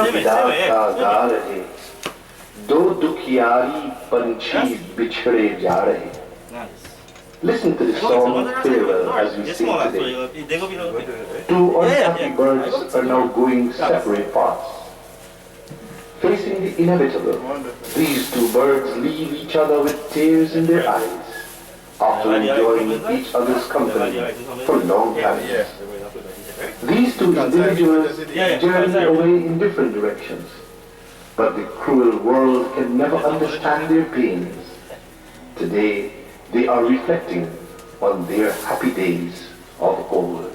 विदा का गा रहे, दो दुखियारी पंछी बिछड़े जा रहे। Listen to the song farewell as we sing today. Two unhappy birds are now going separate paths. Facing the inevitable, these two birds leave each other with tears in their eyes, after enjoying each other's company for long times. These two individuals journey away in different directions, but the cruel world can never understand their pains. Today, they are reflecting on their happy days of old.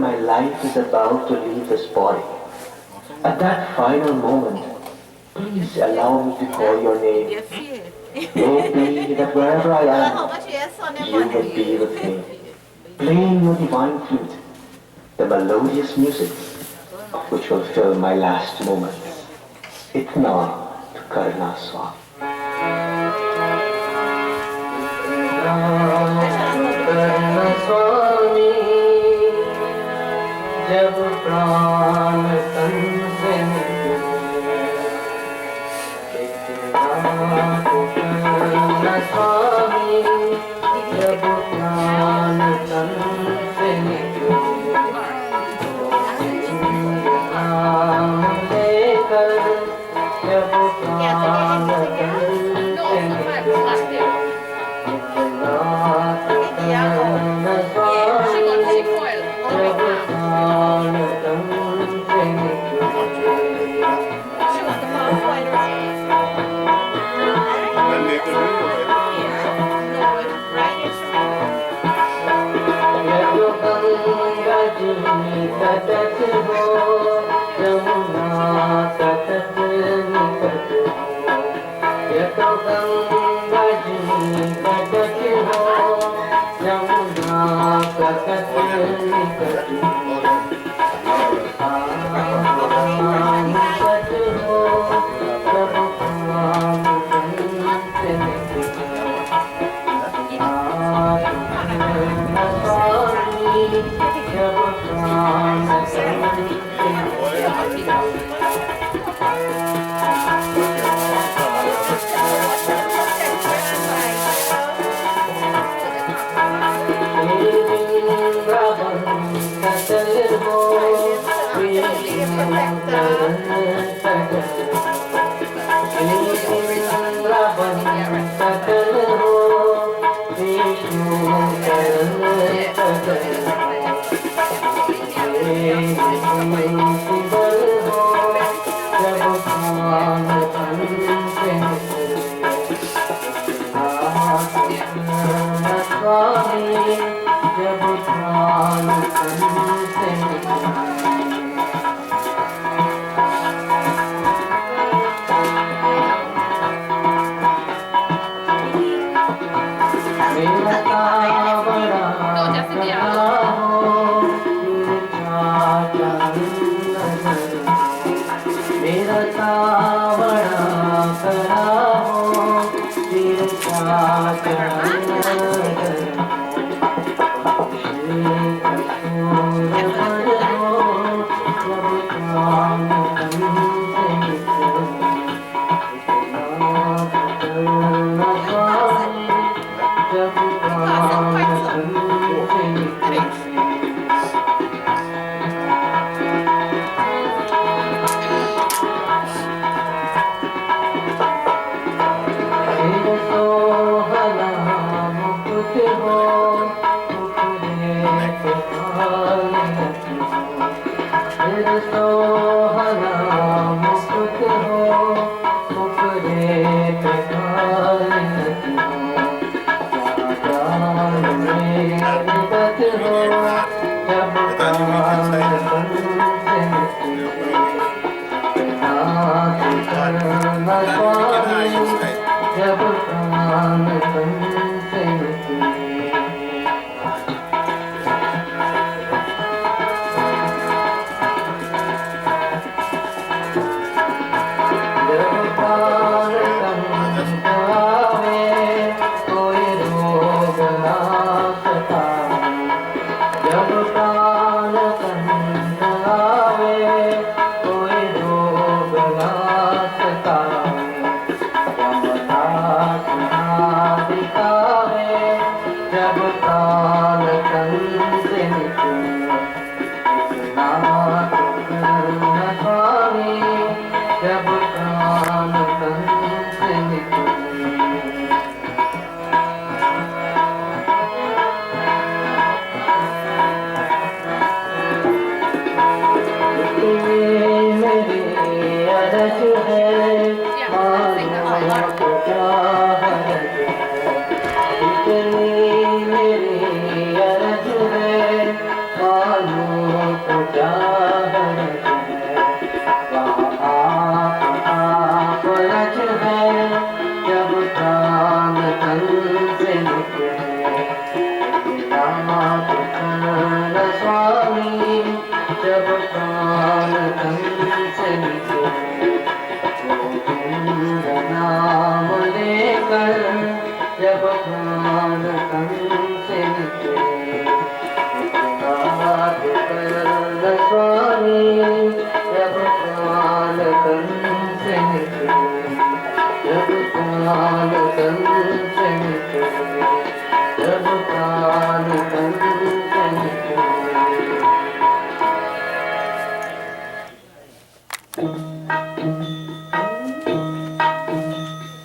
when my life is about to leave this body, at that final moment, please allow me to call your name. May it be that wherever I am, you will be with me, playing your divine flute, the melodious music which will fill my last moments. Itna karna swa. जब प्राण तन से निकले स्वामी जब प्राण तन से निकले नाम लेकर जब प्राण तन से निकले प्राण तन से निकले, गोविंद नाम लेकर जब प्राण तन से निकले, नाथ कर स्वामी जब प्राण तन से निकले, जब प्राण तन से निकले, जब प्राण तन से निकले।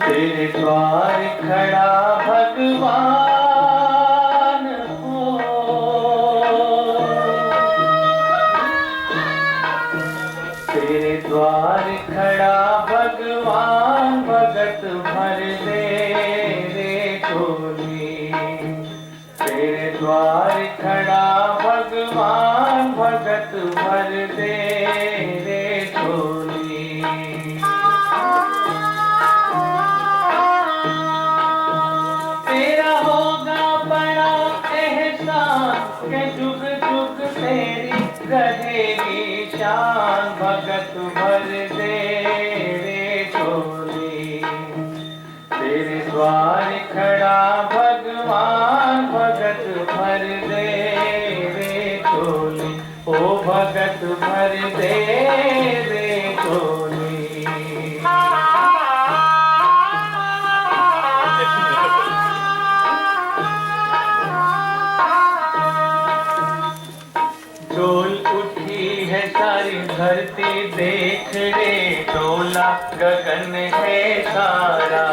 तेरे द्वार खड़ा भगवान हो, तेरे द्वार खड़ा भगवान, भगत भर दे रे झोली। तेरे द्वार खड़ा भगवान, भगत भर दे रे झोली। तेरा होगा बड़ा एहसान के जुग जुग तेरी रहेगी शान, भगत भर दे रे झोली। तेरे द्वार खड़ा भगवान, भगत भर दे रे झोली, ओ भगत भर दे रे झोली। डोल उठी है सारी धरती देख रे, डोला गगन है सारा।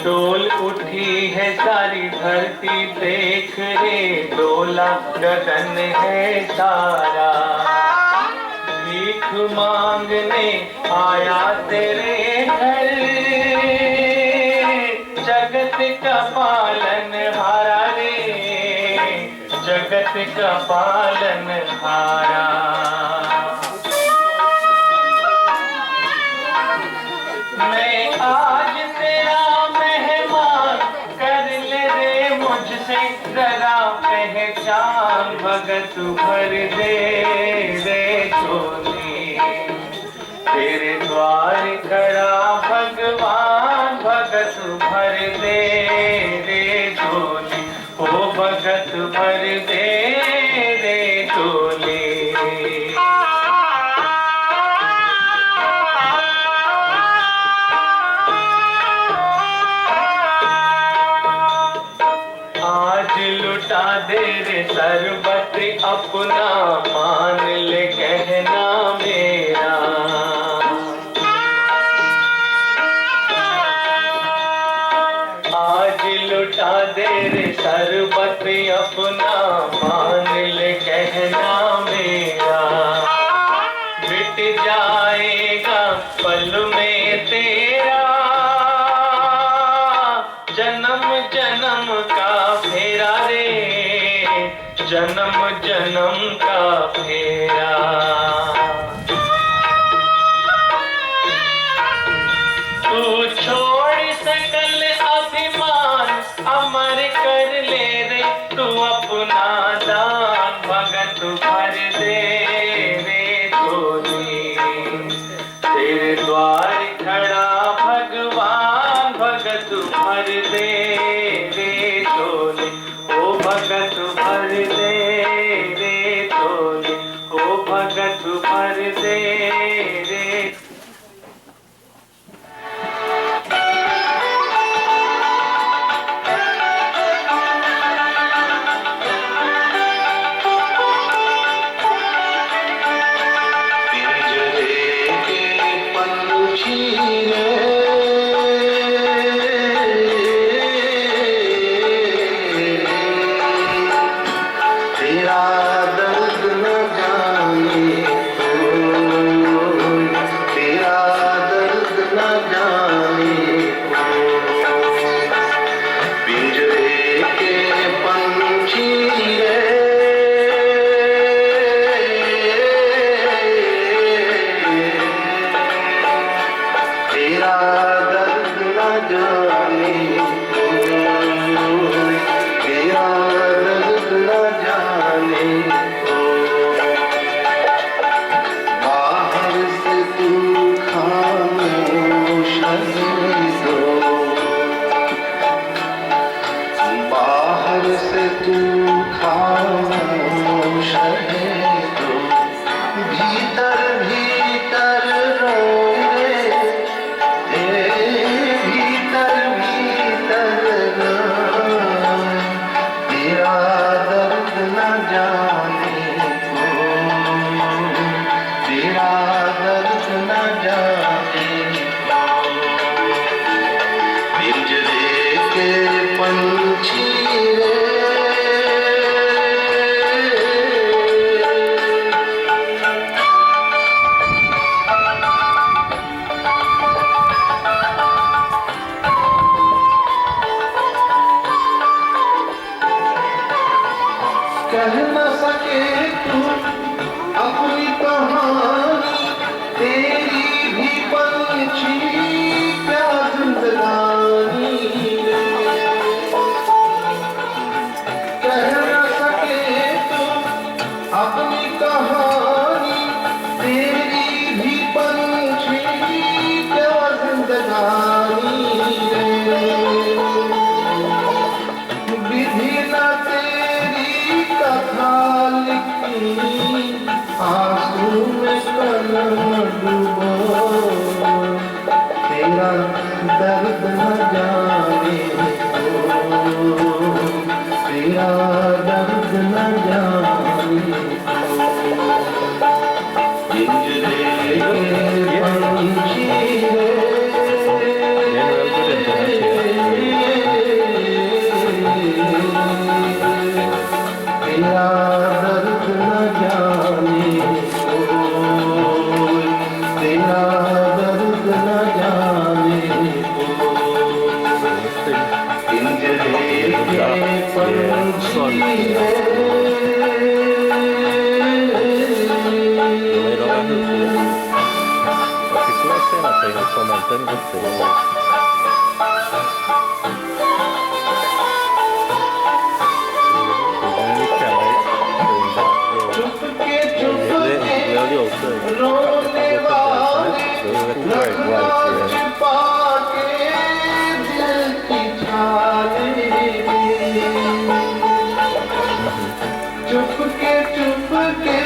डोल उठी है सारी धरती देख रे, डोला गगन है सारा। भीख मांगने आया तेरे घर, जगत का पालन हारा रे, जगत का पालन हारा। मैं आज तेरा मेहमान, कर ले रे मुझसे जरा पहचान, भगत भर दे रे झोली। तेरे द्वार खड़ा भगवान, भगत भर दे रे झोली, ओ भगत भर दे रे झोली। आज लुटा दे रे सरबत अपना, मान ले कहना मेरा। आज लुटा दे रे सरबत अपना, मान ले कहना मेरा। मिट जाएगा पल में तेरा, जन्म जन्म का फेरा रे, जन्म जन्म का फेरा। तू छोड़ सकल अभिमान, अमर कर ले रे तू अपना दान, भगत भर दे रे झोली। तेरे द्वार खड़ा भगवान, भगत भर दे रे झोली, ओ भगत भर दे रे झोली, ओ भगत भर दे रे। कह न सके तू अपनी कहानी, तेरी भी पंछी क्या जिंदगानी। कह न सके तू अपनी कहानी, तेरी भी पंछी क्या जिंदगानी। विधि न तेरी कथा लिखी, आंसू में कलम डूबो, तेरा दर्द न जाने को, तेरा दर्द न जाने को। पिंजरे के पंछी तेरा दर्द न जाने को, तेरा दर्द न जाने को। पिंजरे के पंछी चुपके चुपके रोने वाले रखना छिपा के दिल की छाले में। चुपके चुपके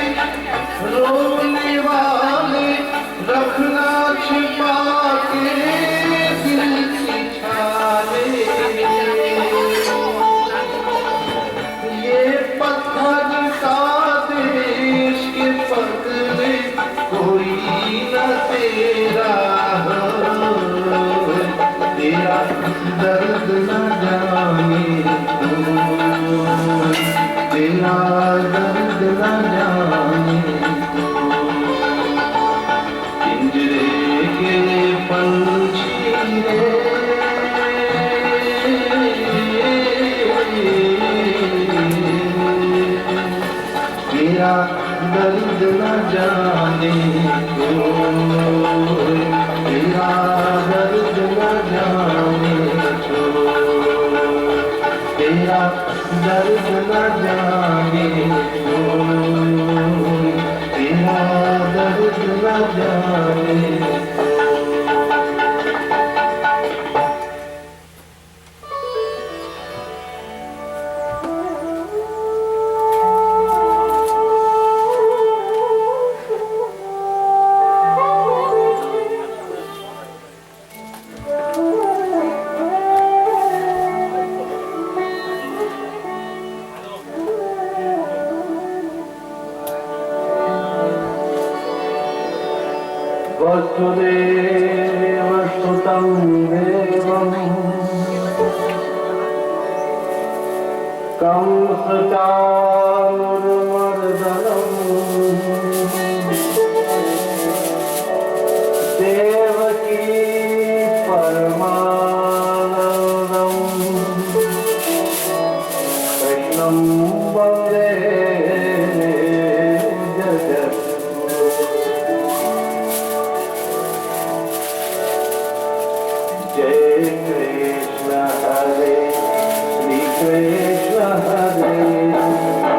रोने वाले रखना छिपा के दिल की छाले में। ये पत्थर का देश के पगले कोई न तेरा हो, तेरा दर्द न जाने को, तेरा दर्द न जाने को। पिंजरे के पंछी रे, तेरा दर्द न जाने को, तेरा दर्द न जाने को, तेरा दर्द न जाने को, तेरा दर्द न जाने को। वसुदेव सुतं देवं कंसचाणूरमर्दनं देवकी परमानन्दं कृष्णं वन्दे Krishna Hare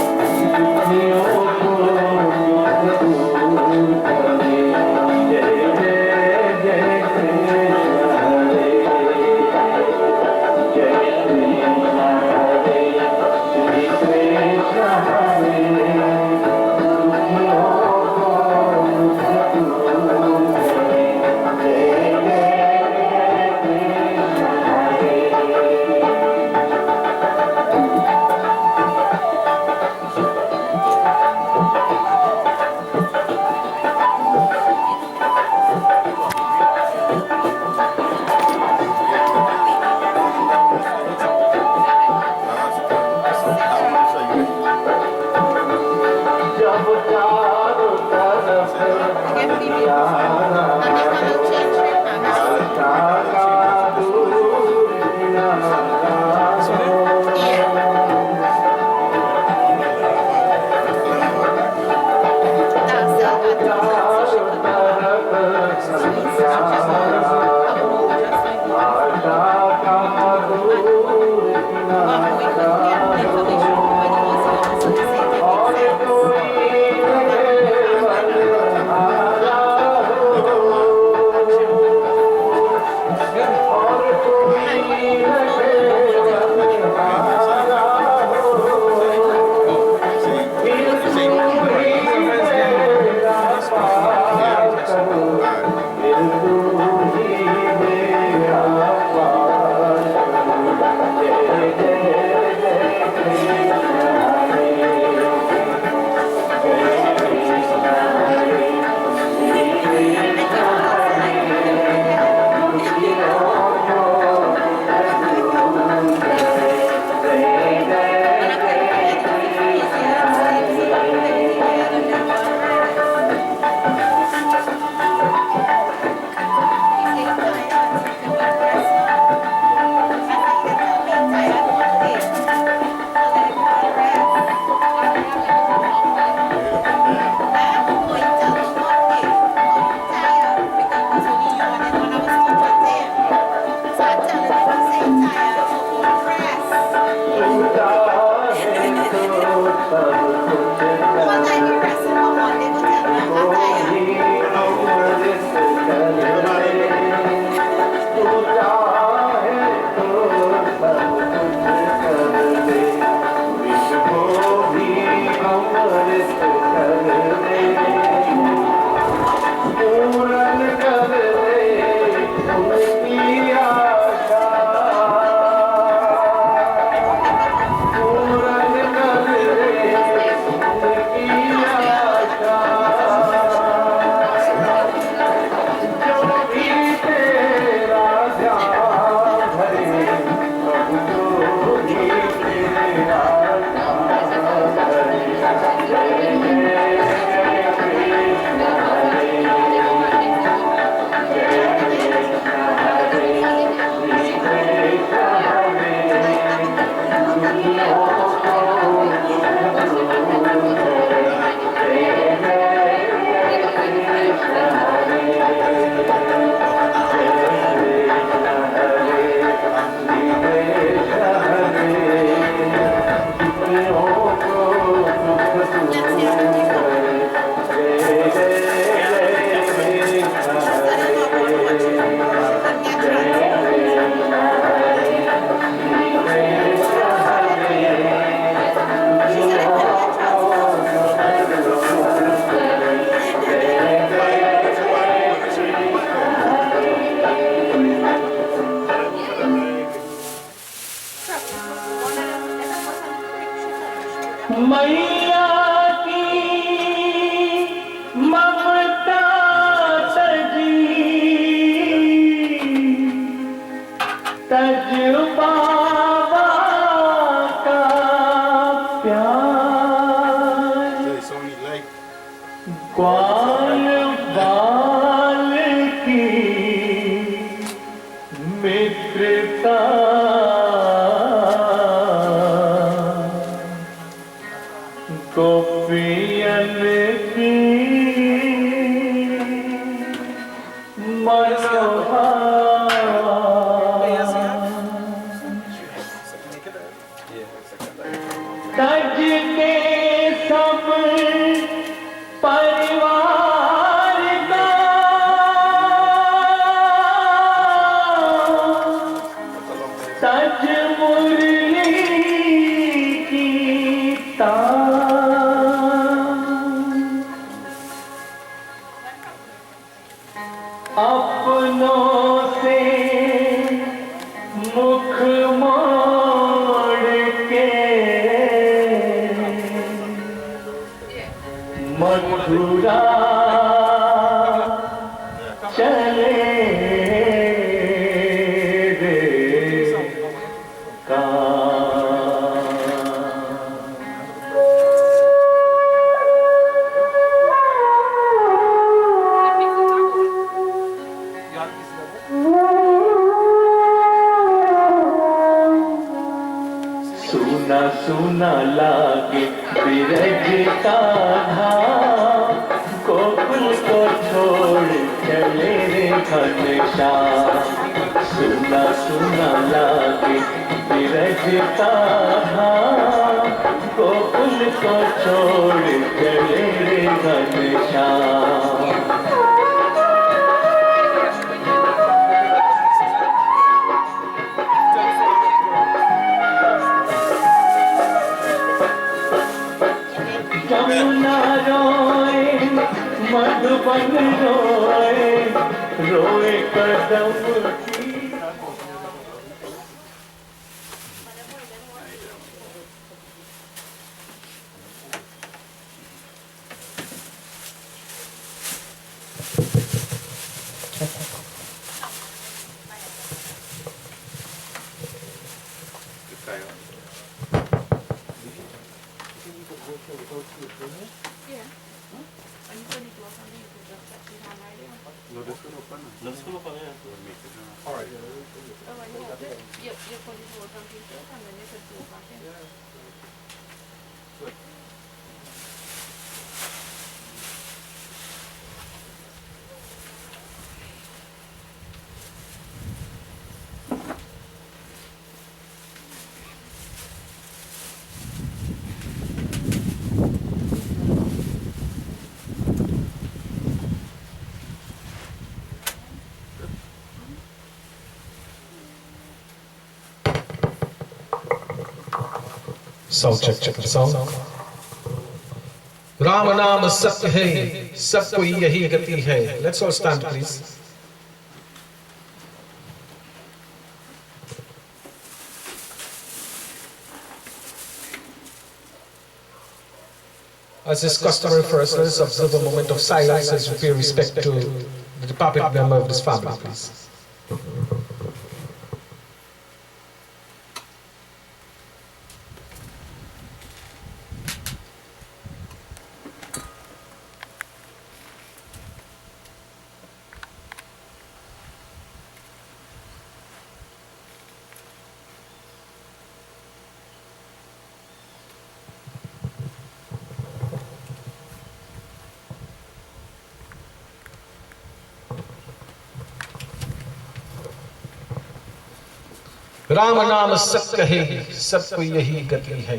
मैया की ममता सजी तज बाबा का प्यार ग्वाल बाल की मित्रता गोपियन की तज के सब परिवार का तज मुरली की अपनों से मुख मोड़ के मथुरा चले रे का सुना सुना लागे बिरज का धाम गोकुल को छोड़ चले रे घनश्याम सुना सुना लागे बिरज का धाम गोकुल को छोड़ चले रे घनश्याम यमुना रोए मधुबन रोए रोए कदम की Sound check, check the sound. Ram नाम सत्य है, सबको यही गति है. Let's all stand, please. As is customary for us, let us observe a moment of silence as we pay respect to the departed member of this family, please. Ram नाम सत्य है, सबको यही गति है.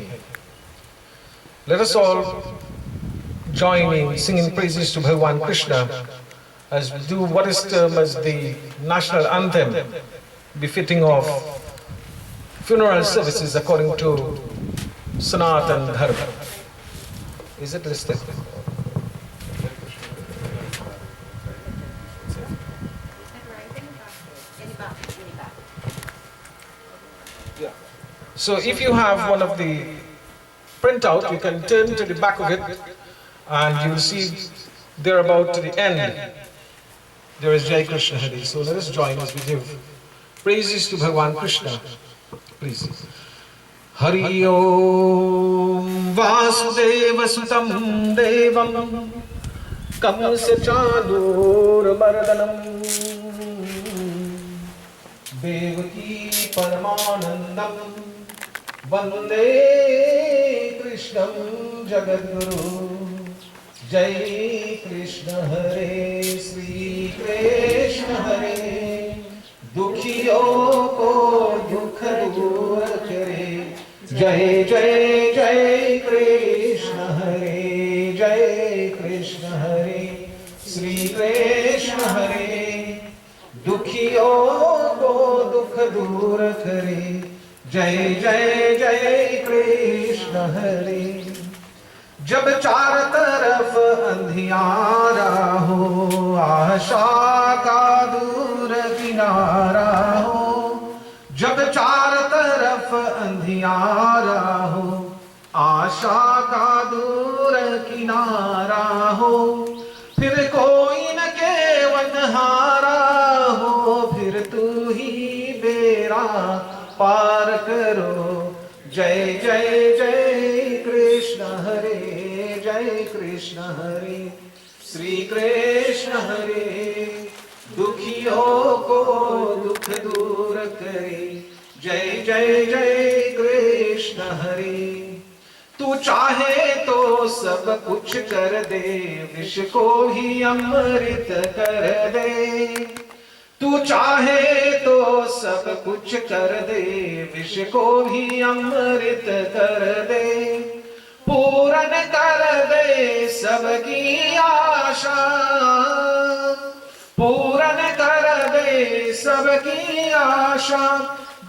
Let us all join in singing praises to Bhagavan Krishna as we do what is termed as the national anthem, befitting of funeral services according to Sanatan Dharma. Is it listed? So if you have one of the printout, you can turn to the back of it and you will see there about to the end there is Jai Krishna Hari. So let us join as we give praises to Bhagavan Krishna. Please. Hari Om Vasudeva Sutam Devam Kamsa Chanur Mardanam Devaki Paramanandam Vande Krishnam Jagadguru. Jai Krishna Hare, Sri Krishna Hare, Dukhiyo ko dukh dur kare. Jai Jai Jai Krishna Hare, Jai Krishna Hare, Sri Krishna Hare, Dukhiyo ko dukh dur kare. Jai Jai Jai Krishna Hare. जब चार तरफ अंधियारा हो, आशा का दूर किनारा हो. जब चार तरफ अंधियारा हो, आशा का दूर किनारा हो. फिर कोई न केवनहारा हो, फिर तू ही बेड़ा पार करो. जय जय जय कृष्ण हरे, जय कृष्ण हरे, श्री कृष्ण हरे. दुखियों को दुख दूर करे. जय जय जय कृष्ण हरे. तू चाहे तो सब कुछ कर दे, विष को ही अमृत कर दे. तू चाहे तो सब कुछ कर दे, विष को भी अमृत कर दे. पूर्ण कर दे सबकी आशा, पूर्ण कर दे सबकी आशा.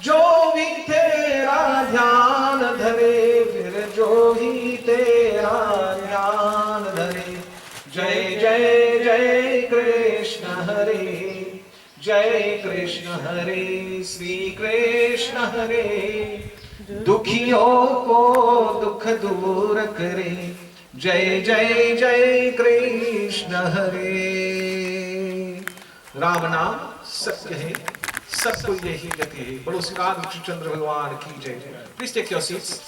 जो भी तेरा ध्यान धरे, फिर जो ही तेरा ध्यान धरे. जय जय जय कृष्ण हरे, जय कृष्ण हरे, श्री कृष्ण हरे. दुखियों को दुख दूर करे. जय जय जय कृष्ण हरे. राम नाम सत्य है, सबको यही गति है. बड़ो श्रीकांत चंद्र भगवान की जय. Please take your seats.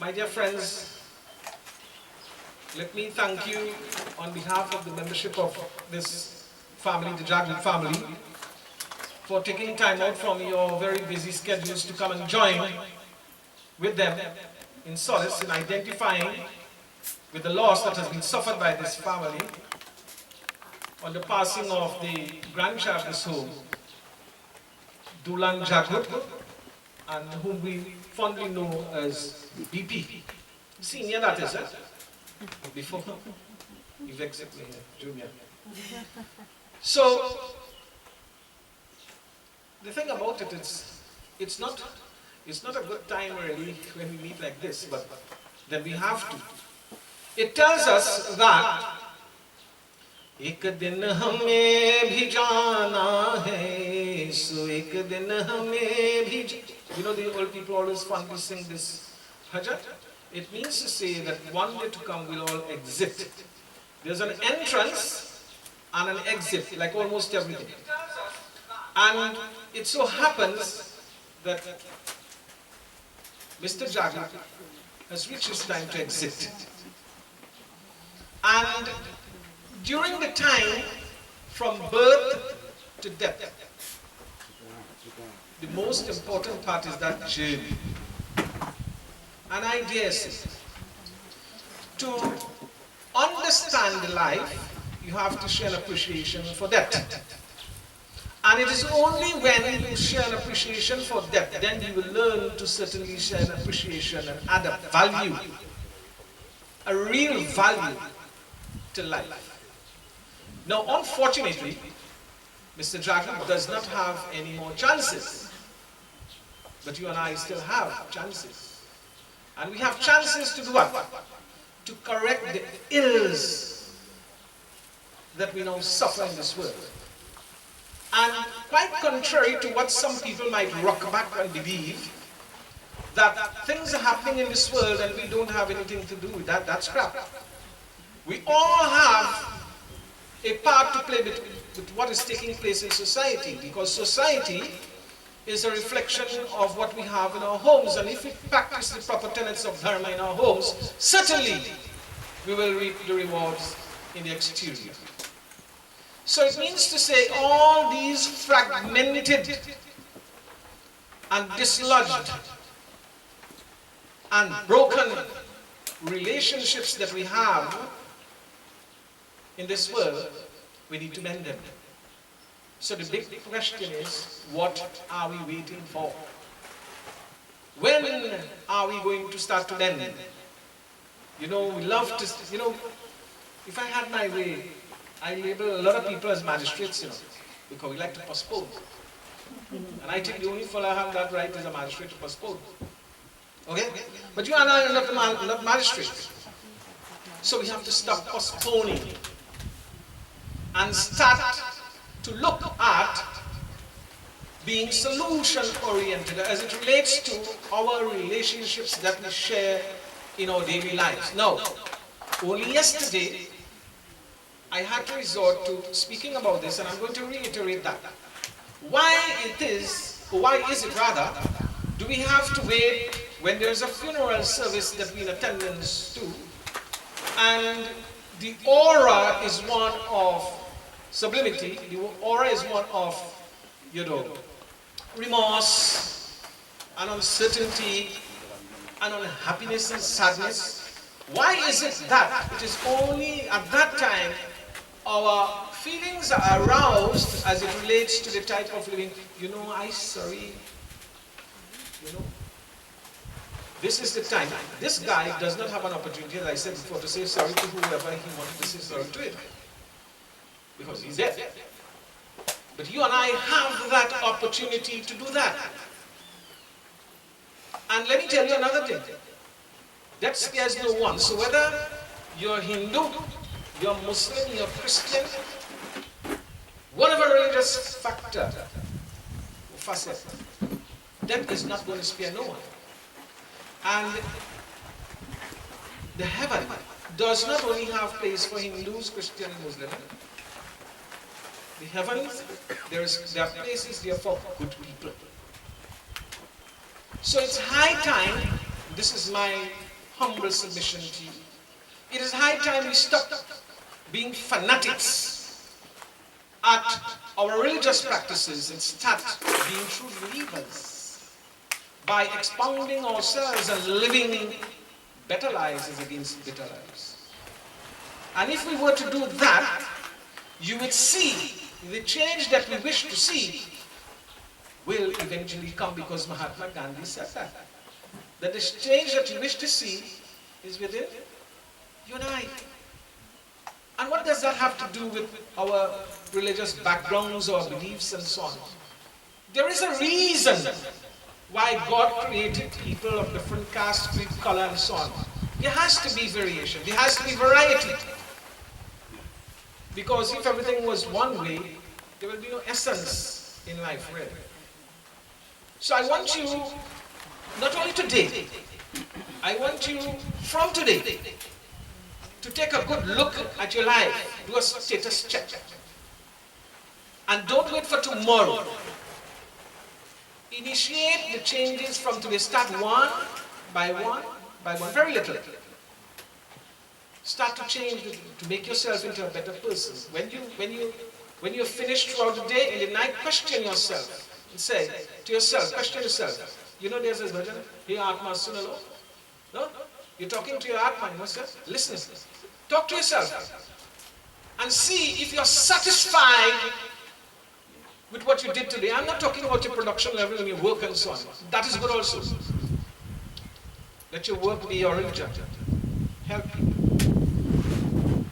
My dear friends, let me thank you on behalf of the membership of this family, the Jagroop family, for taking time out from your very busy schedules to come and join with them in solace in identifying with the loss that has been suffered by this family on the passing of the grandchild of this home, Doolan Jagroop, and whom we fondly know as BP. Senior, that is, before you've exited junior. So, the thing about it is, it's not a good time really when we meet like this, but then we have to. It tells us that एक दिन हमें भी जाना है, so एक दिन हमें भी. You know, the old people always fondly sing this bhajan. It means to say that one day to come we'll all exit. There's an entrance and an exit, like almost everything. And it so happens that Mr. Jagroop has reached his time to exit. And during the time from birth to death, the most important part is that journey. And I dare say, to understand life, you have to share an appreciation for death. And it is only when you share an appreciation for death, then you will learn to certainly share an appreciation and add a value, a real value to life. Now, unfortunately, Mr. Jagroop does not have any more chances. But you and I still have chances. And we have chances to do what? To correct the ills that we now suffer in this world. And quite contrary to what some people might rock back and believe, that things are happening in this world and we don't have anything to do with that, that's crap. We all have a part to play with what is taking place in society, because society is a reflection of what we have in our homes, and if we practice the proper tenets of dharma in our homes, certainly we will reap the rewards in the exterior. So it means to say all these fragmented and dislodged and broken relationships that we have in this world, we need to mend them. So the big question is, what are we waiting for? When are we going to start to mend? You know, we love to, you know, if I had my way, I label a lot of people as magistrates, you know, because we like to postpone. And I think the only fellow have that right is a magistrate to postpone. Okay? But you and I are not magistrates. So we have to stop postponing and start to look at being solution-oriented as it relates to our relationships that we share in our daily lives. Now, only yesterday, I had to resort to speaking about this, and I'm going to reiterate that. Why is it rather, do we have to wait when there's a funeral service that we're in attendance to, and the aura is one of sublimity, the aura is one of, you know, remorse and uncertainty and unhappiness and sadness? Why is it that it is only at that time our feelings are aroused as it relates to the type of living? You know, I'm sorry, you know, this is the time. This guy does not have an opportunity, as I said before, to say sorry to whoever he wanted to say sorry to it, because he's dead. But you and I have that opportunity to do that. And let me tell you another thing. That scares no one. So whether you're Hindu, you're Muslim, you're Christian, whatever religious factor or facet, that is not going to scare no one. And the heaven does not only have place for Hindus, Christians, Muslims. The heavens, there are places there for good people. So it's high time, this is my humble submission to you, it is high time we stop being fanatics at our religious practices and start being true believers by expounding ourselves and living better lives as against bitter lives. And if we were to do that, you would see the change that we wish to see will eventually come, because Mahatma Gandhi said that the change that you wish to see is within you and I. And what does that have to do with our religious backgrounds or beliefs and so on? There is a reason why God created people of different caste, creed, color and so on. There has to be variation, there has to be variety. Because if everything was one way, there will be no essence in life, really. So I want you, not only today, I want you from today to take a good look at your life, do a status check. And don't wait for tomorrow. Initiate the changes from today. Start one by one, very little. Start to change, to make yourself into a better person. When you're finished throughout the day, in the night, question yourself and say to yourself, question yourself. You know there's this version, Hey Atma Sunalo. No? You're talking to your Atma, you know, sir? Listen. Talk to yourself. And see if you're satisfied with what you did today. I'm not talking about your production level and your work and so on. That is good also. Let your work be your religion. Help people.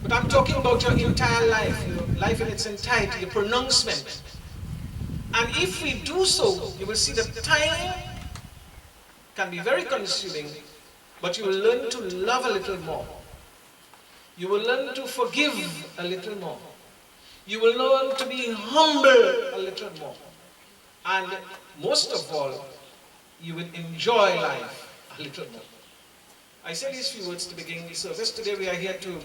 But I'm talking about your entire life, your life in its entirety, your pronouncement. And if we do so, you will see that time can be very consuming, but you will learn to love a little more. You will learn to forgive a little more. You will learn to be humble a little more. And most of all, you will enjoy life a little more. I say these few words to begin the service. Today we are here to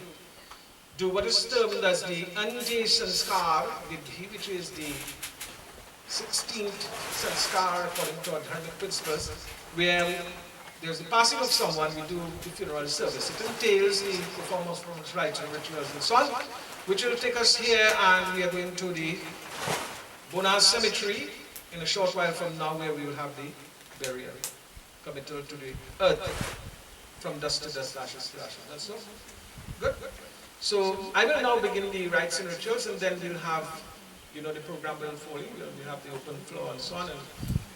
do what is termed as the Anje Sanskar Vidhi, which is the 16th Sanskar according to our dharmic principles, where there's the passing of someone, we do the funeral service. It entails the performance of rites and rituals and so on, which will take us here, and we are going to the Bona Cemetery in a short while from now, where we will have the burial, committal to the earth, from dust to dust, ashes to ashes. That's so? Good? So I will now begin the rites and rituals, and then we'll have, you know, the program will unfold. We'll have the open floor and so on, and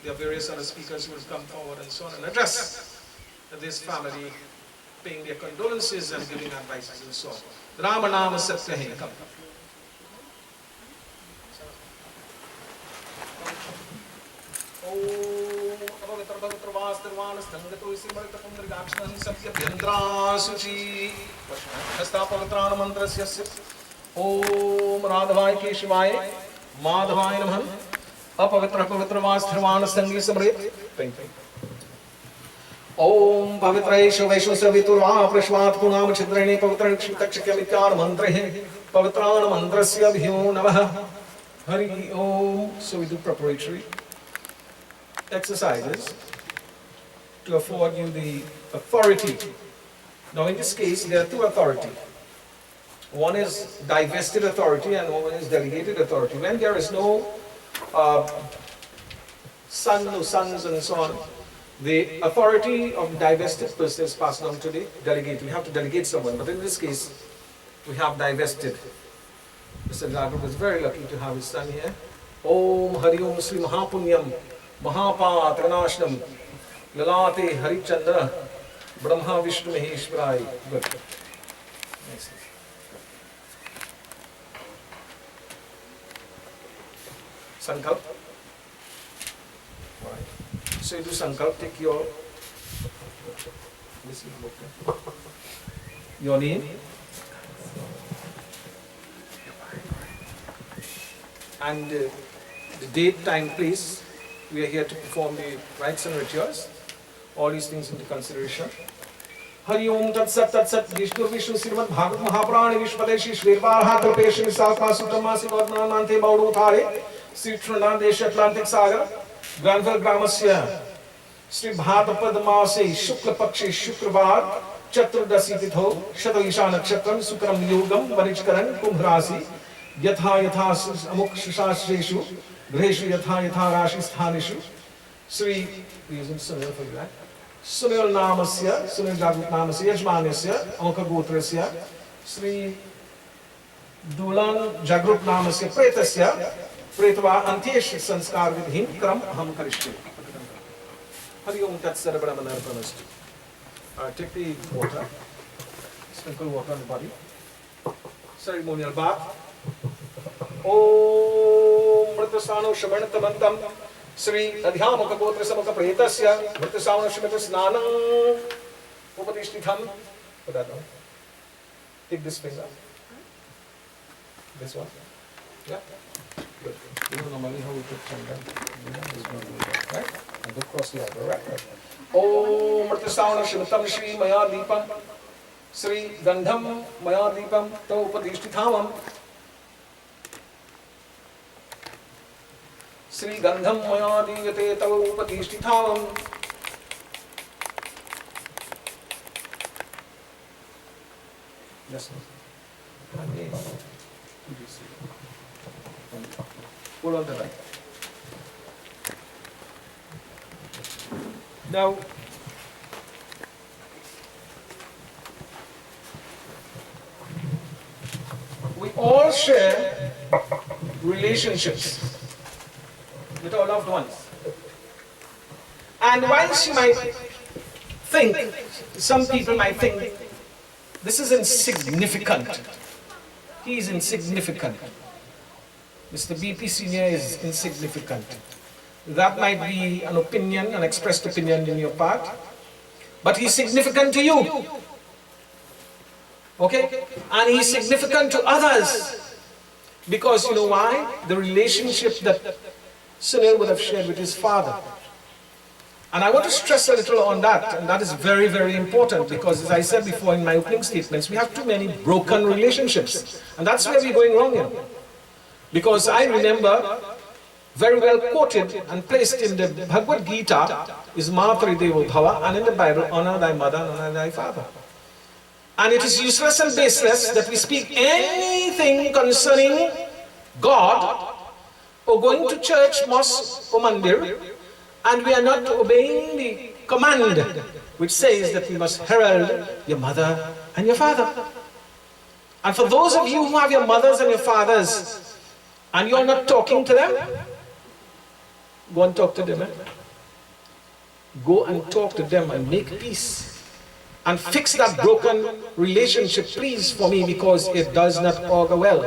there are various other speakers who will come forward and so on and address this family, paying their condolences and giving advices and so on. Rama Nama Satya Hai. Come. Om Radhavaya Keshivaya Madhavaya Namaha. Apavitra Pavitra Vasthirvana Sangi Samrit. Om Pavitra Vaishya Saviturva Prashvat Punam Chidrani Pavitra Chitakshikamityar Mantrahe Pavitrana Mantrasya Bhyo Namaha. Hari Om. So we do preparatory exercises to afford you the authority. Now in this case there are two authorities. One is divested authority and one is delegated authority. When there is no son, no sons and so on, the authority of the divested person is passed on to the delegate. We have to delegate someone, but in this case we have divested. Mr. Jagroop is very lucky to have his son here. Om Hari Om Sri Mahapunyam Mahapatranashnam Lalate Harichandra Brahma Vishnu Maheshwarai. Good. Next. Sankalp. Right. So you do Sankalp, take your name and the date, time, place. We are here to perform the rites and rituals. All these things into consideration. Hari Om Tat Sat Vishnu Vishnu Srimad Bhagavat Mahaprani Vishpadeshi Shvirvarha Kalpeshi Visakha Sutramasi Vadmanante Baudu Thare Sri Trinadesh Atlantic Sagar Granval Gramasya Sri Bhatapad Mase Shukla Pakshi Shukravar Chaturdasi Titho Shatavisha Nakshakram Sukram Yogam Varichkaran Kumbhrasi Yatha Yatha Amuk Shashreshu Greshu Yatha Yatha Rashi Sthanishu Sri, we using Sunil for that. Sunil Namasya, Sunil Jagroop Namasya, Yajmanasya, Anka Gotrasya, Sri Doolan Jagroop नामस्य प्रेतस्य प्रेतवा अन्त्येष संस्कार विधिं क्रम अहं करिष्ये. Hari Om Tat Sarabharamanarpanastu. Take the water, sprinkle water on the body. Ceremonial bath. Om Mritasano Shamanatamantam Sri Adhyamaka Gotra Samaka Pretasya Mritasano Shamatas Nanam Upadishtitham. Put that down. Take this finger. This one. Yeah. Good. You know normally how we put chanda. Right? And go cross the other. Right. Om Mritasano Shamatam Shri Maya Deepam Sri Gandham Maya Deepam Tau Upadishtithamam Sri Gandham Maya Diyate Tau Upadishtithamam. Yes, pull on the right. Now, we all share relationships with our loved ones. And whilst you might think, some people might think, this is insignificant. He is insignificant. Mr. BP Senior is insignificant. That might be an opinion, an expressed opinion in your part, but he's significant to you. Okay? And he's significant to others. Because you know why? The relationship that Sunil would have shared with his father. And I want to stress a little on that, and that is very, very important, because as I said before in my opening statements, we have too many broken relationships. And that's where we're going wrong here. Because I remember, very well quoted and placed in the Bhagavad Gita, is Matri Devo Bhava, and in the Bible, honor thy mother and honor thy father. And it is useless and baseless that we speak anything concerning God, or going to church, mosque, or mandir, and we are not obeying the command which says that we must herald your mother and your father. And for those of you who have your mothers and your fathers, and you're not talking to them, go and talk to them. Go and talk to them and make peace. And fix that broken relationship, please, for me, because it does not augur well.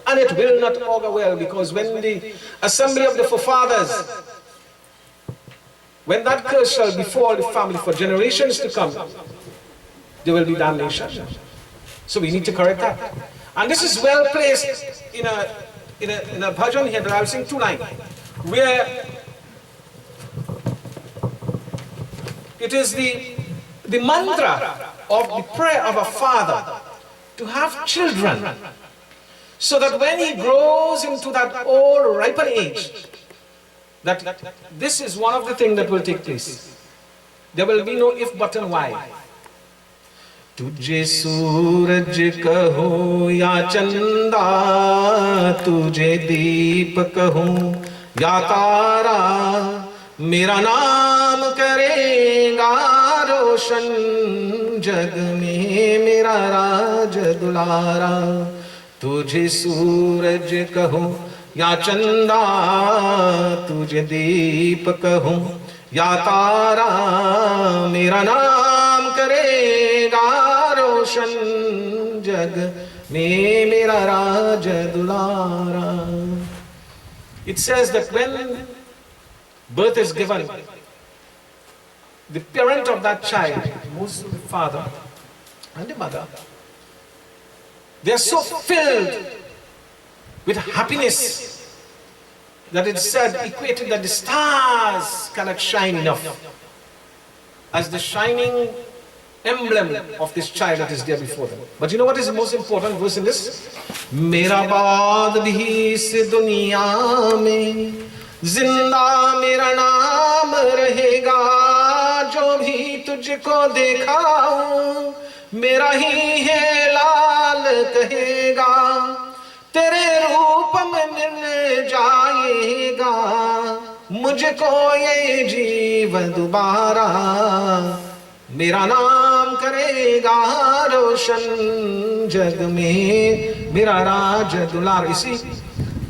And it will not augur well, because when the assembly of the forefathers, when that curse shall befall the family for generations to come, there will be damnation. So we need to correct that. And this is well placed in a bhajan here that I'll sing 2 lines, where it is the mantra of the prayer of a father to have children, so that when he grows into that old ripen age, that this is one of the things that will take place. There will be no if, but and why. Tujhe suraj kaho ya chanda, tujhe deep kaho ya tara, mera naam karega roshan, jag mein mera raj dulara. Tujhe suraj kaho या चंदा, तुझे दीप कहूँ या तारा, मेरा नाम करेगा रोशन, जग में मेरा राज दुलारा. It says that when birth is given, the parent of that child, mostly the father and the mother, they are so filled with happiness that it's said, equated, that the stars cannot shine enough as the shining emblem of this child that is there before them. But you know what is the most important verse in this? Mera baad bhi is duniya mein zinda mera naam rahega, jo bhi tujhko dekha mera hi hai laal kahega, तेरे रूप में मिल जाएगा मुझको ये जीवन दोबारा, मेरा नाम करेगा रोशन जग में, मेरा राज दुलार. You see,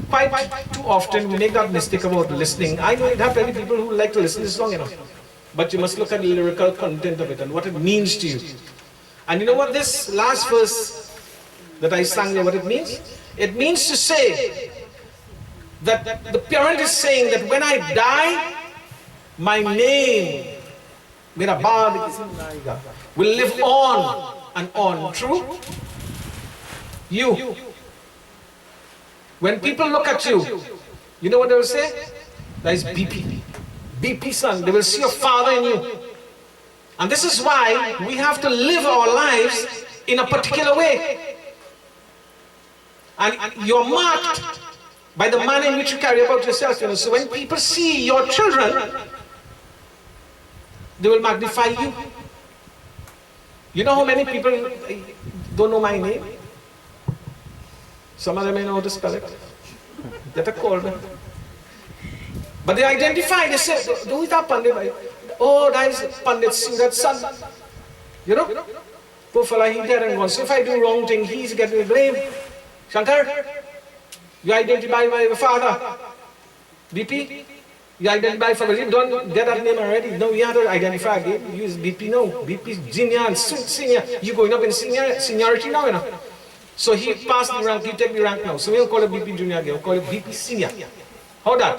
quite too often we make that mistake about listening. I know there are many people who like to listen to this song, but you must look at the lyrical content of it and what it means to you. And you know what this last verse that I sang there, what it means? It means to say that the parent is saying that when I die, my name, mera baad will live on and on. True? You. When people look at you, you know what they will say? That is BP. BP son. They will see your father in you. And this is why we have to live our lives in a particular way. And you're marked by the manner in which you carry about yourself. So when people see your children, they will magnify you. You know how many people don't know my name? Some of them may know how to spell it. That are called. But they identify, they say, "Do it up, Pandit." Oh, that is Pandit Singh, that son. You know? Poor fella, he dead and gone. So if I do wrong thing, he's getting blamed. Shankar, you identify my father. BP, you identify for you don't get that name already. No, you have to identify again. Use BP now. BP is junior and senior. You going up in seniority now, you know. So he passed the rank, you take the rank now. So we don't call it BP junior again, we'll call it BP senior. How that?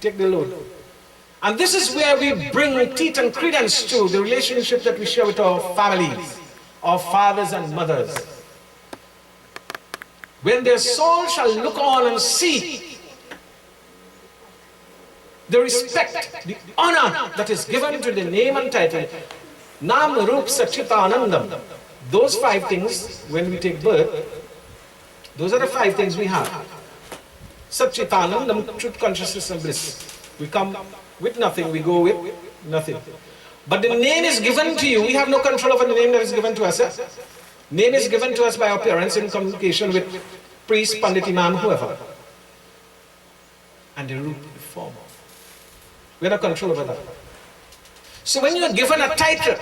Take the load. And this is where we bring teeth and credence to the relationship that we share with our families, our fathers and mothers. When their soul shall look on and see the respect, the honor that is given to the name and title, Nam Rup Satchitanandam. Those 5 things, when we take birth, those are the 5 things we have. Satchitanandam, truth, consciousness and bliss. We come with nothing, we go with nothing. But the name is given to you. We have no control over the name that is given to us. Name is given to us by our parents in communication with priest, pandit, imam, whoever. And the root, the form. We have no control over that. So when you are given a title,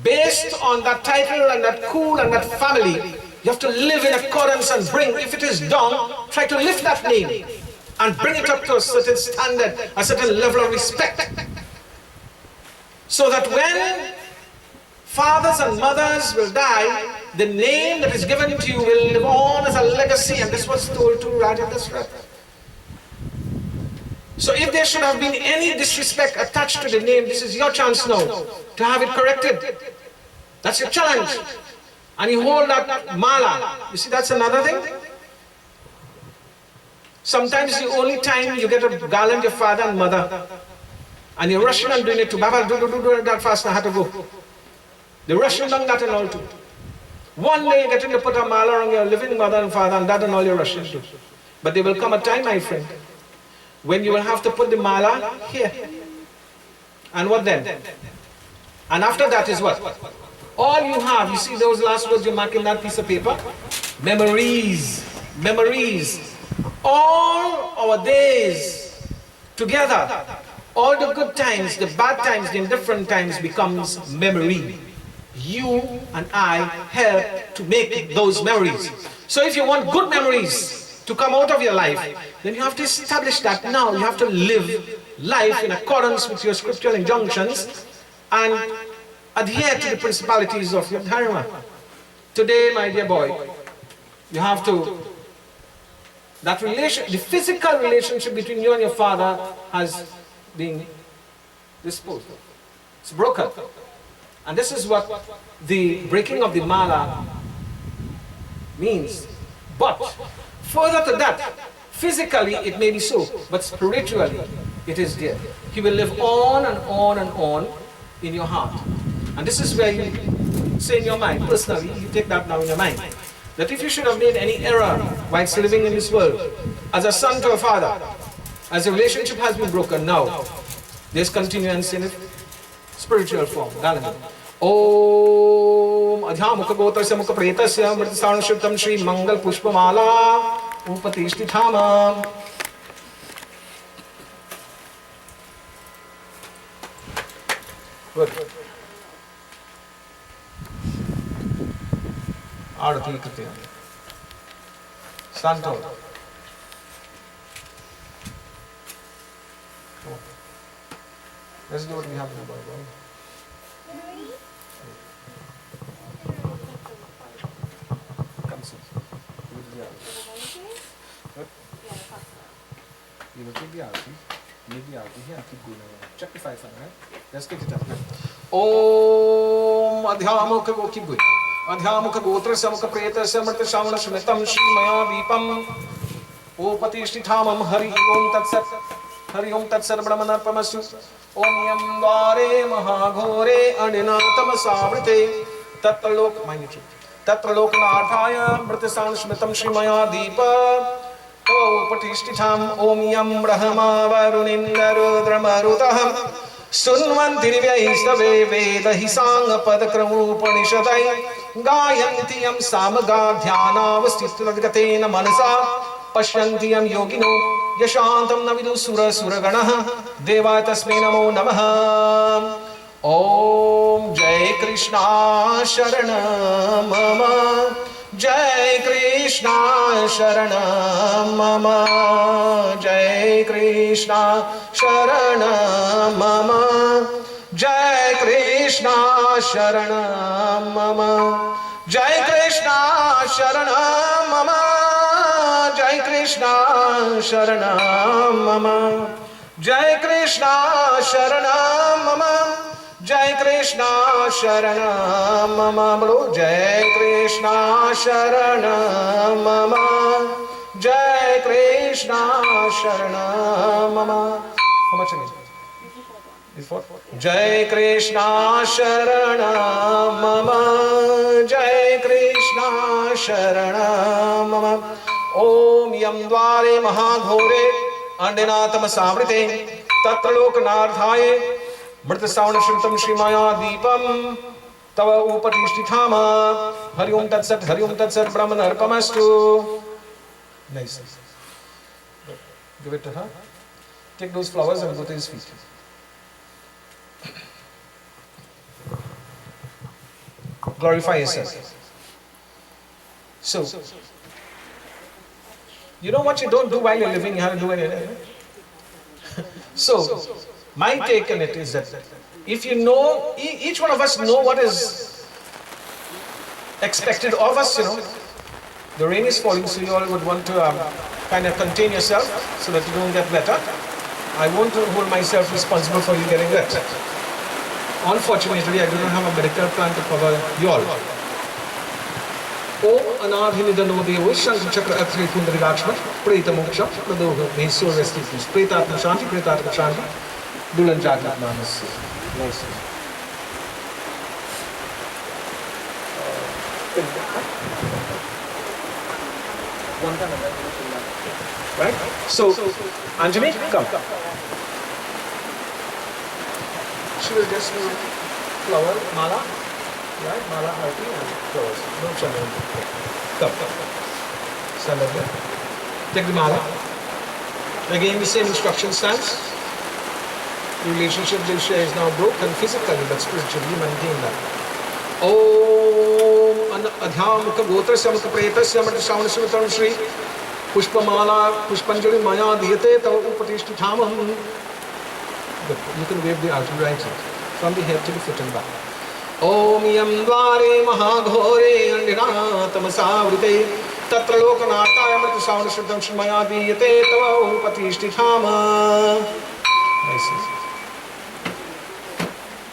based on that title and that cool and that family, you have to live in accordance and bring, if it is done, try to lift that name and bring it up to a certain standard, a certain level of respect. So that when fathers and mothers will die, the name that is given to you will live on as a legacy. And this was told to Raja Dasrath. So if there should have been any disrespect attached to the name, this is your chance now to have it corrected. That's your challenge. And you hold that mala. You see, that's another thing. Sometimes the only time you get to garland your father and mother, and you're rushing and doing it to Baba, do that fast, I had to go. They're rushing down that and all too. One day you're getting to put a mala on your living mother and father, and that and all you're rushing to. But there will come a time, my friend, when you will have to put the mala here. And what then? And after that is what? All you have, you see those last words you mark in that piece of paper? Memories. Memories. All our days together, all the good times, the bad times, the indifferent times becomes memory. You and I help to make those memories. So if you want good memories to come out of your life, then you have to establish that now. You have to live life in accordance with your scriptural injunctions and adhere to the principalities of your dharma. Today, my dear boy, you have to, that relation, the physical relationship between you and your father has been disposed of. It's broken. And this is what the breaking of the mala means. But further to that, physically it may be so, but spiritually it is there. He will live on and on and on in your heart. And this is where you say in your mind, personally, you take that now in your mind, that if you should have made any error whilst living in this world, as a son to a father, as the relationship has been broken, now there's continuance in it, spiritual form, Galani. Om Adhyamukha Gotrasya Mukha Pretasya Mritasarna Shrittam Shri Mangal Pushpamala Upatishthama. Good. Arati Katya. Stand tall. Let's do what we have in the Bible. Come sit. You will take the arati. Make the arati here and keep going around. Check the 5 right? Let's take it up. Om Adhyamukha go keep going. Adhyamukha gotra samukha preta samrta shamana shmitam shri maya deepam. O patishtithamam hari om tatsat. Hari om tatsat brahmanarpamastu. Om yam dvare mahaghore adinatam savrite. Tatra lok, mind you. Tatra lok narthaya mrta shamana shmitam shri maya deepa. O patishtitham om yam brahma varunindrudramarutaham. Sunvanti divyaistavve vedahi sanga padakramrupanishadai gayanti yam samagadhyanavastitradgatena manasa pashyanti yam yogino yashantam navidu sura suraganaha devaya tasmai namo namaha. Om Jai Krishna Sharanam Mama Jai Krishna Sharanam Mama Jai Krishna Sharanam Mama Jai Krishna Sharanam Mama Jai Krishna Sharanam Mama Jai Krishna Sharanam Mama Jai Krishna Sharanam Mama Jai Krishna Sharanam Mama Bolo Jai Krishna Sharanam Mama Jai Krishna Sharanam Mama. How much again? Is 4? Jai Krishna Sharanam Mama Jai Krishna Sharanam Mama. Om Yam Dvare Mahaghore Andinatam Savrite Tatra Lokanarthaye Mrta Savana Shritam Shri Maya Deepam Tava Upatishtithama Hari Om Tatsat Brahman Arpamastu. Nice. Give it to her. Take those flowers and go to his feet. Glorify yourself. So, you know what you don't do while you're living, you have to do it. So, my take on it is that if you know, each one of us know what is expected of us, the rain is falling, so you all would want to kind of contain yourself so that you don't get wetter. I won't hold myself responsible for you getting wet. Unfortunately, I do not have a medical plan to cover you all. Om Anadhinidano Devo Shanti Chakra Athri Pundarigachma Preta Moksha Pradoga May soul rest in peace. Pretatma Shanti Pretatma Shanti Doolan Jagroop Namaste. Nice. Right? So, Anjali, come. She will just do flower, mala, right? Mala, arti, and flowers. No channeling. Come. Stand up there. Take the mala. Again, the same instruction stands. The relationship they share is now broken physically, but spiritually maintain that. Om Adhyamukha Gotra Samukha Preta Samrta Shamana Shritam Shri Pushpamala Pushpanjali Maya Dhyate Tava Upatishtithamam. You can wave the arti right side, from the head to the foot and back. Om Yam Dvare Mahaghore Andinatam Savrite Tatra Lokanataya Mrta Shamana Shritam Shri Maya Dhyate Tava Upatishtithamam. Nice.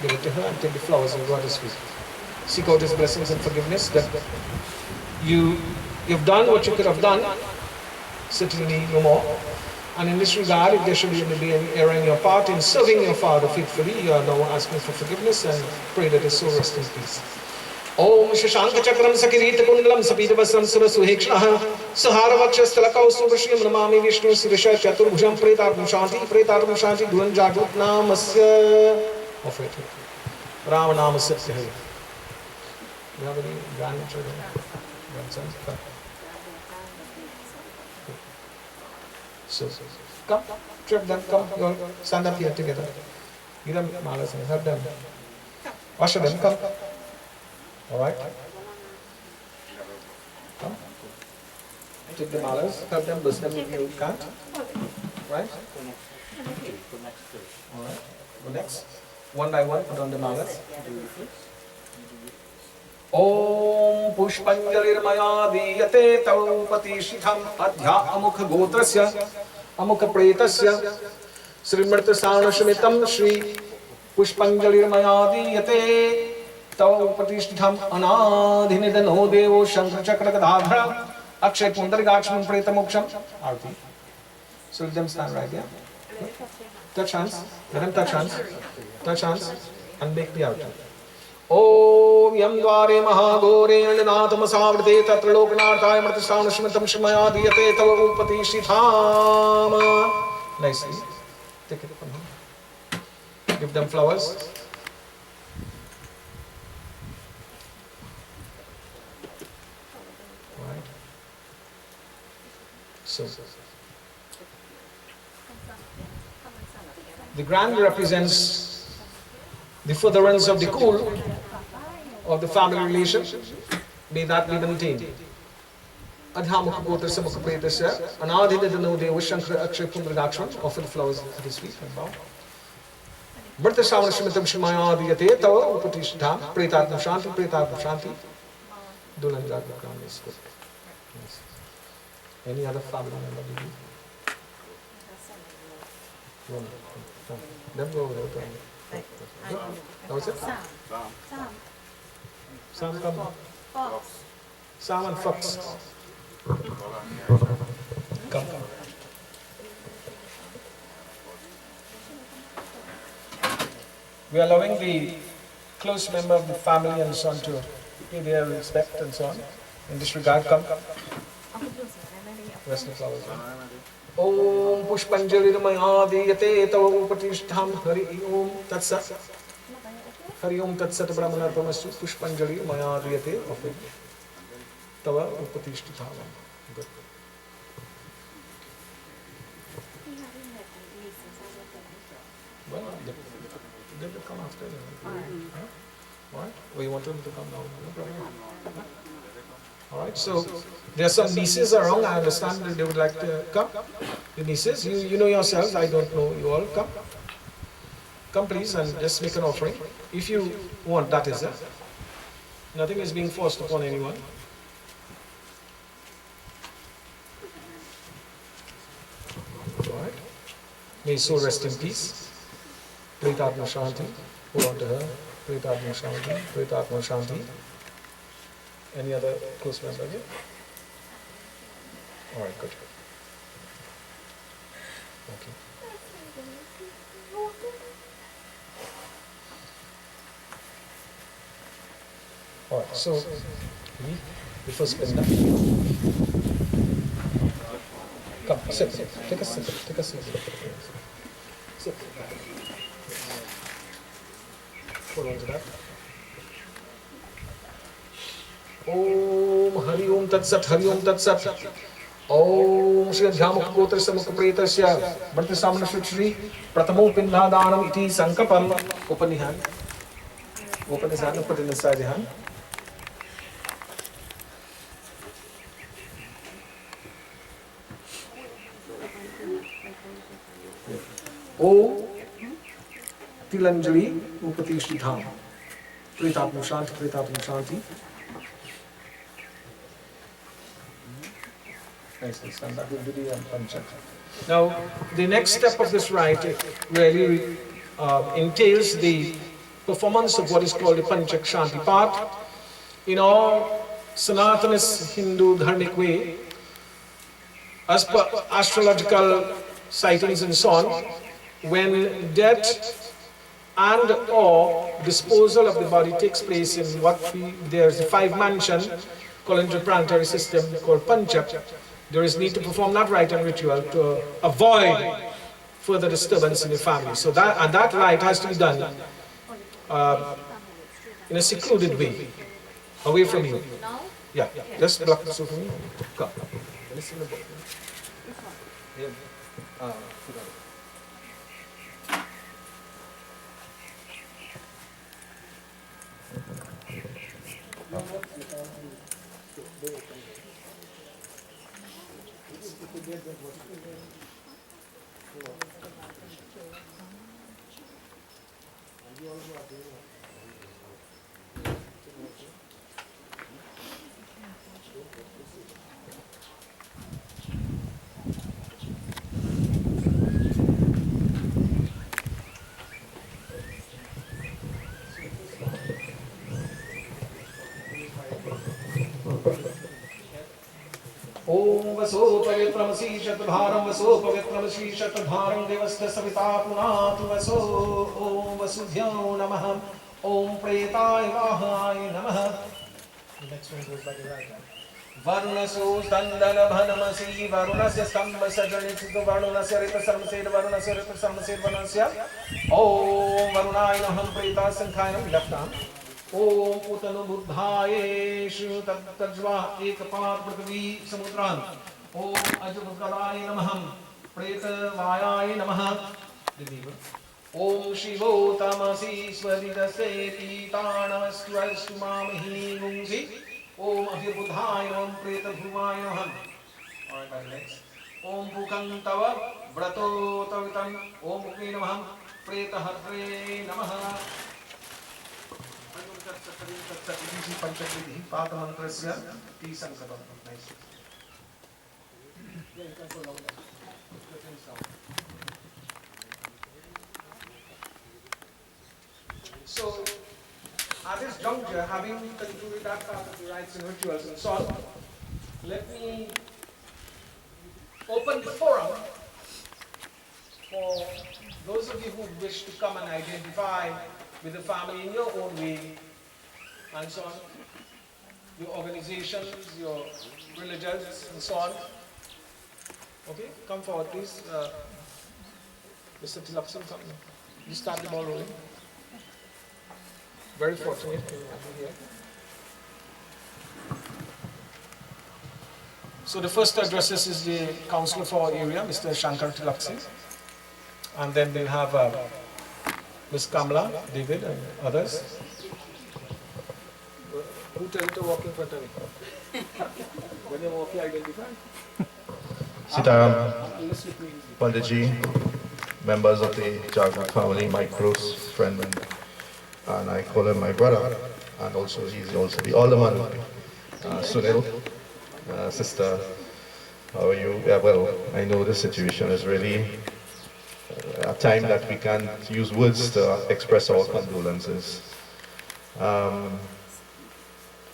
Give it to her and take the flowers and go at his feet. Seek out his blessings and forgiveness that you've done what you could have done, certainly no more. And in this regard, if there should be any error in your part in serving your Father faithfully, you are now asking for forgiveness and pray that his soul rest in peace. Om Shashanka Chakram Sakirita Kundalam Sapidavasam Sura Suhekshnaha Saharavakshastalakau Subhashim Namami Vishnu Sirisha Chaturbhujam Pretartam Shanti Doolan Jagroop Namasya. Offer it. Rama Namasya. Do you have any grandchildren? Grandsons? So, come, trip them, come, you all stand up here together. Give them malas and help them. Usher them, come. All right. Come. Take the malas, help them, bless them if you can't. Right? All right. Go next. One by one, put on the malas. Om Pushpanjalirmaya Diyate Taupati Shitham Adhya Amukha Gotrasya Amukha Pretasya Srimurta Sanashamitam Shri Pushpanjalirmaya Diyate Taupati Shitham Anadhinidano Devo Shankar Chakra Gadadhara Akshay Pundarigakshman Pretamoksham Arti. So let them stand right there. Touch hands. Let them touch hands. Touch hands and make the arti. Om Yam Dware Mahagore Ananathamasavrte Tatra Lokanathaya Mrtashanashmitam Shmaya Diyate Tava Upati Shitham. Nicely. Take it from him. Give them flowers. Right. So the grand represents the furtherance of the cool of the family relation. May that be maintained. Adhamukha Gotrasya Mukha Pretasya Anadhinidano Deva Shankara Akshay Pundarigakshman. Offer the flowers at his feet and bow. Mrta Savanashmitam Shimaya Diyate Tava Upati Shitham Pretatma Shanti Pretatma Shanti. Doolan Jagroop is good. Yes. Any other family member? Them go over there. That was it? Sam, come. Sam and Fox. Come. We are allowing the close member of the family and so on to pay their respect and so on. In this regard, come. Rest the flowers. Om Pushpanjalirmaya Diyate Tava Upatishtham Hari Om Tatsat. Hari Om Tatsat Brahmanarpamastu Pushpanjalirmaya Diyate Tava Upatishtham. Good. Well, they will come after you. Alright? Or you want them to come down? No problem. Alright, so there are some nieces around. I understand that they would like to come. The nieces, you know yourselves, I don't know you all. Come. Come please and just make an offering. If you want, that is it. Nothing is being forced upon anyone. Alright. May his soul rest in peace. Pretatma Shanti. Hold on to her. Pretatma Shanti. Pretatma Shanti. Any other close member here? All right, good. Okay. All right, so the first spin now. Come, sit. Take a seat. Take a seat. Sit. Hold on to that. Om Hari Om Tatsat Hari Om Tatsat. Om Shri Adhyamukha Gotrasya Mukha Pretasya Mrta Samanashri Pratamo Pindhadanam Iti Sankapam. Open the hand. Open his hand and put it inside the hand. Om Tilanjali Upati Shitham. Pretatma Shanti, Pretatma Shanti. Now, the next step of this rite really entails the performance of what is called the Panchak Shanti part. In all Sanatana Hindu dharmic way, as per astrological sightings and so on, when death and or disposal of the body takes place in there's a 5-mansion called interplanetary system called Panchak, there is need to perform that rite and ritual to avoid further disturbance in the family. So that rite has to be done in a secluded way, away from you. Yeah, just block this for me. Come. Listen to the book. ओम वसो पवित्रमसि शतभारं वसो पवित्रमसि शतभारं देवस्य सविता पुनातु वसो ओम वसुभ्यो नमः ओम प्रेताय वाहाय नमः. The next one goes by the right hand. वरुणसो Skandan भनमसि वरुणस्य स्तंभ सजनित वरुणस्य ऋत सर्मसेन वरुणस्य ऋत सर्मसेन वरुणस्य ओम वरुणाय नमः प्रेता संखाय नमः. Left arm. ओम पूतन बुद्धायेषु तत्तज्वा एकपाद पृथ्वी समुद्रान ओम अजगुगलाय नमः प्रेत वायाय नमः. ओम शिवो तमसि स्वरिदसे पीताणमस्त्वस्तु मामहि गुंसि ओम अभिबुधाय नमः प्रेत भुवाय नमः. ओम भूकं तव व्रतो तवितं ओम मुक्ते नमः प्रेत हर्त्रे नमः. पंचविधि पाठ मंत्रस्य T संकल्पं. So, at this juncture, having concluded that part of the rites and rituals and so on, let me open the forum for those of you who wish to come and identify with the family in your own way, and so on, your organizations, your religions, and so on. Okay, come forward, please. Mr. Tilaksan, come. You start the ball rolling. Very fortunate to have you here. So the first addresses is the councillor for our area, Mr. Shankar Tilaksan, and then we'll have Ms. Kamla, David, and others. Who tell you to walk in front of me? When you walk, you identify. Sitaram, Panditji, members of the Jagroop family, my close friend, and I call him my brother, and also he's also the alderman, Sunil, sister, how are you? Yeah, well, I know this situation is really a time that we can't use words to express our condolences.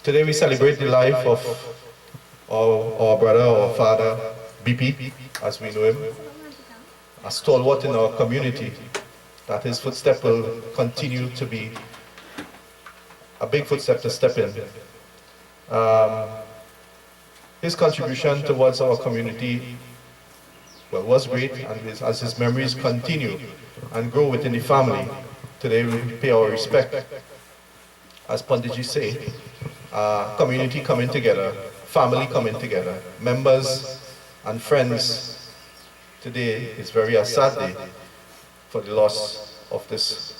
Today we celebrate the life of our brother, our father, BP, as we know him, a stalwart in our community, that his footstep will continue to be a big footstep to step in. His contribution towards our community was great, and as his memories continue and grow within the family, today we pay our respect. As Panditji say, community coming together, family coming together, members and friends. Today is very a sad day for the loss of this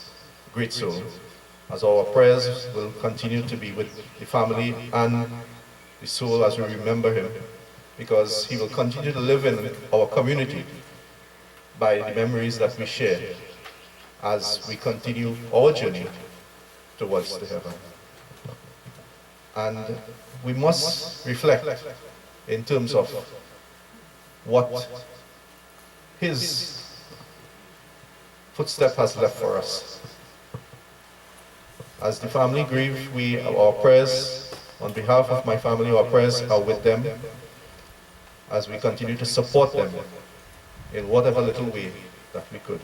great soul, as our prayers will continue to be with the family and the soul as we remember him, because he will continue to live in our community by the memories that we share as we continue our journey towards the heaven. And we must reflect in terms of what his footstep has left for us. As the family grieve, our prayers, on behalf of my family, our prayers are with them as we continue to support them in whatever little way that we could.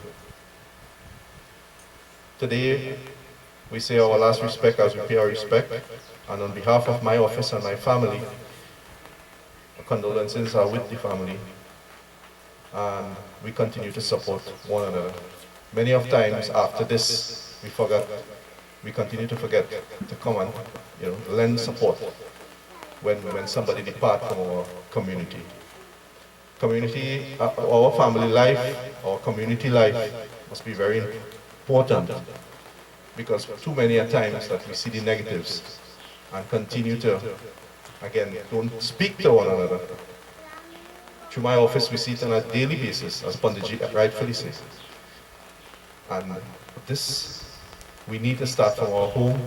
Today, we say our last respect as we pay our respect, and on behalf of my office and my family, condolences are with the family, and we continue to support one another. Many of times after this, we continue to forget to come and lend support when somebody departs from our community. Our family life, our community life must be very important, because too many times that we see the negatives and continue to again, don't speak to one another. Through my office, we see it on a daily basis, as Panditji rightfully says. And this, we need to start from our home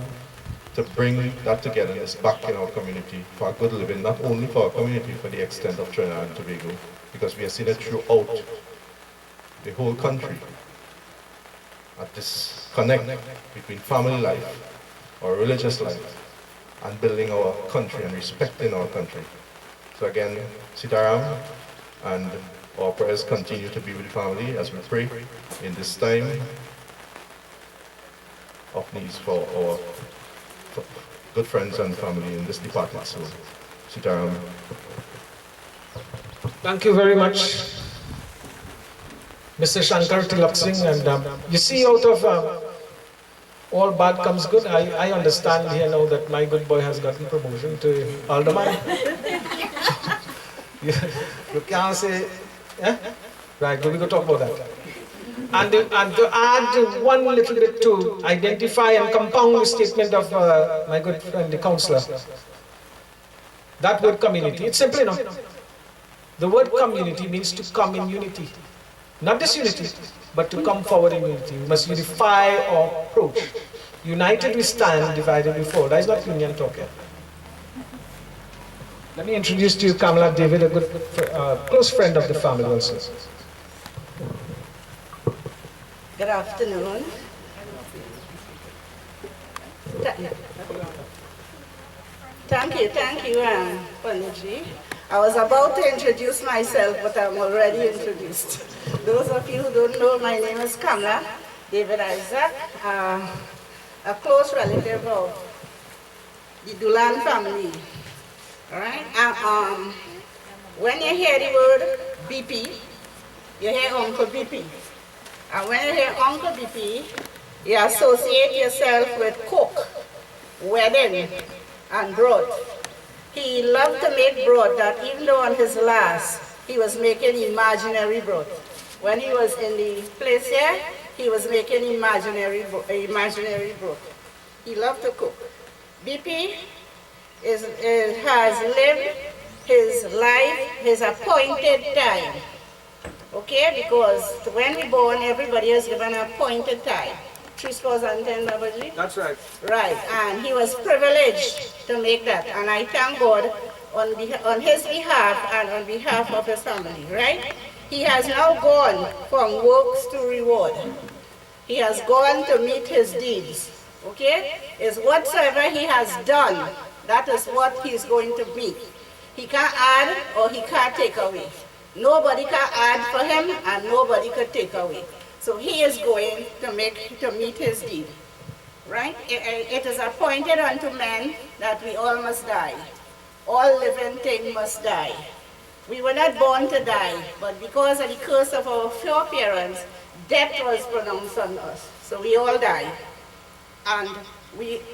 to bring that togetherness back in our community for a good living, not only for our community, for the extent of Trinidad and Tobago, because we have seen it throughout the whole country. At this connect between family life, our religious life, and building our country and respecting our country. So again, Sitaram, and our prayers continue to be with the family as we pray in this time of needs for our good friends and family in this department. So, Sitaram. Thank you very much, Mr. Shankar Tilak Singh. And you see, out of all bad comes good. I understand here now that my good boy has gotten promotion to alderman. You can't say, eh? Right, we go talk about that. And to add one little bit to identify and compound the statement of my good friend, the councillor, that word community, it's simple enough. The word community means to come in unity. Not disunity, but to come forward in unity. We must unify our approach. United we stand, divided we fall. That is not union talk here. Let me introduce to you Kamala David, a good, close friend of the family also. Good afternoon. Thank you, Panditji. I was about to introduce myself, but I'm already introduced. Those of you who don't know, my name is Kamala David Isaac, a close relative of the Doolan family. All right? When you hear the word BP, you hear Uncle BP. And when you hear Uncle BP, you associate yourself with cook, wedding, and broth. He loved to make broth that even though on his last, he was making imaginary broth. When he was in the place here, he was making imaginary broth. He loved to cook. BP has lived his life, his appointed time. Okay, because when we born, everybody is given an appointed time. 3 scores and 10, Babaji? That's right. Right, and he was privileged to make that. And I thank God on his behalf and on behalf of his family, right? He has now gone from works to reward. He has gone to meet his deeds, okay? Is whatsoever he has done, that is what he's going to meet. He can't add or he can't take away. Nobody can add for him and nobody can take away. So he is going to meet his deed, right? It is appointed unto men that we all must die. All living things must die. We were not born to die, but because of the curse of our foreparents, death was pronounced on us. So we all die. And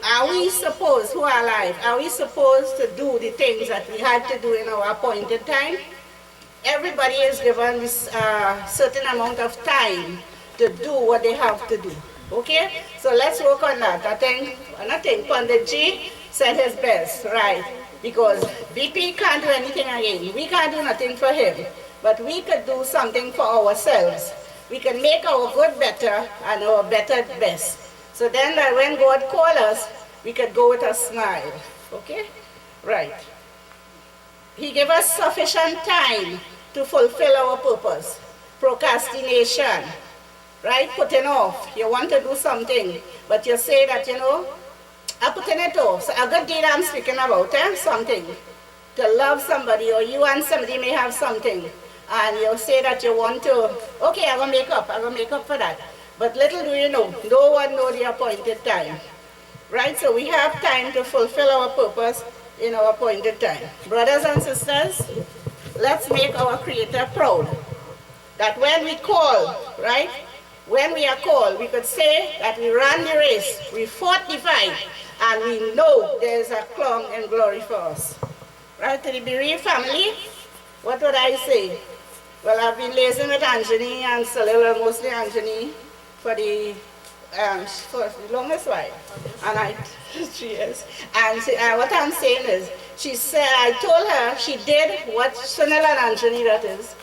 are we supposed, who are alive, are we supposed to do the things that we had to do in our appointed time? Everybody is given a certain amount of time to do what they have to do. Okay? So let's work on that. I think Panditji said his best, right? Because BP can't do anything again. We can't do nothing for him. But we could do something for ourselves. We can make our good better and our better best. So then that when God calls us, we could go with a smile. Okay? Right. He gave us sufficient time to fulfill our purpose. Procrastination, right? Putting off. You want to do something, but you say that, you know, I'm putting it off. So a good deed I'm speaking about, something. To love somebody, or you and somebody may have something, and you say that you want to, okay, I'm going to make up for that. But little do you know, no one knows the appointed time. Right? So we have time to fulfill our purpose in our appointed time. Brothers and sisters, let's make our Creator proud. That when we call, right? When we are called, we could say that we ran the race, we fought the fight, and we know there is a crown and glory for us. Right? To the bereaved family, what would I say? Well, I've been liaising with Anjani and Salil, mostly Anjani, for the for the longest while. And I, 3 years. And what I'm saying is, she said, I told her she did what Sunil and Anthony, that is,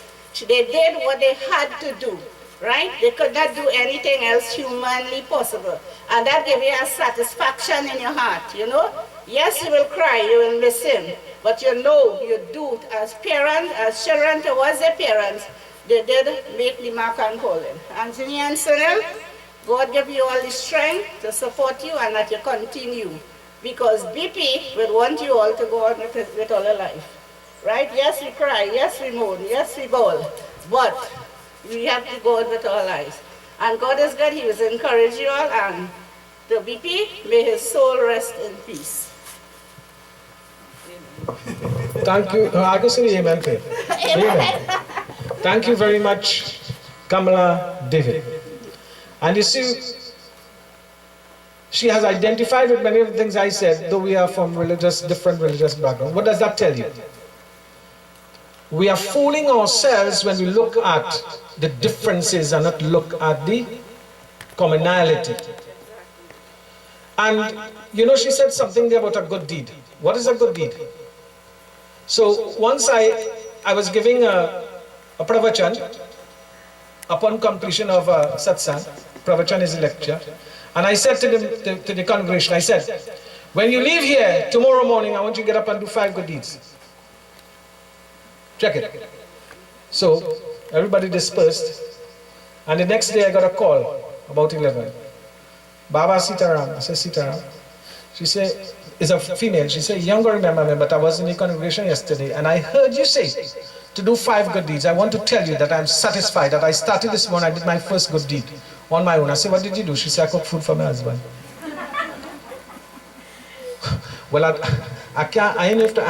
they did what they had to do, right? They could not do anything else humanly possible. And that gave you a satisfaction in your heart, you know? Yes, you will cry, you will miss him, but you know you do as parents, as children towards their parents, they did make the mark and calling. Anthony and Sunil, God give you all the strength to support you and that you continue. Because BP will want you all to go on with all your life. Right? Yes, we cry, yes, we moan, yes, we bawl. But we have to go on with our lives. And God is good, He will encourage you all. And the BP, may his soul rest in peace. Thank you. I can say amen. Amen. Thank you very much, Kamala David. And you see, she has identified with many of the things I said, though we are from different religious backgrounds. What does that tell you? We are fooling ourselves when we look at the differences and not look at the commonality. And you know, she said something there about a good deed. What is a good deed? So once I was giving a pravachan upon completion of a satsang. Pravachan is a lecture. And I said to the congregation, I said, when you leave here tomorrow morning, I want you to get up and do 5 good deeds. Check it. So everybody dispersed. And the next day I got a call about 11. Baba Sitaram. I said, Sitaram. She said, is a female. She said, you don't remember me, but I was in the congregation yesterday and I heard you say to do 5 good deeds. I want to tell you that I'm satisfied that I started this morning, I did my first good deed on my own. I said, what did you do? She said, I cooked food for my husband. Well, I ain't have to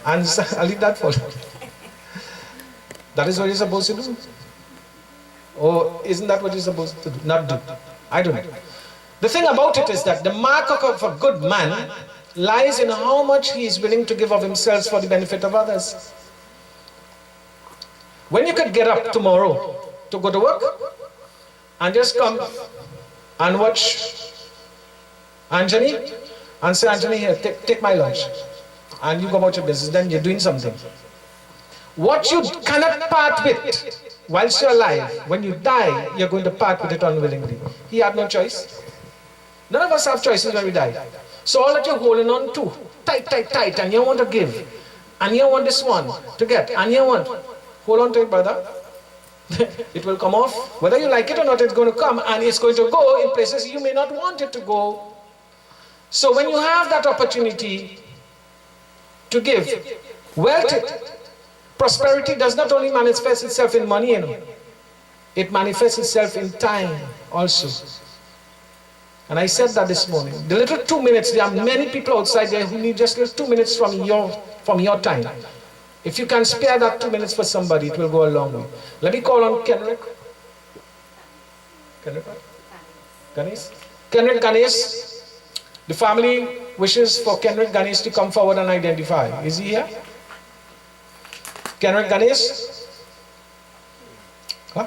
answer. I'll leave that for you. That is what you're supposed to do? Or isn't that what you're supposed to do? Not do. I don't know. The thing about it is that the mark of a good man lies in how much he is willing to give of himself for the benefit of others. When you could get up tomorrow to go to work and just come and watch Anthony and say, Anthony, here, take my lunch, and you go about your business, then you're doing something. What you cannot part with whilst you're alive, when you die, you're going to part with it unwillingly. He had no choice. None of us have choices when we die. So all that you're holding on to, tight, and you want to give, and you want this one to get, and you want, hold on to it, brother. It will come off. Whether you like it or not, it's going to come, and it's going to go in places you may not want it to go. So when you have that opportunity to give, wealth, prosperity does not only manifest itself in money, you know, it manifests itself in time also. And I said that this morning. The little 2 minutes, there are many people outside there who need just little 2 minutes from your time. If you can spare that 2 minutes for somebody, it will go a long way. Let me call on Kenrick. Ganesh? Kenrick Ganesh. The family wishes for Kenrick Ganesh to come forward and identify. Is he here? Kenrick Ganesh? Huh?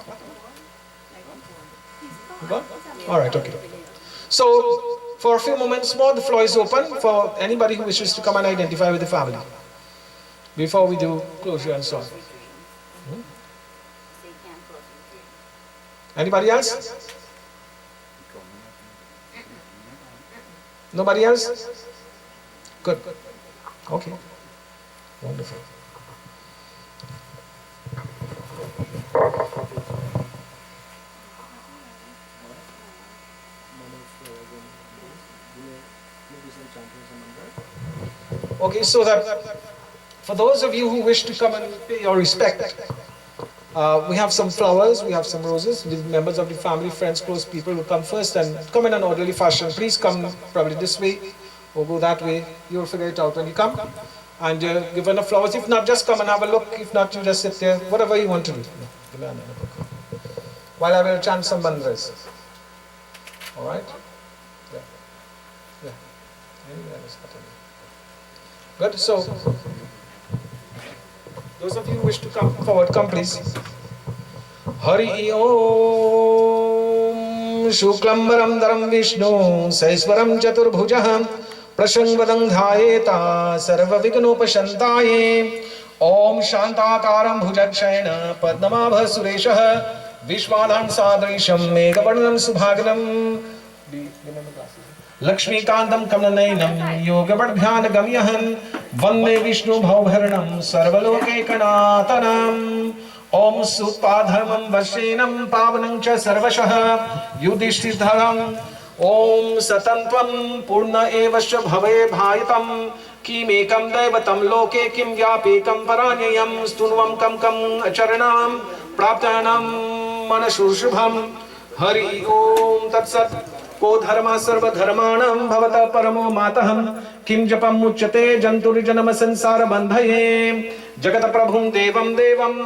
You gone? All right, okay. So, for a few moments more, the floor is open for anybody who wishes to come and identify with the family. Before we do closure and so on. Anybody else? Nobody else? Good. Okay. Wonderful. Okay, so that for those of you who wish to come and pay your respect, we have some flowers, we have some roses. The members of the family, friends, close people will come first and come in an orderly fashion. Please come probably this way or go that way. You'll figure it out when you come. And give them the flowers. If not, just come and have a look. If not, you just sit there. Whatever you want to do. While I will chant some mantras. All right? Yeah. Good. So, those of you who wish to come forward, come please. Hari Om Shuklambaram Dharam Vishnu Saiswaram Chaturbhujah Prasangvadang Dhayeta Sarva Vignopashantaye Om Shantakaram Bhujakshayana Padmabha Sureshah Vishwadhan Sadrisham Megavadnam Subhaganam Lakshmi Kantam Kamanainam Yogavadbhyan Gamyahan Vande Vishnu Bhaubharanam Sarvaloke Kanatanam Om Sutpadharmam Vashenam Pavanam Cha Sarvashah Yudhishthidharam Om Satantvam Purna Evasya Bhave Bhayatam Kim Ekam Daivatam Loke Kim Vyapekam Paranyayam Stunvam Kam Kam Acharanam Praptanam Manashushubham Hari Om Tatsat Ko dharma sarva dharmanam bhavata paramo mataham kim japam muchyate janturi janama sansara bandhaye jagata prabhum devam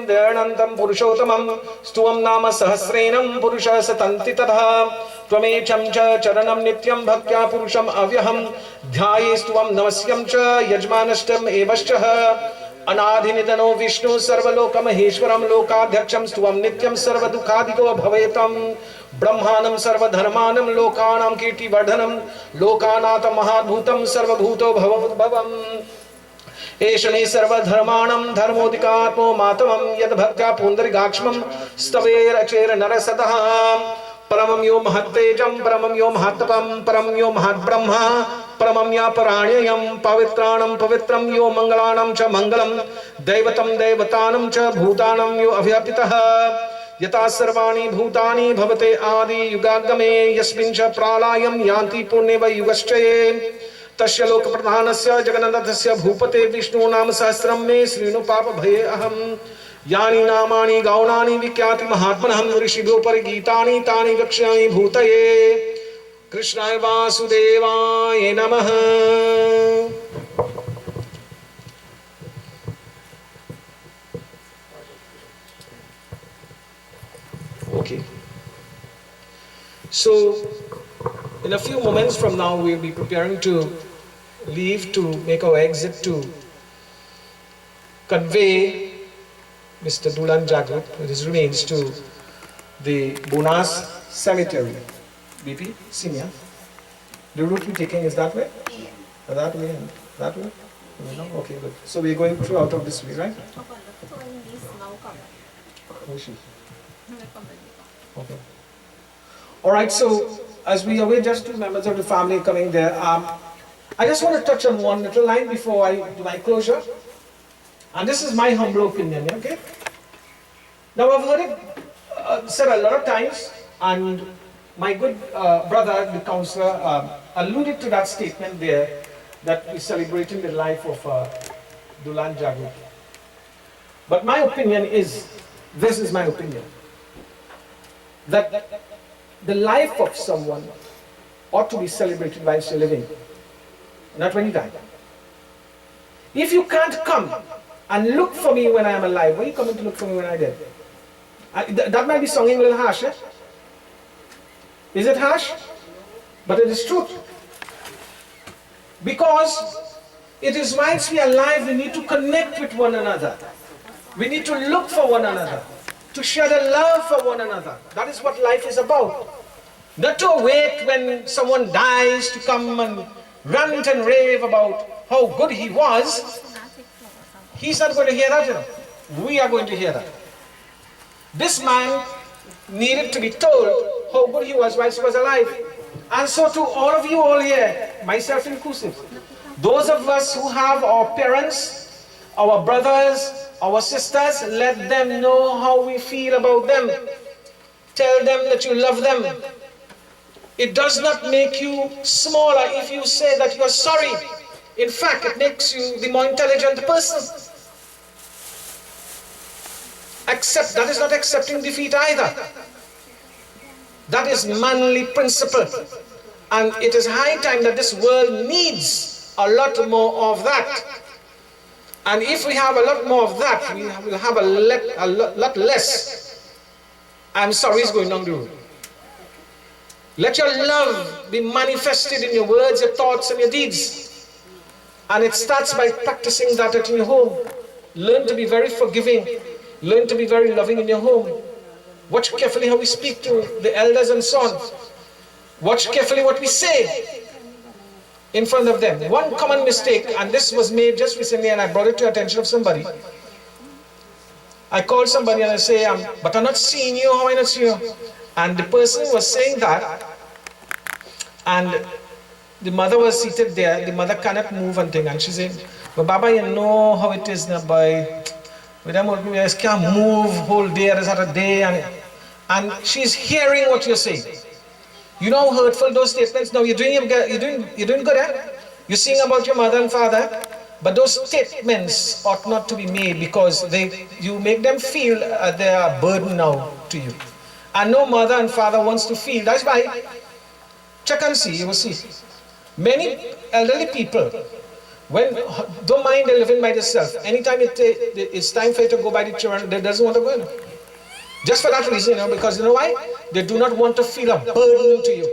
dayanantam purushottamam stuvam nama sahasrenam purusha satanti tadha tvamecham cha charanam nityam bhaktya purusham avyaham dhyaye stuvam namasyam cha yajmanashtam evashah Anadhinidano Vishnu Sarvaloka Maheshwaram Lokadhyaksham Stuvam Nityam Sarva Dukhadiko Bhavetam Brahmanam Sarva Dharmanam Lokanam Kirti Vardhanam Lokanata Mahadbhutam Sarva Bhuto Bhavam Eshane Sarva Dharmanam Dharmodikatmo Matamam Yad Bhaktya Pundarigakshmam Staver Achera Narasataham Paramam Yom Hattejam Paramam Yom Hattapam Param Yom Hat Brahma Paramamya Paranyayam Pavitranam Pavitram Yo Mangalanam Cha Mangalam Daivatam Daivatanam Cha Bhutanam Yo Avyapitaha Yata Sarvani Bhutani Bhavate Adi Yugagame Yasmin Cha Pralayam Yanti Purneva Yugaschaye Tasya Loka Pradhanasya Jagannathasya Bhupate Vishnu Nam Sahasram Me Srinu Papa Bhaye Aham Yani Namani Gaunani Vikyati Mahatmanam Rishibho Parigitani Tani Gakshani Bhutaye Krishnaya Vasudevaya Namaha. Okay. So, in a few moments from now, we'll be preparing to leave to make our exit to convey Mr. Doolan Jagroop with his remains to the Bunas Cemetery. BP, senior. The route we're taking is that way? Yeah. That way and that way? No? Okay, good. So we're going through out of this way, right? Okay. Alright, so as we await just two members of the family coming there, I just want to touch on one little line before I do my closure. And this is my humble opinion, okay? Now I've heard it said a lot of times, and my good brother, the counselor, alluded to that statement there, that we're celebrating the life of Doolan Jagroop. But my opinion is, this is my opinion, that the life of someone ought to be celebrated while still living, not when you die. If you can't come and look for me when I am alive, why are you coming to look for me when I dead? That might be sounding a little harsh, eh? Is it harsh? But it is truth. Because it is whilst we are alive, we need to connect with one another. We need to look for one another, to share the love for one another. That is what life is about. Not to wait when someone dies to come and rant and rave about how good he was. He's not going to hear that, you know. We are going to hear that. This man needed to be told how good he was whilst he was alive. And so to all of you all here, myself inclusive, those of us who have our parents, our brothers, our sisters, let them know how we feel about them. Tell them that you love them. It does not make you smaller if you say that you are sorry. In fact, it makes you the more intelligent person. Accept, that is not accepting defeat either. That is manly principle. And it is high time that this world needs a lot more of that. And if we have a lot more of that, we will have a lot less I'm sorry is going down the road. Let your love be manifested in your words, your thoughts, and your deeds. And it starts by practicing that at your home. Learn to be very forgiving. Learn to be very loving in your home. Watch carefully how we speak to the elders and so on. Watch carefully what we say in front of them. One common mistake, and this was made just recently, and I brought it to the attention of somebody. I called somebody and I say, but I'm not seeing you, how am I not seeing you? And the person was saying that, and the mother was seated there, the mother cannot move and thing, and she said, but Baba, you know how it is now, boy. With them, I can't move whole day, there's not a day, and she's hearing what you're saying. You know how hurtful those statements. Now you're doing good, eh? You're singing about your mother and father, but those statements ought not to be made because you make them feel they are a burden now to you. And no mother and father wants to feel. That's why, check and see, you will see. Many elderly people, don't mind they're living by themselves. Anytime it's time for you to go by the children, they doesn't want to go. Just for that reason, because you know why? They do not want to feel a burden to you.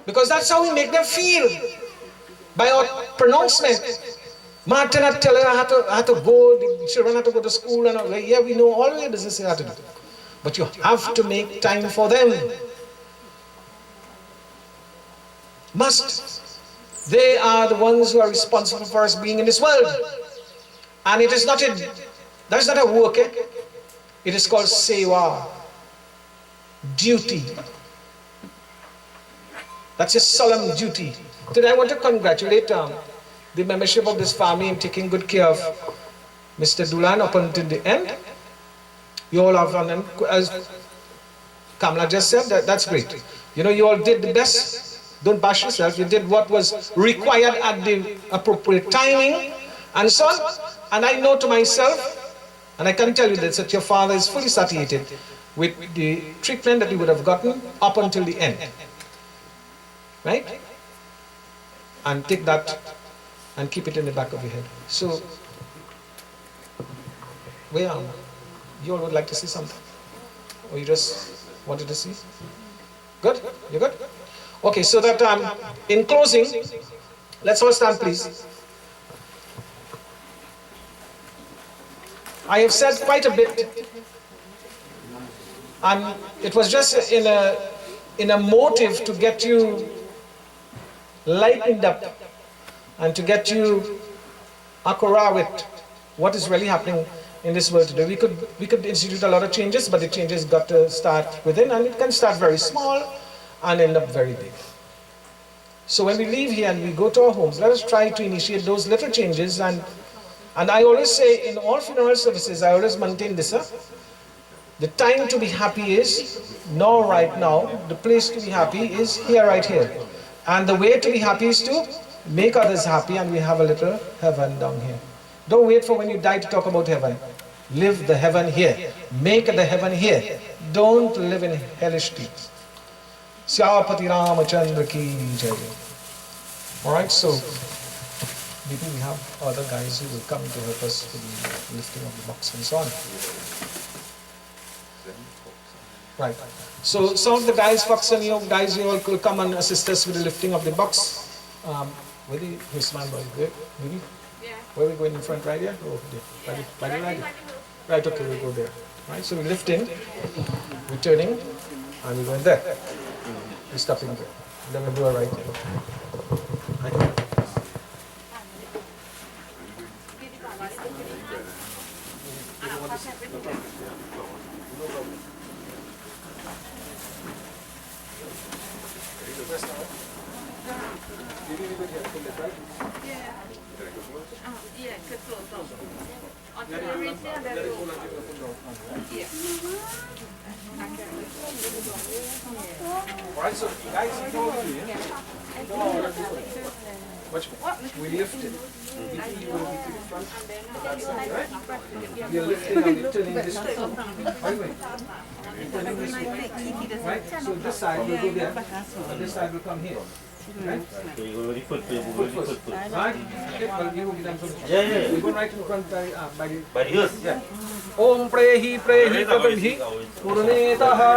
Because that's how we make them feel. By our pronouncement. Martin had tell her I had to go, the children had to go to school, and yeah, we know all the business you have to do. But you have to make time for them. Must. They are the ones who are responsible for us being in this world. And it is not that's not a work, eh? It is called seva, duty. That's a solemn duty. Today I want to congratulate the membership of this family in taking good care of Mr. Doolan up until the end. You all have, as Kamala just said, that's great. You all did the best. Don't bash yourself. You did what was required at the appropriate timing and so on. And I know to myself, and I can tell you this, that your father is fully satiated with the treatment that he would have gotten up until the end. Right? And take that and keep it in the back of your head. So, you all would like to see something? Or you just wanted to see? Good? You good? Okay, so that in closing, let's all stand please. I have said quite a bit, and it was just in a motive to get you lightened up and to get you accurate with what is really happening in this world today. We could institute a lot of changes, but the changes got to start within, and it can start very small and end up very big. So when we leave here and we go to our homes, let us try to initiate those little changes. And I always say in all funeral services, I always maintain this, the time to be happy is now, right now. The place to be happy is here, right here. And the way to be happy is to make others happy, and we have a little heaven down here. Don't wait for when you die to talk about heaven. Live the heaven here. Make the heaven here. Don't live in hellish streets. Syapati Ramachandra ki jai. Alright, so maybe we have other guys who will come to help us with the lifting of the box and so on. Right. So some of the guys, Fox and you guys, you all could come and assist us with the lifting of the box. Where the man boy? Maybe? Yeah. Where are we going in front? Right here? Oh, there. Right. Right, okay, we'll go there. Right, so we lift in, we're turning, and we're going there. We're stopping there. Then we'll do a right here. Right. Alright, so guys, we lift it. You will be to the front. That's right. We are lifting and we're turning this way. Turning this way. Right? So this side will go there, and this side will come here. Right? So you go foot. Right? Okay, well, you will be done for the Yeah. We go right in front by the... But yes. Yeah. Om prehi prabhi purnetaha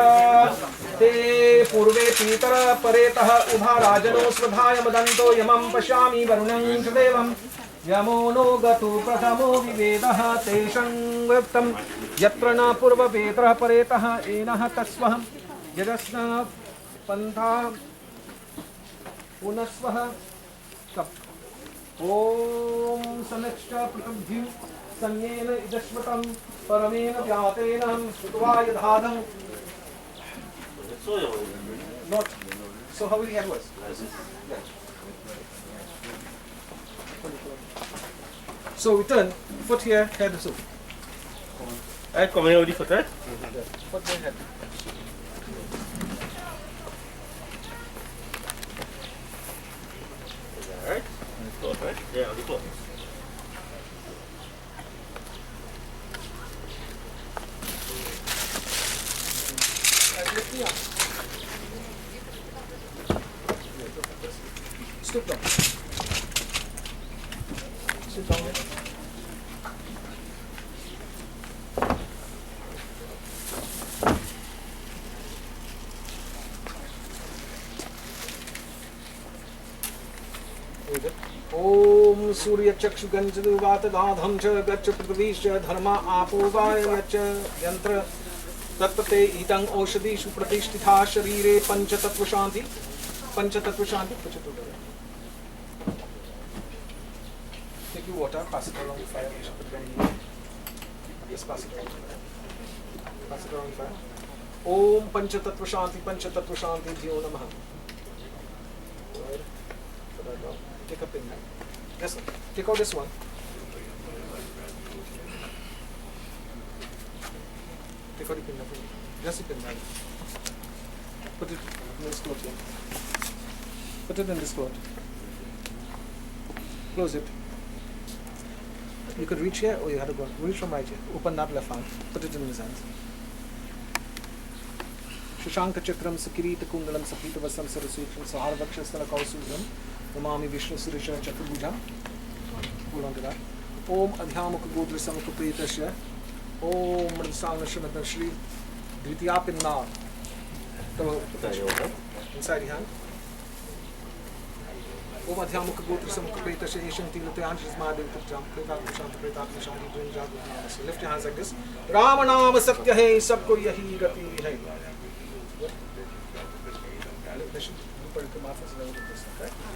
te purve pitara paretaha ubha rajano svadhaya madanto yamam pashyami varunam chadevam yamo no gatu prathamo vivedaha teshang vyaktam yatra na purva pitara paretaha enaha tasvaham yadasna pantha Punasvaha. Stop. Om Sanachcha Pratabdhu Sanyena Idashvatam Paramena Vyatenam Sutuvaya Dhadam. Not. So how will he have words? Yeah. So we turn, foot here, head and so. I come over the foot, right? Foot there, head. Alright. Close, right? Yeah, on the floor. Lift me up. Stoop down. Sit down there. Om Surya Chakshu Ganjadu Vata Dadham Cha Gacha Pratvisha Dharma Apovaya Cha Yantra Tatpate Itang Oshadishu Pratishtitha Sharire Panchatattva Shanti. Panchatattva Shanti. Take your water, pass it around the fire. Yes, pass it around. Pass it around the fire. Om Panchatattva Shanti, Panchatattva Shanti, Dhyo Namaha. Right. Put that down. Take a pin. Yes, sir. Take out this one. Take out the pin. Just the pin. Put it in this cloth here. Put it in this cloth. Close it. You could reach here or you had to go. Reach from right here. Open that left hand. Put it in his hands. Shashanka Chakram Sakirita Kundalam Sapita Vasam Sarasutram Sahara Vakshastana Kausudram Namami Vishnu Surisha Chaturbuja. Hold on to that. Om Adhyamukha Godra Samukha Pretasya. Om Mrisana Shrimatan Shri Dvitiyapin Nar. Inside the hand. Om Adhyamukha Godra Samukha Pretasya Yeshan Tilate Anshis Mahadev Tutjam Pretatma Shanti Pretatma Shanti Doolan Jagroop Namase. Lift your hands like this. Rama Nama Satya Hai Sabko Yahi Gati Hai.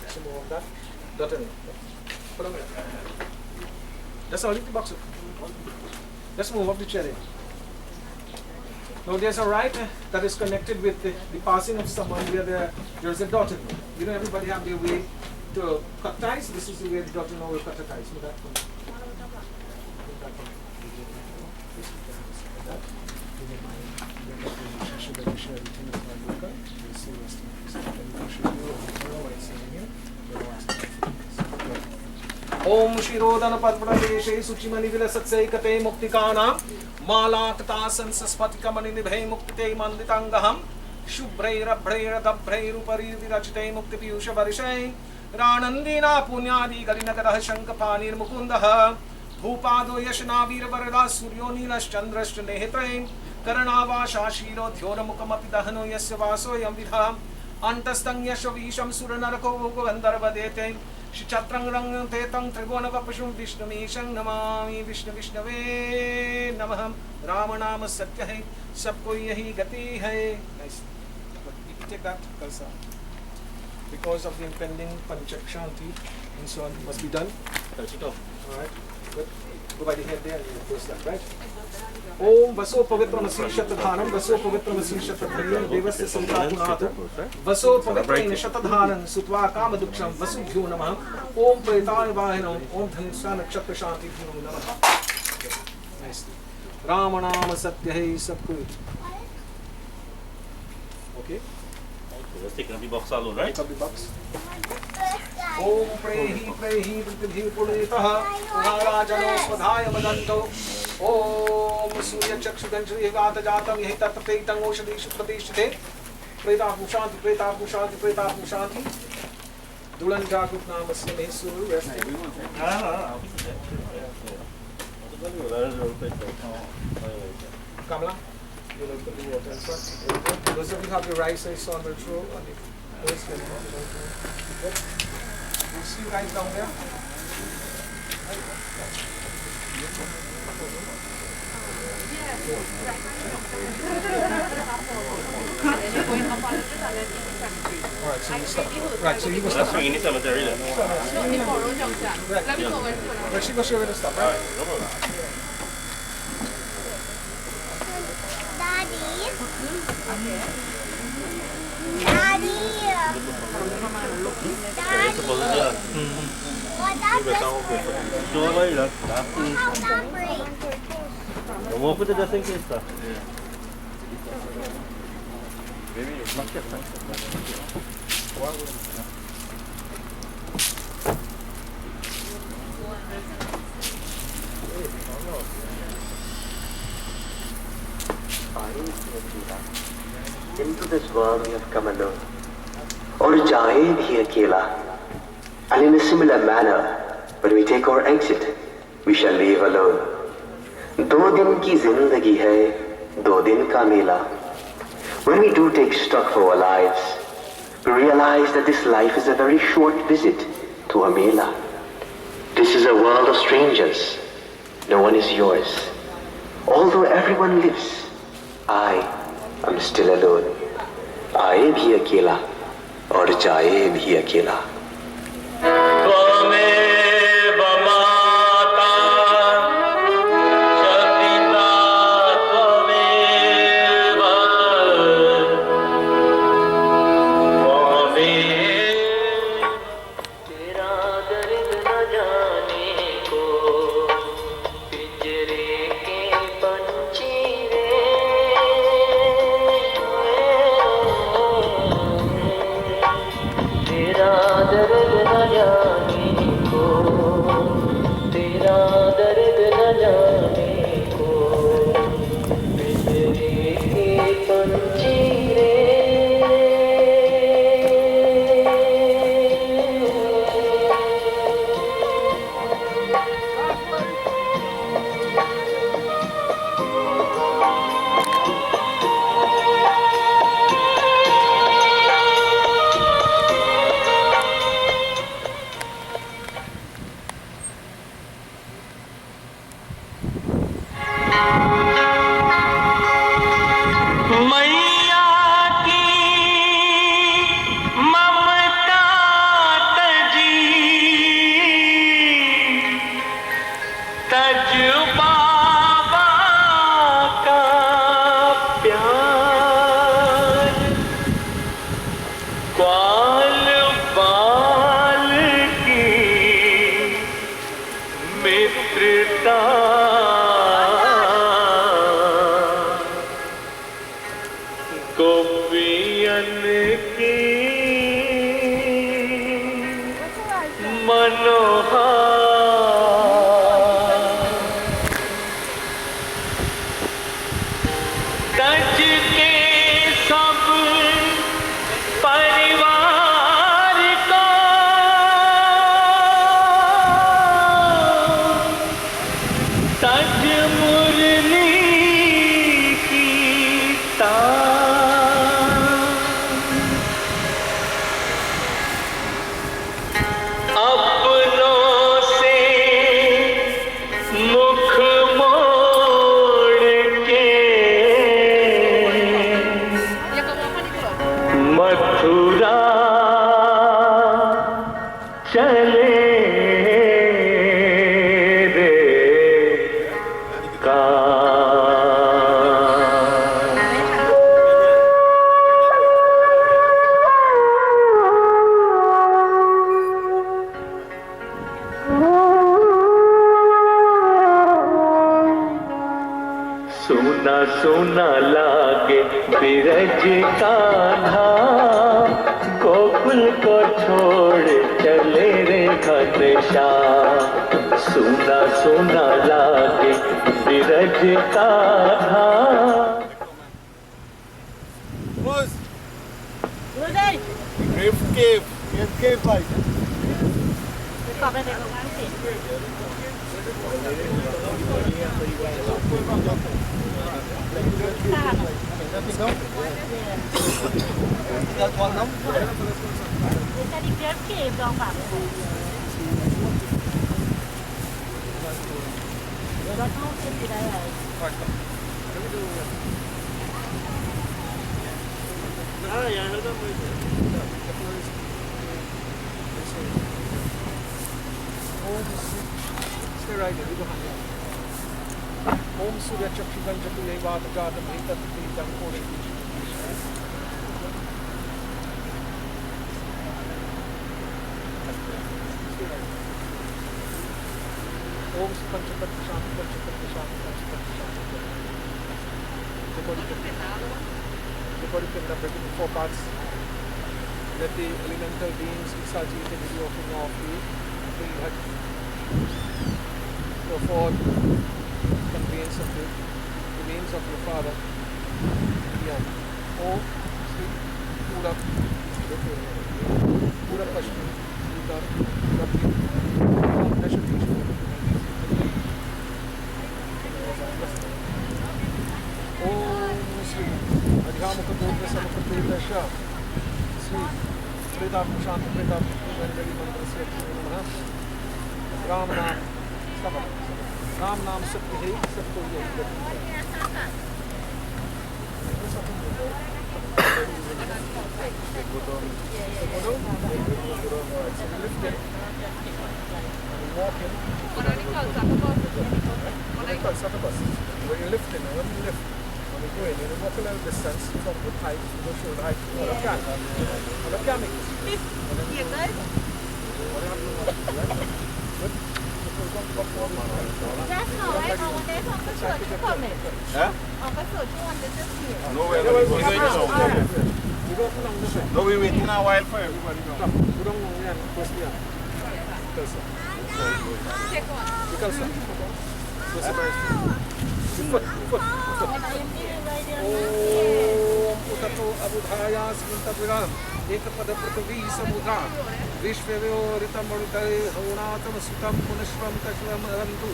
Some more of that. Dot in. Put on it. That's all. Leave the box. Let's move up the chair. Now there's a rite that is connected with the passing of someone where there's a dot in. You know, everybody have their way to cut ties. This is the way the dot in will cut the ties. With that one. Om Shirodana Padpradeshe Suchimani Vilasatsai Kate Muktikana Malaktasan Saspatika Mani Nibhe Muktite Manditangaham Shubreira Breira Dabreiru Pari Virachite Muktipiyusha Varishay Ranandina Punyadi Garinagara Shankapanir Mukundaha Bhupado Yashna Virvarada Suryonilas Chandrash Nehitrain Karanava Shashiro Dhyora Mukamapidahano Yasavaso Yamvidha Antastang Yashavisham Suranarako Gandharvadete Shichatrang Rang Tetang Tribonavapashum Vishnu Mishang Namami Vishnu Vishnave Namaham Ramanama Satya Hai Sabko Yahi Gati Hai. Nice. But you can take that because of the impending Panchak Shanti and so on must be done. Touch it off. Alright. Good. Go by the head there and you close that, right? Om Vaso Pavitramasi Shatadhanam Vaso Pavitramasi Shatadhanam Devasya Samprapunata Vaso Pavitrain Shatadhanam Sutva Kamaduksham Vasubhyo Namah Om Pretaya Vahinam Om Dhanisana Chakra Shanti Bhyo Namah. Nice. Ramanama Satya Hai Sabku. Okay? Let's take the box alone, right? Take up the box. Om Prehi Prehi Pritibhi Pulitaha Uharajano Swadhaya Madanto Om Surya Chakshu Ganjri Vata Jatam Yahi Tatate Tang Oshadishu Pratishite Pretapu Shanti Pretapu Shanti Pretapu Shanti Doolan Jagroop Namasya Mesuru resting. Kamala, you look at the water in front. Those of you who have your rice I saw on the throw on the first one. You see right down there? Alright, so you stop. Right, so you go Let's stop. swing in the cemetery then. Right, she go show you the stop, right? No problem. You're supposed to do that. You better hope it. Show her like that. Don't walk with it just in case, sir. Maybe you're not yet. Into this world we have come alone. Or jaye bhi akela. And in a similar manner, when we take our exit, we shall leave alone. 2 din ki zindagi hai, 2 din ka mela. When we do take stock for our lives, we realize that this life is a very short visit to a mela. This is a world of strangers. No one is yours. Although everyone lives, I am still alone. Aaye bhi akela, aur jaye bhi akela. सोना लागे बिरज कान्हा, गोकुल को छोड़ चले रे घनश्याम। सोना सोना लागे Biraj Kanha. Cave bike. Stay right there. We go hang out. Om Surya Chakshigam Jatu Yavad Gadam Hitat Hitam Kori. Om Panchapat Shanti Panchapat Shanti Panchapat Shanti. The body can break into 4 parts. Let the elemental beings Isaji take the offering of you until you had to afford conveyance of the remains of your father. Yeah. Oh, see, Pura Pashmi, Sridhar, Rabbi, Om Sri Adhyamukha Bodha Samakapeta Shah Sri Sridhar Shanta Preta Vendari Mandrasya Namaha Ram Nam Sabha Ram Nam Sapti Hai Sapto Yai lift it and walk in. When you lift it, when you lift, when you go in, you walk a little distance from the height to the shoulder height. No, we waiting a while for everybody. एक पद पृथ्वी समुद्रा विश्वव्योरितम उदय हौणातम सुतम पुनश्वम कश्वम हरन्तु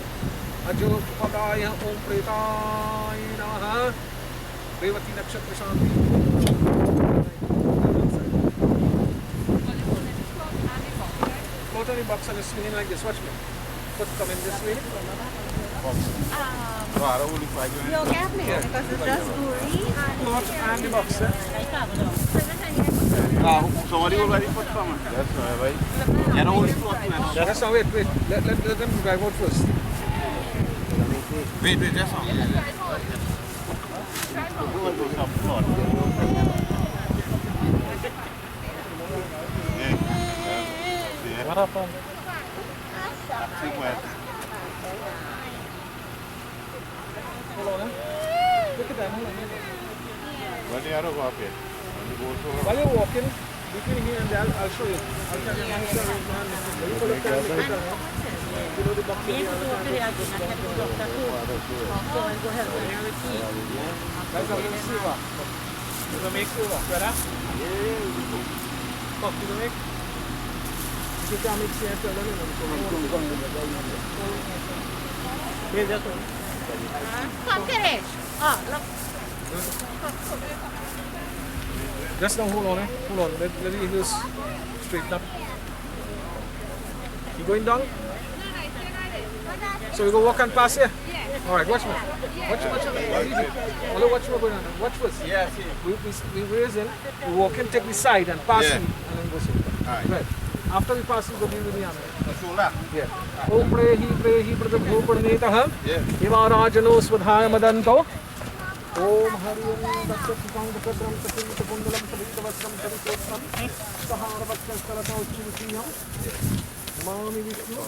अजो पदाय ओम प्रेताय नमः रेवती नक्षत्र शांति Float any box and it's swinging like this. Watch me. Put them in this way. No cabinet because it's just gooey Float and the box. Somebody already put some. That's right. And only That's now, wait. Let them drive out first. Wait, that's all. What happened? Hold on, look at that. When you are walking, While you're walking, between here and there, I'll show you. I'll tell you how to below the box. Guys, I'm going to see what. You're going to make sure, brother? Fuck, you going to make? You can't make sense of it. Here's that one. Just now, hold on. Let the heels straighten up. You going down? So we go walk and pass here? All right, watch me. Watch me. Watch me going on. Watch first. yes, We raise in, we walk in, take the side and pass in, and then go straight. Right. After we pass, we go deal with the army. Yeah. Om Prehi Pradabhu Pradnetah. Ivarajano Swadhaya Madanto. Om Hari Om Dakshatikang Dakadram Takim Takundalam Sabitavasram Sarikosam Sahara Vaksas Kalata Uchimukiyam Mami Vishnu.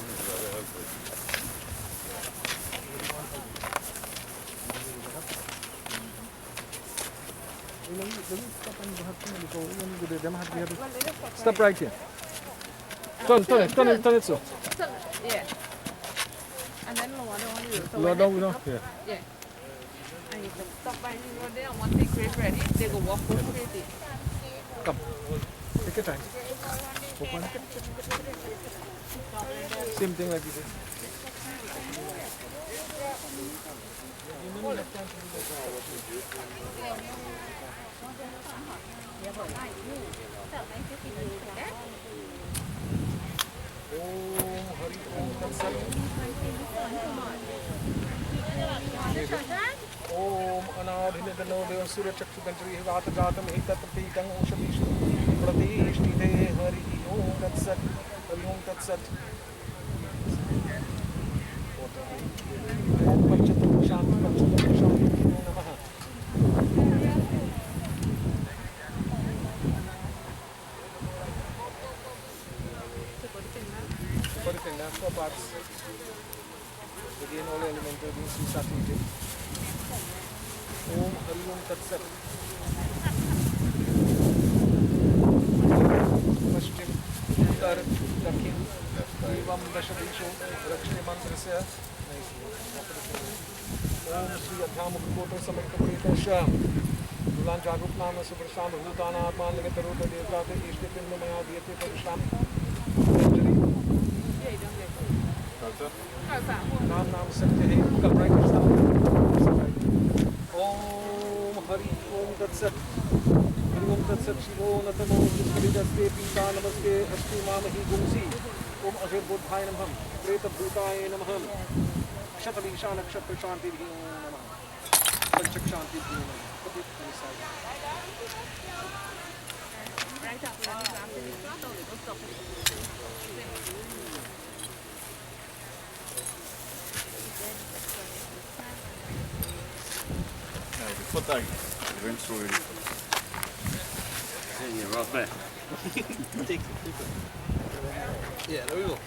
Stop right here. Turn it so. Yeah. And then lower down you. So Lower down, yeah. yeah. And you can stop by the road there and once they get ready, they go walk over it. Come. Take your time. Open. Same thing like this. Om Anadhinidano Deo Surya Chaksu Ganjari Vata Jatam Hitat Pratikam Oshadishtu Pratishtite Hari Om Tat Sat Hari Om Tat Sat Om Panchatam Shanti Panchatam Shanti Namaha. Four parts. Again, all elemental beings we start eating. Om Hari Om Tat Sat. Pashchim, Uttar, Dakhin, Evam Dashadisho, Rakshmi Mantrasya. Om Sri Adhamukha Koto Samarka Pretasha. Doolan Jagroop Nama Subrasham Bhutana Atman Nigataruta Devata Ishti Pindamaya Diyate Parisham. नाम नाम सत्य है कल right Om Hari ओम तत्सत हरि ओम तत्सत शिवो नतमो विस्मृतस्ते पीता नमस्ते अस्ति मामहि गुंसी ओम अहिर्बुद्धाय नमः प्रेत भूताय नमः क्षतलीशा नक्षत्र शांति भी नमः पंचक शांति भी नमः कपित निसाय Foot out. You went through it. Yeah, right back. Take it. Yeah, there we go.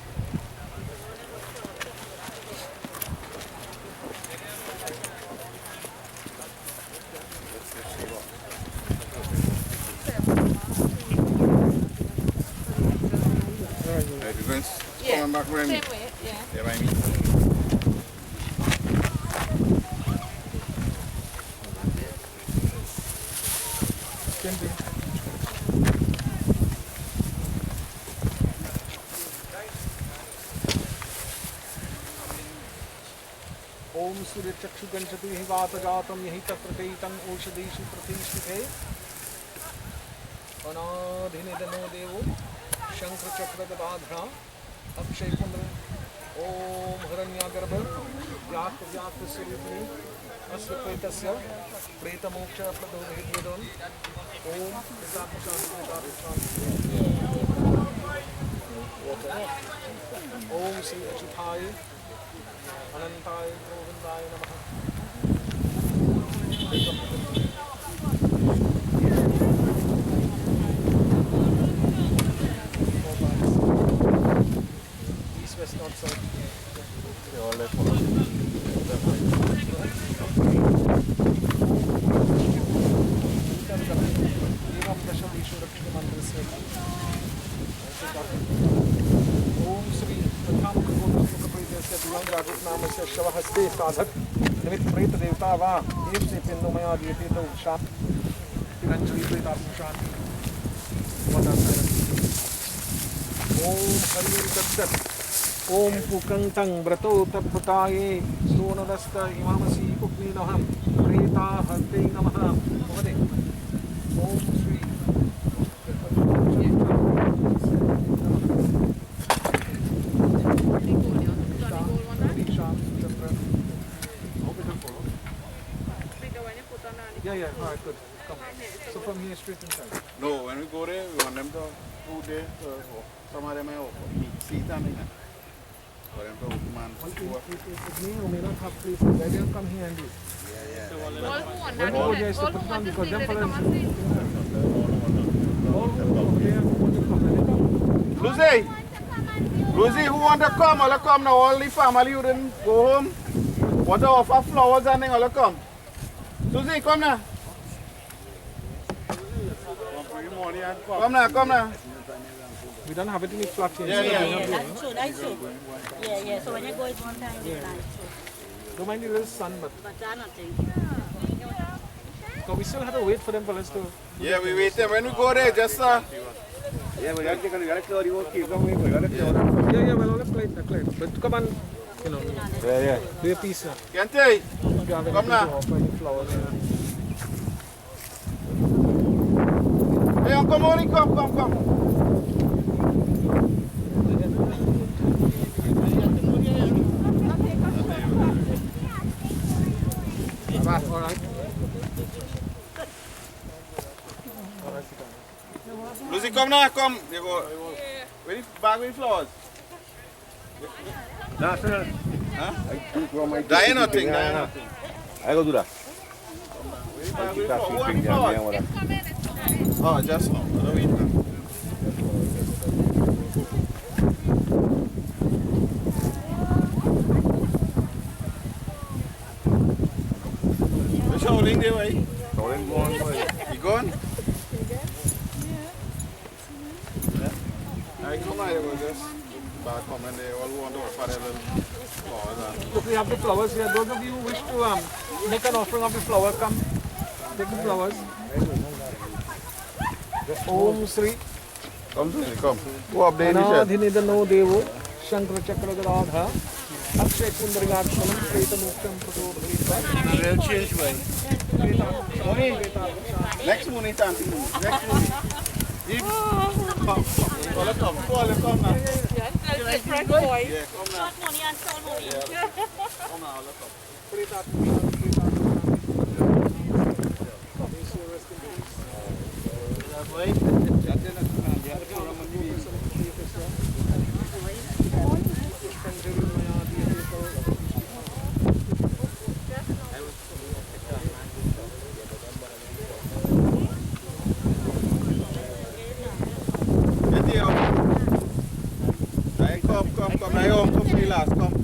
The went's coming back around me. Same way, yeah. Yeah, by me. ओम सूर्य चक्षु गंजति हिवात जातम यही तत्रतैतम औषधीषु प्रतिष्ठिते अनाधिनिधनो देवो शंख चक्र गदाधरा अक्षय कुंड ओम हिरण्यागर्भ व्याक्त व्याक्त स्वरूपिणी अस्य प्रेतस्य प्रेतमोक्ष प्रदोहितोन ओम ओम श्री अच्युताय अनंताय गोविंदाय नमः East, west, north, south. They all left one. एवं दशमीषु रक्षण मंत्रस्य ओम श्री प्रथामुख गोमुख प्रेतस्य दूलां जागरूक नामस्य शवहस्ते साधक निमित्त प्रेत देवता वा देव से पिंडमया दीयते तो शांति तिरंजलि प्रेतात्म शांति ओम हरि तत्सत ओम पुकंतं व्रतो तत्पताये सोनदस्त इमामसि कुक्मीनहं प्रेता हस्ते नमः महोदय ओम Shri Yeah, all right, good. Come. So from here straight inside. No, when we go there, we want them to do there. Some of them are seat and for them to open man. It may or may not have places. They will come here and do it. Yeah. All who want When all guys to all put who on want to because sleep, them they come fellas. and sleep. All who over there who want to come, they come. Lucy, who want to come? All come now. All the family you didn't go home. Want to offer flowers and then all come. Susie, come now. Come now. We don't have it in the flat here. Yeah. That's true, that's true. Yeah. So when you go it one time, yeah. Don't mind the little sun, but But I don't think. because we still have to wait for them fellas to. Yeah, we wait there. When we go there, just Yeah, well, let's play. But come on, you know, do a piece now. Kente, Come now. Flowers. Hey, Uncle Mori, come. Pass, all right. Lucy, come now, come. You go. Where the bag with flowers? That's it. Huh? Die nothing, die nothing. I go do that. Where the bag with flowers? Who want the flowers? Oh, just now. The shouting there, right? Shouting going, boy. You gone? I come out, they will just back home and they all want to offer their little flowers. Look, we have the flowers here. Those of you who wish to make an offering of the flower, come take the flowers. Om Sri. Come, Susie, come. Go up there in the shed. Anadhinidano Devo Shankara Chakra Gadadha Akshay Kundargakshanam Preta Muktam Prato Real change, man. Next morning, Tanti. Next morning. Come now. Different boys. Yeah, come now. Money and soul money. Come now, let's come. Come, now home, come relax, come.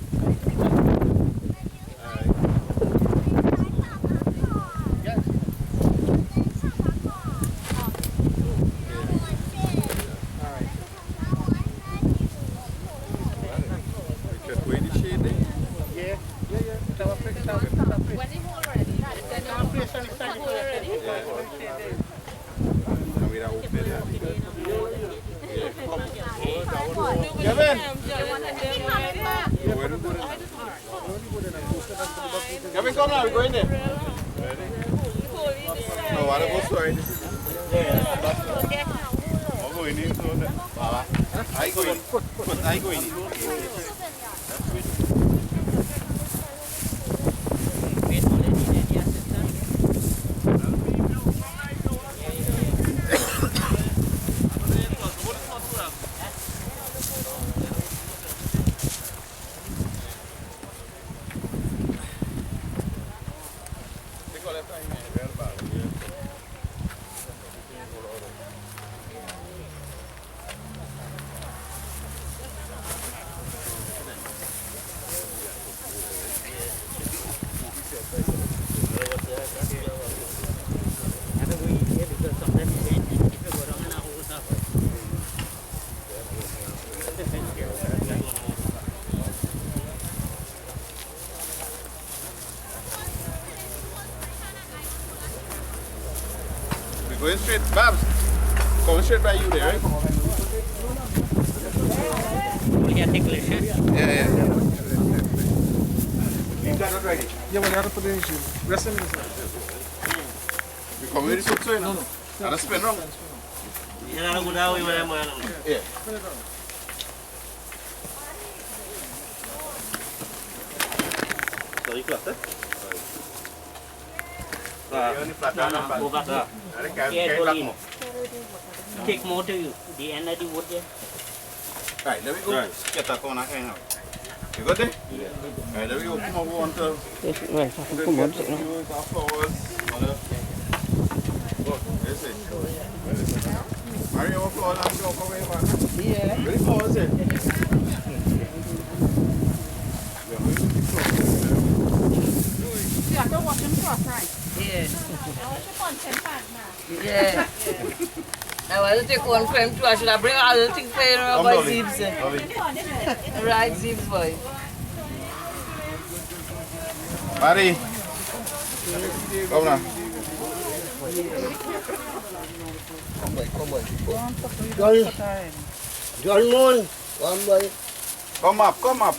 Kevin, come now, we go in there. No, what about story? I'll go in here. I go in. I go in. Going straight, Babs. Going straight by you there, right? Yeah. You got it ready. Yeah, we have to put it in the rest in this. We come with the soup, so you know? No. And a spin wrong. Yeah, go down with them. Yeah. Sorry, cluster. Take more to you. The end of the wood there. Right, let me go. Get that corner hang out. You got there? Yeah. Right, let me go. Come on, go on to. Well, come on. Flowers. Yes, it. Are you flowers and go away, man? Yeah. Where the flowers in? Yeah, don't watch them cross, right? Yeah. Yeah. I want to take one frame too. I should have bring other things for you know, about zibs. Right, zibs, boy. Mari. Come now. John Moon. One boy. Come up, come up.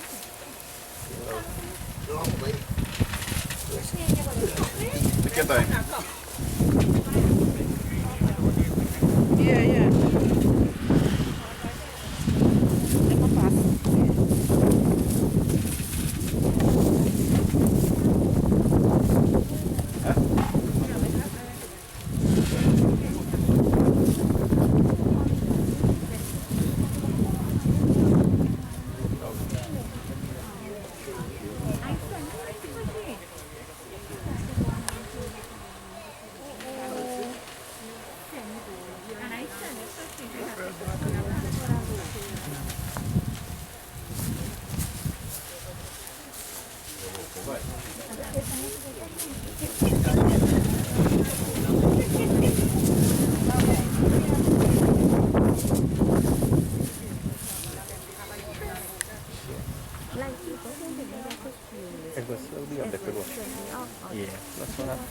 Take your time. Yeah. Yeah, that's what happened.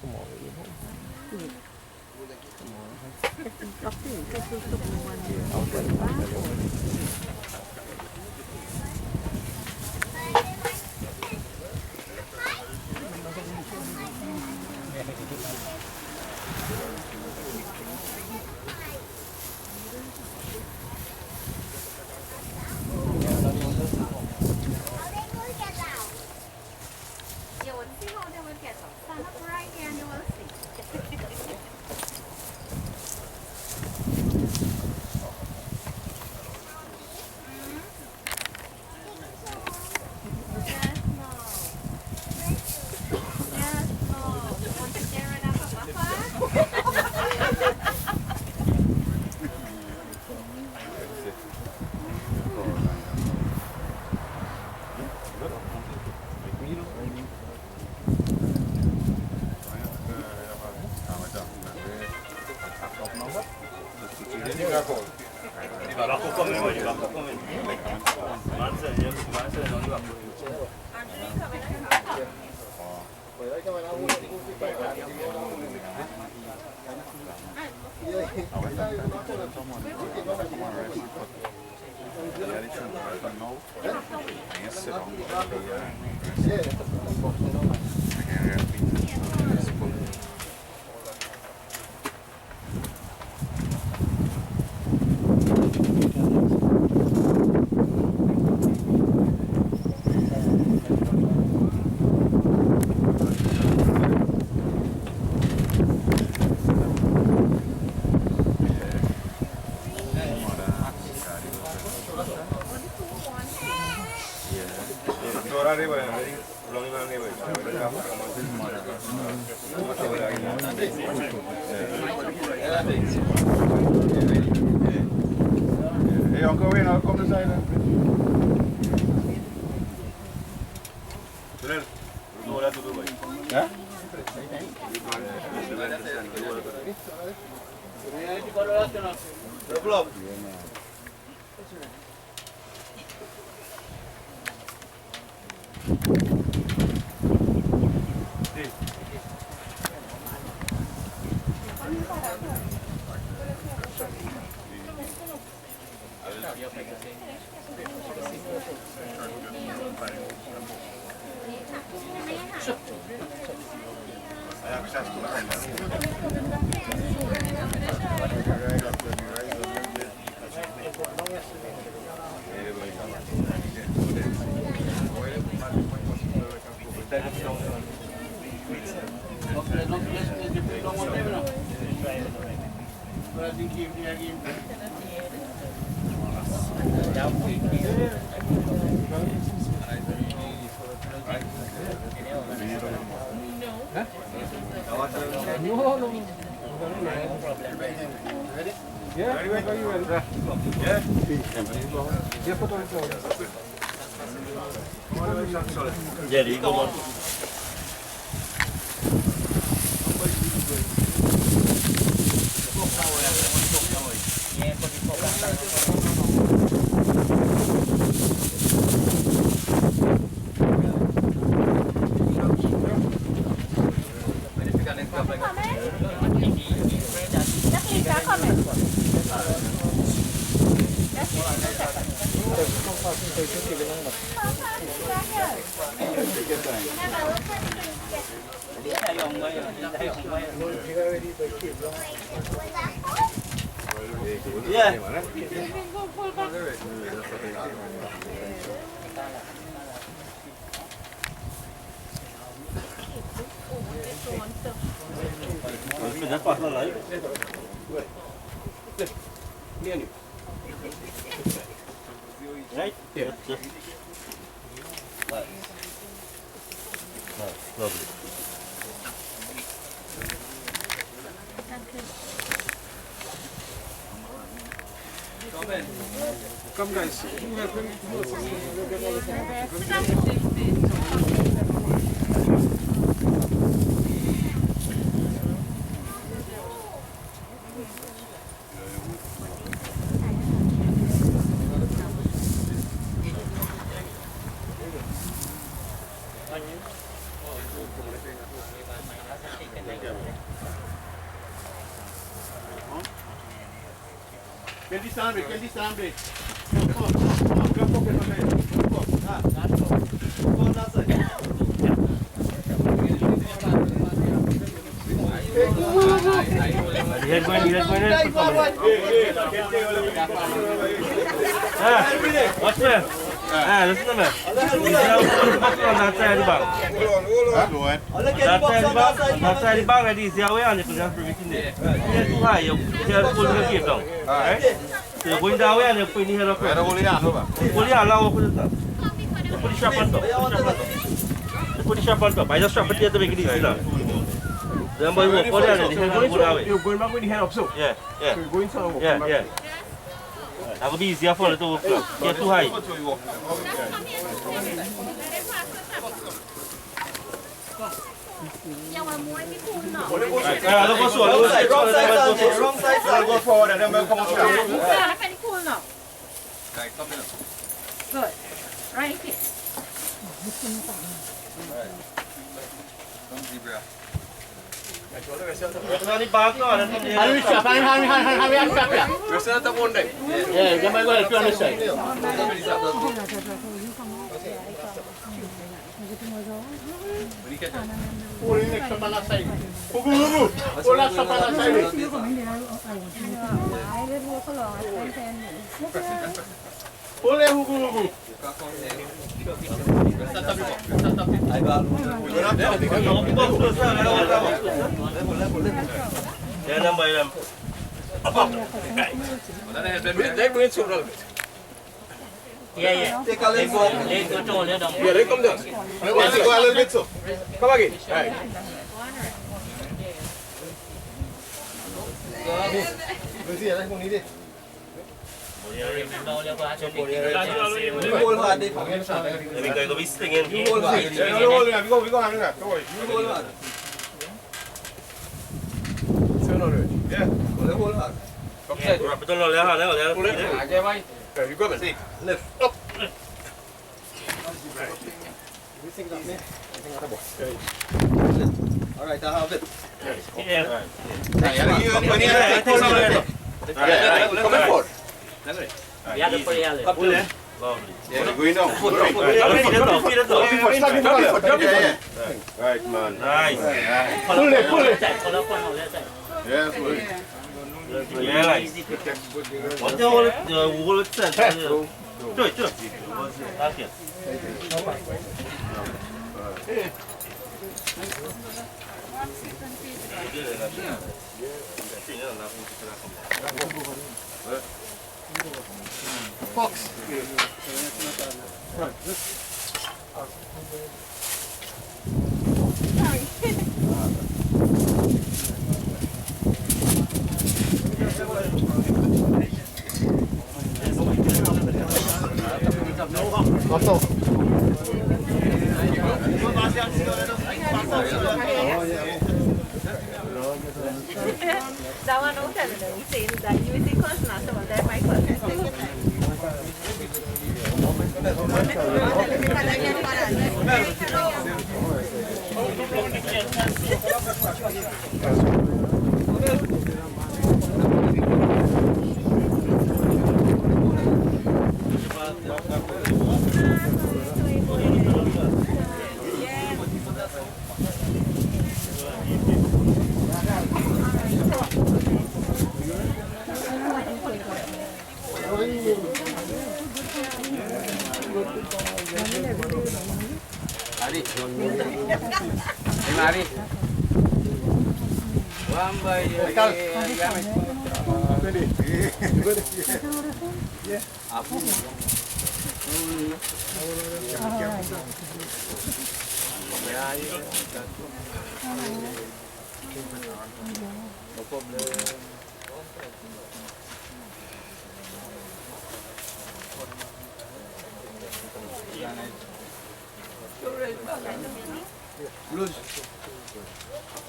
Come on, you home. You will see how they will get up. Stand up right here and you will see. Hey, Uncle Wayne, I'll come to side then. Yeah? Jerry, come on. Yeah. Just pass the light. Right? Yeah. Just. Lovely. Come guys. Can you stand it? Come on, grab pocket on there. Go on that side. What's that? Listen to me. That side of the bag. That side of the bag, this is the way on it, just bring it in there. You're too high, you just pull the gate down. Right? So you're going that way and you're putting your head up. Pull your hand now, put it down. Put the strap on top. Put the strap on top. I just strap it here to make it easy now. Then boy, walk over there and the head will go that way. You're going back with the head up, so? Yeah, yeah. So you're going somewhere, walk back. Yeah. That will be easier for you to walk. You're too high. Wrong side, sir. Go forward and then we'll come up here. Yeah, pretty cool now. Good. Right here. Yeah. Take a little go. Yeah, they come down. I want to go a little bit so. Come again. Right. Go be stinging. You hold hard. You hold hard. We go hang that. Don't worry. You hold hard. Yeah. Hold hard. Wrap it on all your hand. Pull it. Okay, you go see. Lift. Up. All right, I have it. Yeah. Come forward. Pull it. Yeah, going down. Right, man. Nice. Pull it. Yeah, pull it. Yeah, nice. What the whole it Thank you. Fox. That one don't tell them, saying that you see cousin, so that my cousin.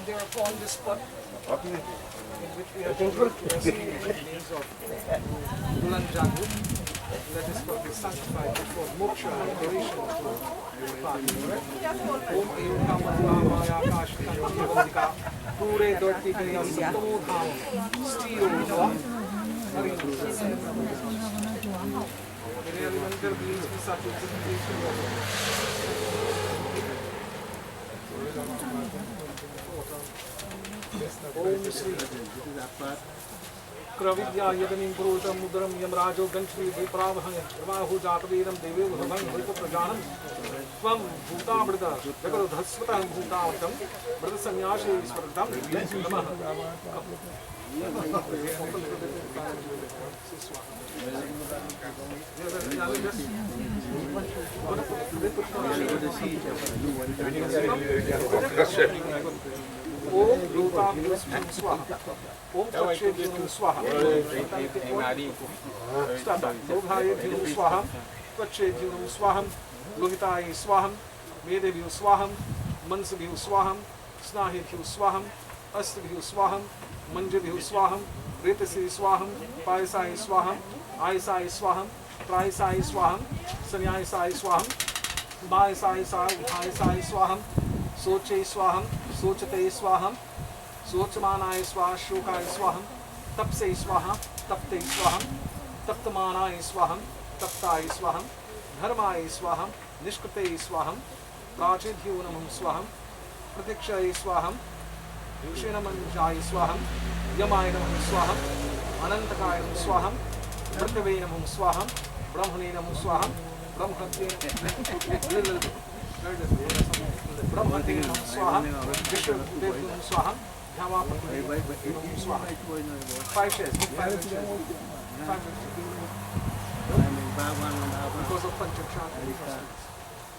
They're upon the spot. which we have received the names of Doolan Jagroop. That is for the sanctified for moksha and liberation to the party. Om Ayur Kamatlamaya Kashtantika Pure Dortikaya Satodham Steel the elemental beings we such Om Sri Kravidya Yadanim Purutam Mudram Yamrajo Ganshri Vipravahang Ramahu Jatavidam Devi Bhavang Hilpa Prajanam Svam Bhutamrita Vekaro Dhasvatam Bhutamritam Brata Sanyashi Svaratam Namaha Om Lutam Swaha Om Tachevim Swaha Lobhayevim Swaham Tachevim Swaham Lohitai Swaham Medevim Swaham Mansavim Swaham Snahivim Swaham Astivim Swaham Manjavim Swaham Ritasi Swaham Paisai Swaham Aisai Swaham Traisai Swaham Sanyasai Swaham Maisai Aisai Swaham Soche Swaham Sochate Swaham Sochamanai Swah Shokai Swaham Tapse Swaham Tapte Swaham Taptamanai Swaham Taptai Swaham Dharmai Swaham Nishkate Swaham Prachidhyunam Swaham Pratikshay Swaham Yushinamanjai Swaham Yamainam Swaham Anantakayam Swaham Brahmavenam Swaham Brahmanenam Swaham Brahmanenam Swaham Vishwadevam Swaham Yamapatinam Swaham 5 shares, 5 shares. Because of Panchakshanta.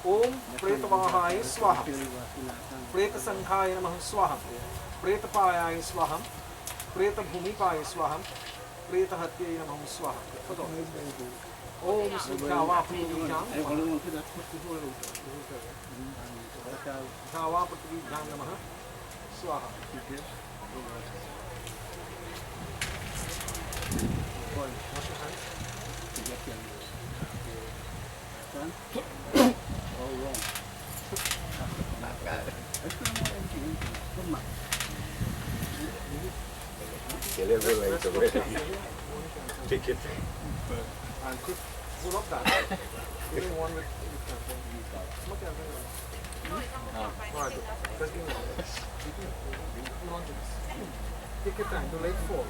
Om Pretavahaya Swaha Preta Sankhaya Namah Swaha Preta Payaya Swaha Preta Bhumipaya Swaha Preta Hatyaya Namah Swaha. Om Sudhyavapatijam Dhyavapatijam Namah Swaha. Wash your hands. All wrong. Take it. And quick, pull up that. Give me one with that. Alright, let's give me one. Take your time, do like 4.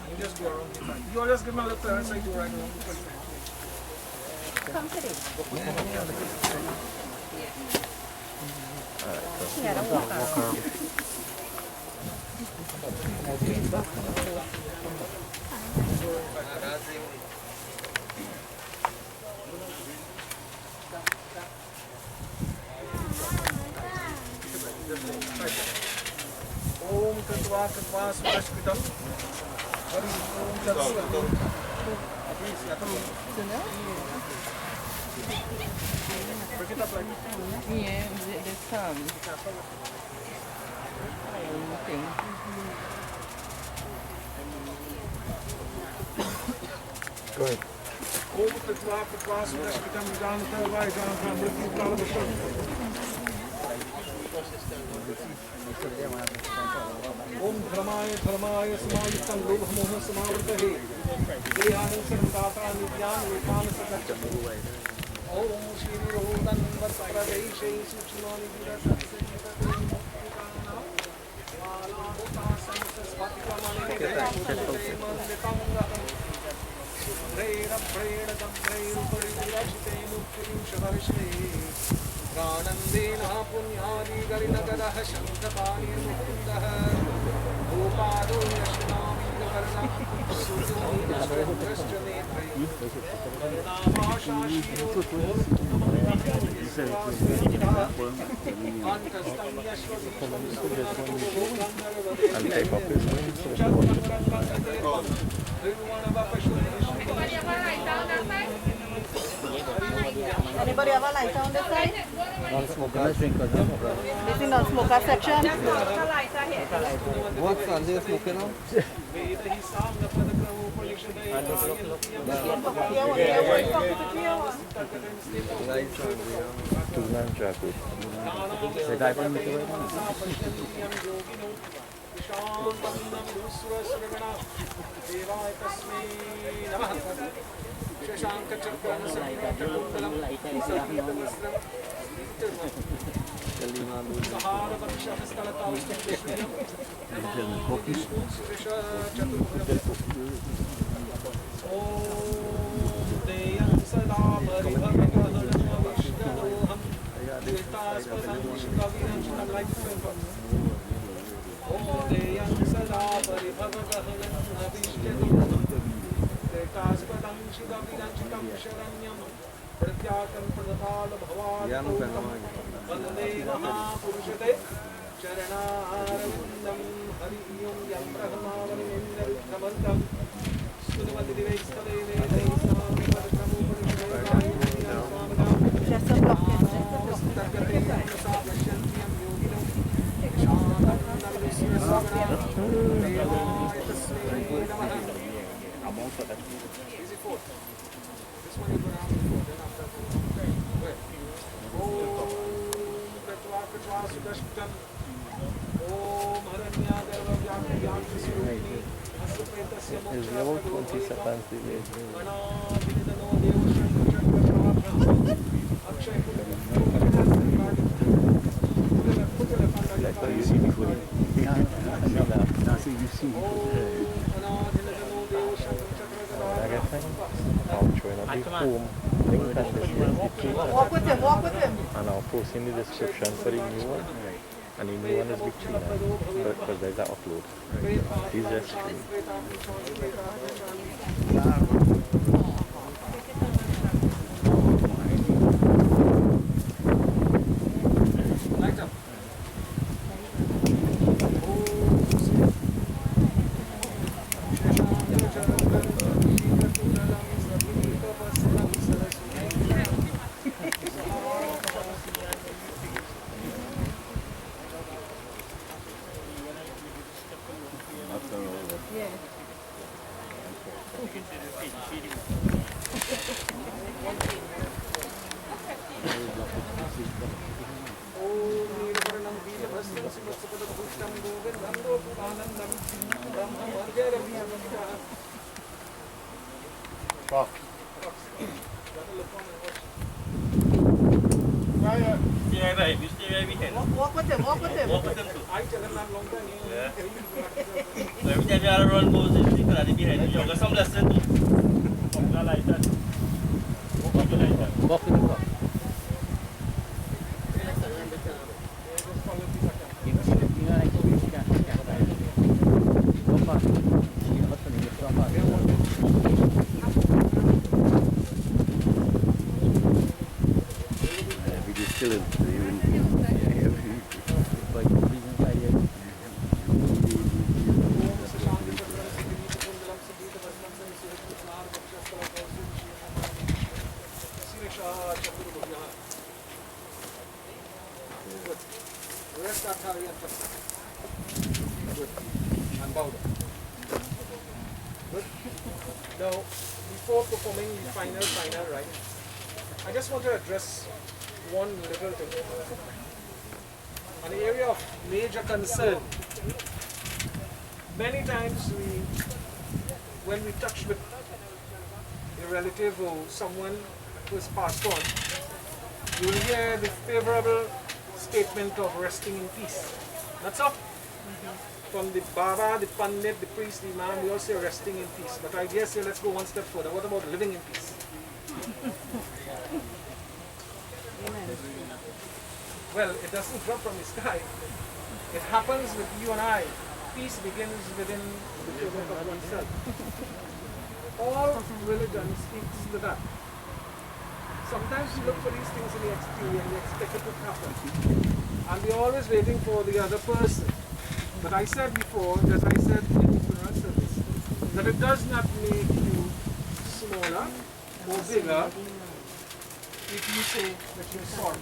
You just go around the back. You just give me a little turn so you go right around the back. Come today. Yeah, don't walk around. Om Tatva Tatva Surashkitam Hari Om Tatsvati. Break it up like yeah, there's some. Go ahead. Om Tatva Tatva Surashkitam Janata Vai Janata Mrityu Kalavasham. Om Dharmaya Dharmaya Samayutam Lobhamoha Samavrtahe Dehanam Sarvata Nidyan Lekhan Sakacham Om Shri Rodan Vatpradeshi Suchimani Virasasya Pranandena punyadi garinagaraha shankapani mukundaha Gopado yashnami gavarna sujuni nashtrashtra netri Varnavasha shiro Anybody have a lighter on this side? Non-smoker. This is non-smoker section? What's on this smoking now? Doolan Jagroop. The guy from the It's about 20 seconds delay. That's what you see before. That's what you see. I guess I'll join a big home link and this Walk with him, walk with him. and I'll post in the description for the new one. And the new one is big too now, because there's an upload. These are stream. Walk with him, walk with him. Walk with them too. Yeah. So every time you have to run goes in, you can behind you. You got some lesson too. Not like that. Walk with like that. Walk with the clock. Still in Now, before performing the final, right, I just want to address one little thing. An area of major concern. Many times when we touch with a relative or someone who has passed on, you will hear the favorable statement of resting in peace. That's all. From the Baba, the Pandit, the priest, the Imam, we all say resting in peace. But I dare say let's go one step further. What about living in peace? Well, it doesn't drop from the sky. It happens with you and I. Peace begins within the framework of oneself. All religion speaks to that. sometimes we look for these things in the exterior and we expect it to happen. And we're always waiting for the other person. But I said before, as I said in the funeral service, that it does not make you smaller or bigger if you say that you're sorry.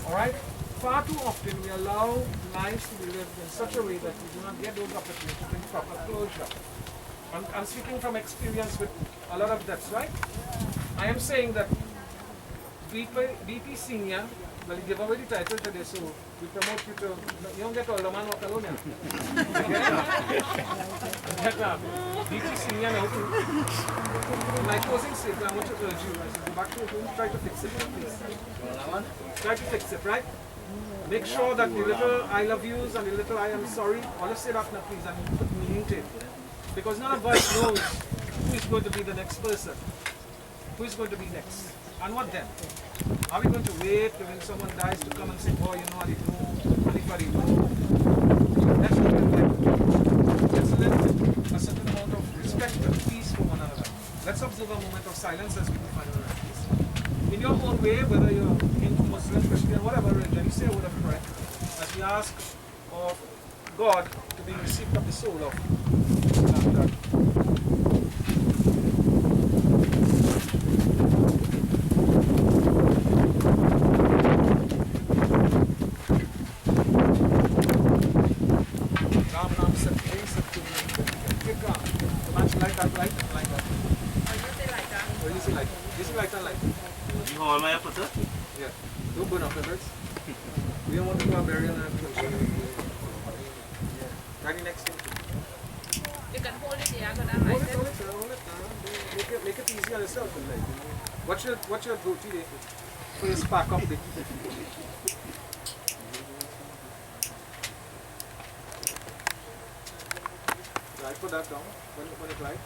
Alright? Far too often we allow lives to be lived in such a way that we do not get those opportunities to bring proper closure. I'm speaking from experience with a lot of deaths, right? I am saying that BP Senior, well, you give away the title today, so we promote you to, you don't get all the man walk alone now. BP Senior now too. In my closing statement, I want to urge you, as you go back to your home, try to fix it, please. Try to fix it, right? Make sure that the little I love yous and the little I am sorry, always say that now, please, and put meaning to it. Because none of us knows who is going to be the next person. Who is going to be next? And what then? Are we going to wait till when someone dies to come and say, oh, you know, I didn't know, anybody know? That's not it. Let's live a certain amount of respect and peace for one another. Let's observe a moment of silence as we do final remarks. In your own way, whether you're Hindu, Muslim, Christian, whatever religion, you say a word of prayer as we ask of God to be received of the soul of yeah. Don't burn off the birds. We don't want to go and bury in a right next thing. You can hold it here, hold it. Make it easy on yourself. What's your go-to day? Please pack up the right, put that down. When it right.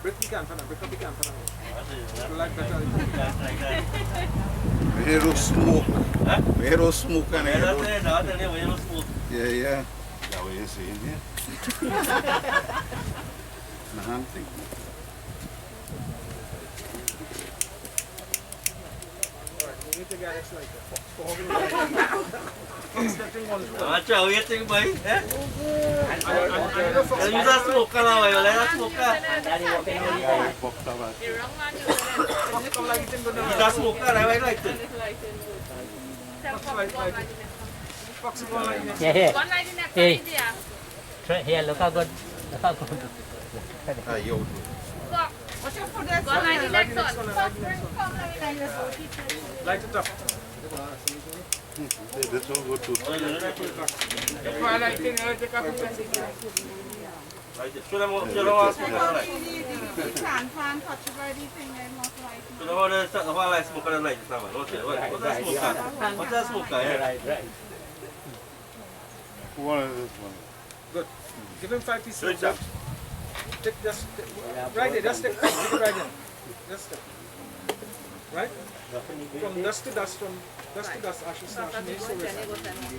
Break the can for now. Break up the can for now. You like better. We hear those smoke. We hear those smoke and yeah. That's what you're saying, yeah. Hunting. We need to get it like that. Macam awak yang baik, Kalau kita smoke kan awak, lepas smoke kan. Kita smoke kan awak lah itu. Hey, here, look how good. Yo. What's your food? Light it up. This one go too. Sudah mau smoke kan lagi. Sudah mau ada awak lah smoke kan lagi sama. Kita smoke kan, ya. Good. Give him 5 pieces. Take just right there. Just take it right there. Just take. Right? From dust to dust, ashes to ashes.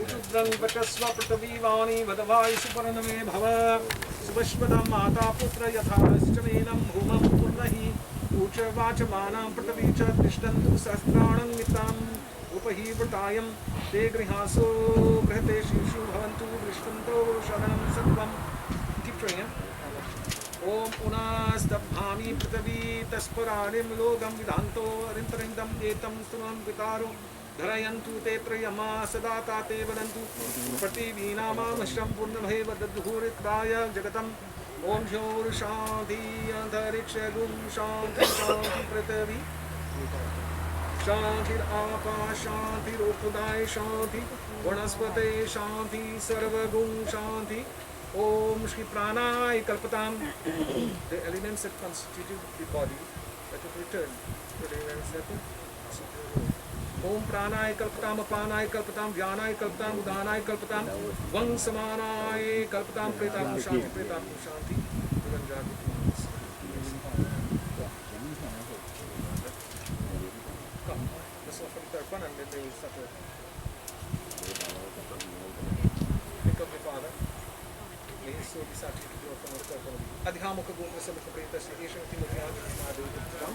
Uchudrang vatasva pratavivani vadavai suparaname bhava subashpadam mata putra yatha sichamenam bhumam purnahi ucha vachamanam pratavicha tishtantu sastranam nitam upahi vratayam te grihaso grihate shishu bhavantu drishtanto sharanam sattvam. Keep trying, yeah? Om Unastambhami Pratavi Taspararim Logam Vidanto Arintarindam Etam Sunam Vitaro Dharayantu Te Trayama Sadata Te Vadantu Prativinama Mashram Purnabheva Dadhuritaya Jagatam Om Jor Shanti Antarikshagum Shanti Shanti Pratavi Shanti Apa Shanti Rupudai Shanti Vanaspate Shanti Sarvagum Shanti Om Shri Pranay Kalpatam. The elements that constitute the body that will return to the elements that Om Pranay Kalpatam, Apanay Kalpatam, Vyanay Kalpatam, Udanay Kalpatam, Vang Samanay Kalpatam, Pretam Shanti, Pretam Shanti, Doolan Jagroop. Come, let's offer the third one and then they will start to think of the Father. So decided to do from our अधिकामों का गोत्र से मुख्य प्रेत से ईश्वर की मुख्यान महादेव के नाम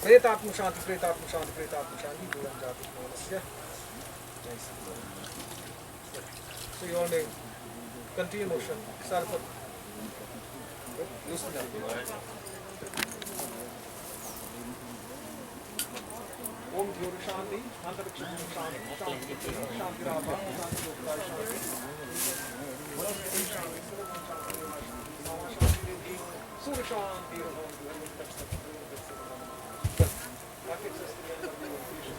प्रेतात्म शांति प्रेतात्म शांति दूरम जाति नमस्ते. So you want to continue motion. Start for loosen up. Om Dhyoru Shanti, Antariksham Shanti, Shanti Rama, Shanti Gopala Shanti, Shanti Shanti, Mama Shanti Devi, Surya Shanti, Ramon, that takes us to the end of the meditation.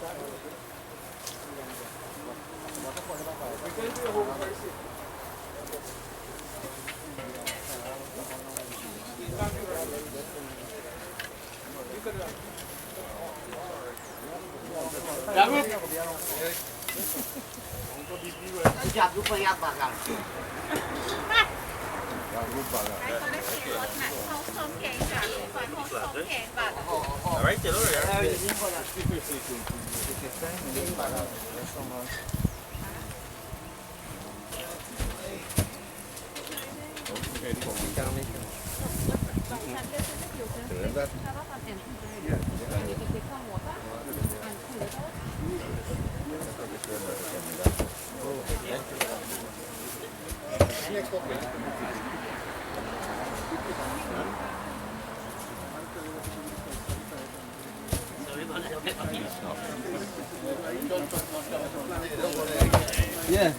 We can do a whole verse. Jagroop yang bakal. Alright, get over there. Yeah.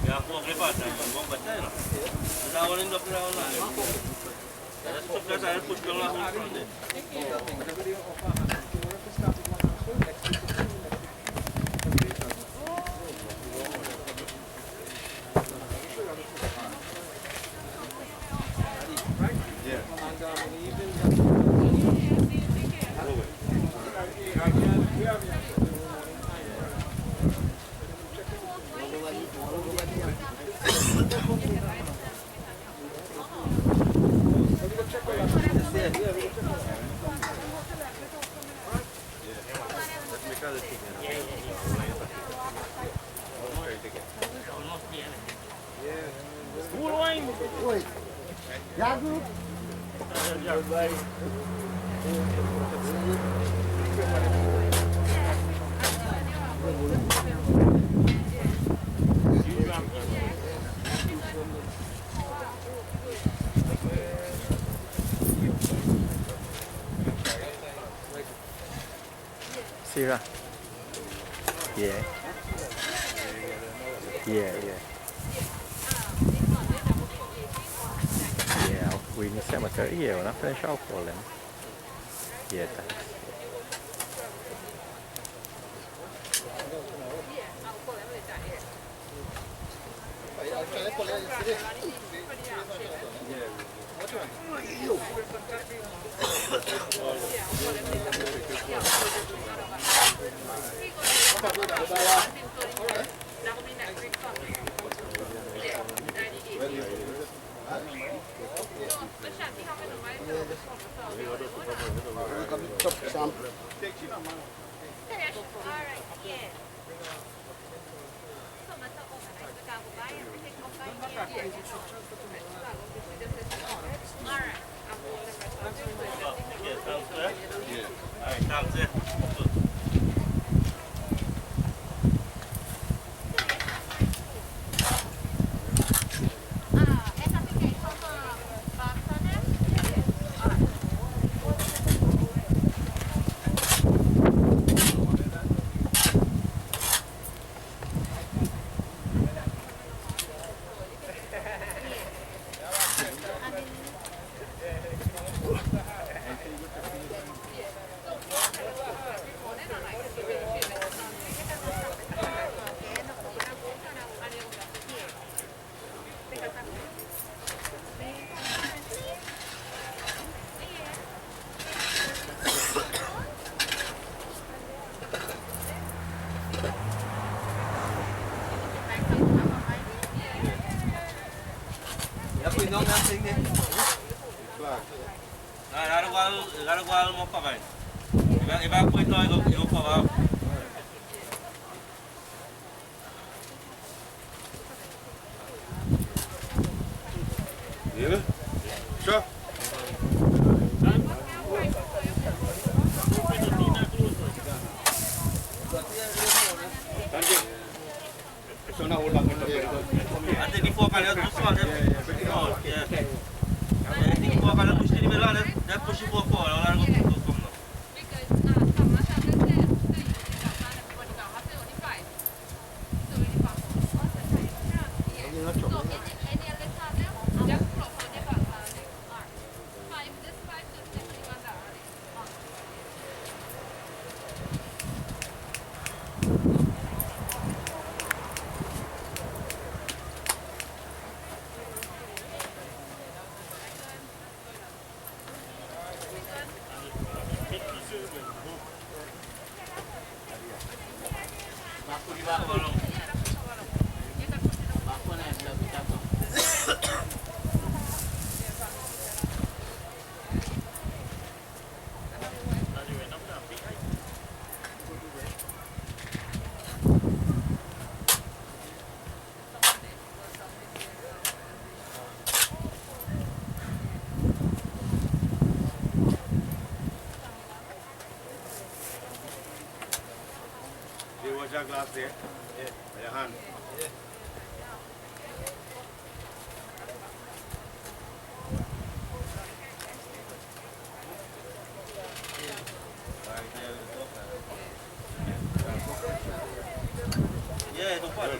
Ya, aku mau lepas, mau baca lah. Lawan ini dokter lawan lah. Sudah saya pun keluar langsung deh. Oi, Jagroop. Sira. Yeah. Yeah. Yeah, we in the cemetery here when I finish alcohol then. Yeah, thanks. Agora mau pakai. vai pôr nós, eu vou falar. Viu? Show. Nanti di bawah kalian terus ada. Ya. Di bawah kalian terus di bawah ada. Dah push bawah orang aku. Wash glass there. Yeah. By your hand. Yeah. Yeah, don't fall, yeah.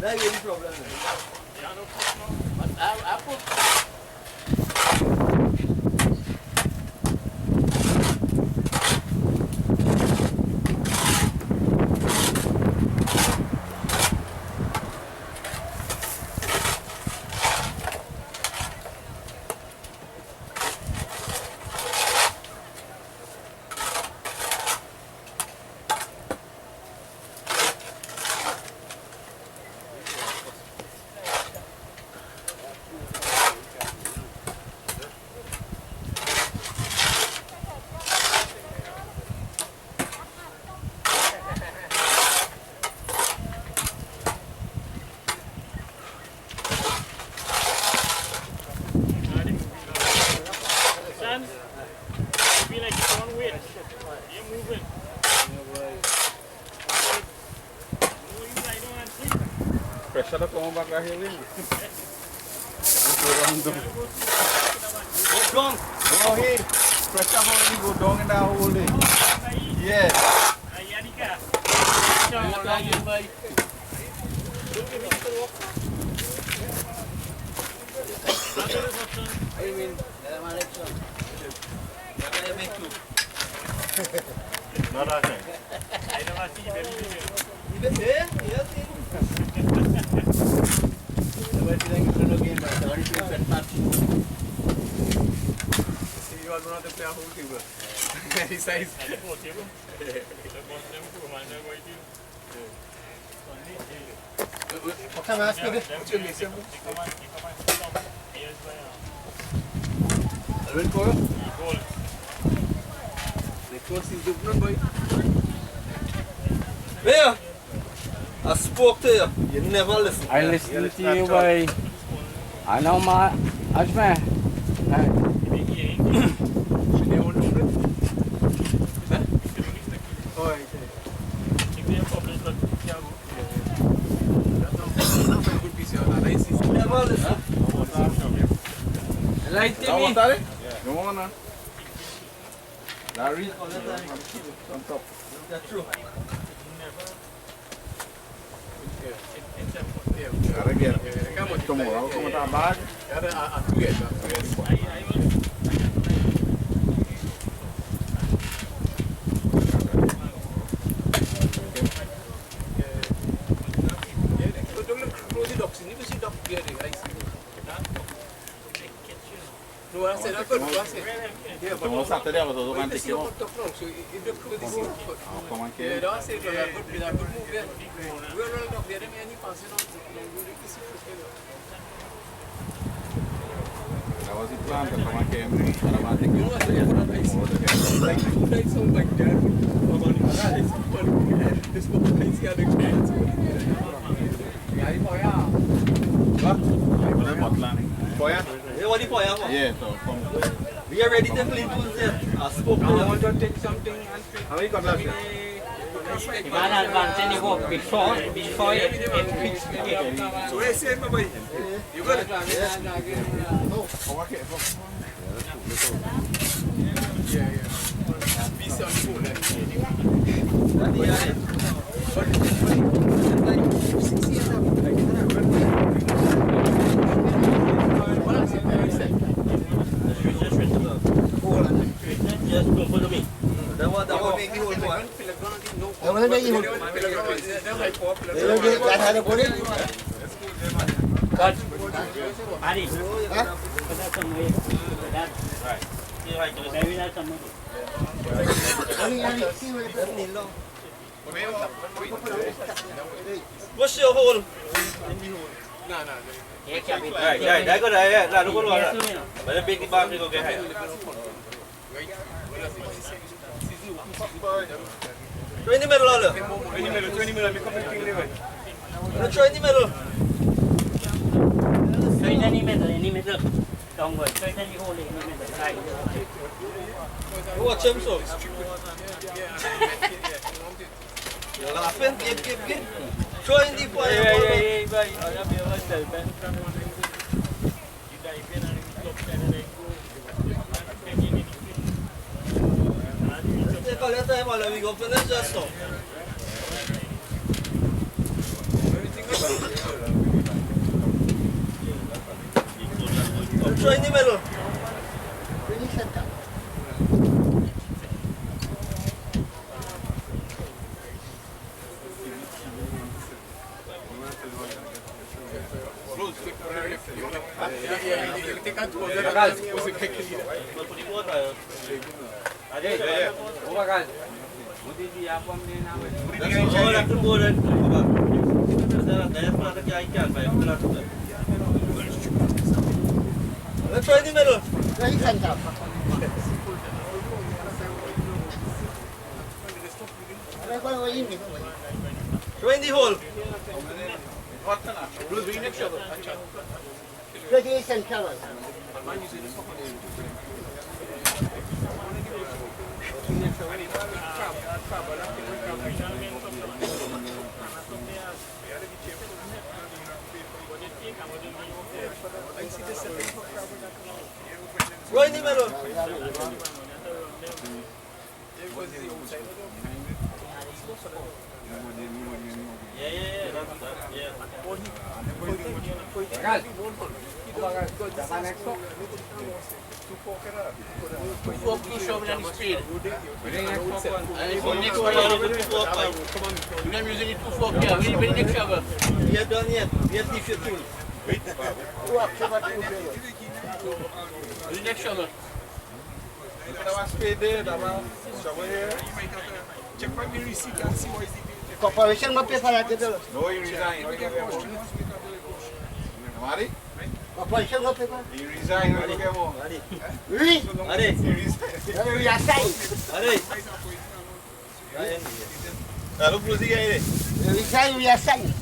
There is problem. Yeah, no problem. But I put. Pressure ko mo bakla hilin. Dong. Oh, he. Pressure ko ni go dong na huli. Yes. Ayanika. I mean, what I make you? Not that thing. I never see them. Even there? Yes. Never playing in front of game, but already playing set match. See, you are one of the player who table. Very size. What can I ask you? What's your name? Alvin Koro? Because he's different, boy. Where? I spoke to you. You never listen. I listened to you, boy. I know my husband. Oh, Right, Timmy? Come on, Larry, on top. That's true. Gotta get it. Tomorrow, come on, bag. No, I said I could. Tomorrow Saturday, I was also going to take you out. So if the crew is Come on, yeah, kid. don't say that I could move there. We're rolling up there, and you pass it on. That was the plan to come on, Cam. And I want to take you out. Like 2 nights out like that. This one nights here, the experience. Yeah, so come. We are ready to clean tools there. I spoke to I want to take something and How many got left? You want advance go before it fix it. so I say, my boy, you got it. Yeah. Peace on Just don't follow me. That will make me hold one. That will make you hold. That had a body. Cut. Ari. Maybe that's some. What's your hole? No. Right, I got it. Nah, look what but the big bag go get high. Throw in the middle, Ola. 20 minutes, become a king living. Throw in the middle. Throw in any middle. Don't worry. Throw in any hole in the middle. Right. Watch him so. You're laughing. Give. Throw in the fire. Take all your time, Ola. We go finish just now. Throw in the middle. Let's try in the middle. Try in the hole. Bruce, bring next shovel. Right in the middle. We are done yet. We have to tool. Next shovel. That was paid there, that was shovel here. Check my receipt and see what is the Corporation must pay for that. No, you resign. Mari? Corporation must pay for that. You resign. Mari ke mo? Oui. Allez. You resign. You resign. Allez. Lalu closing ini. Resign, you resign.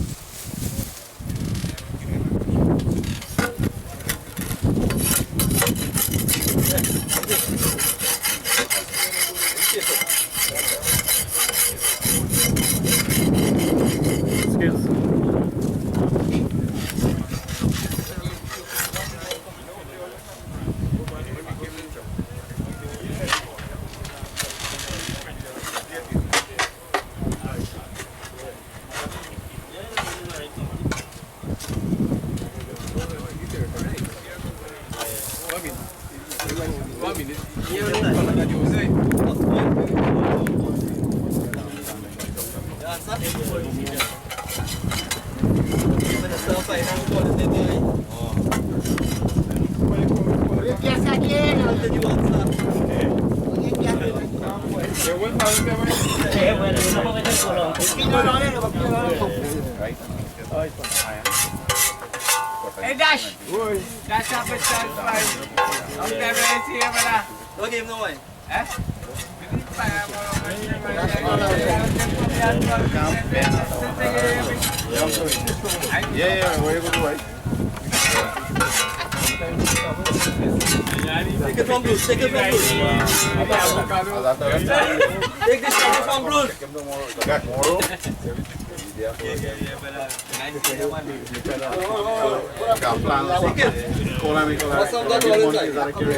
Hey Dash! Dash up at 5. I'm never see him now. Don't give him no way. Eh? Yeah, where you go to right? Take it from Bruce, take it from Bruce. Take this from Bruce.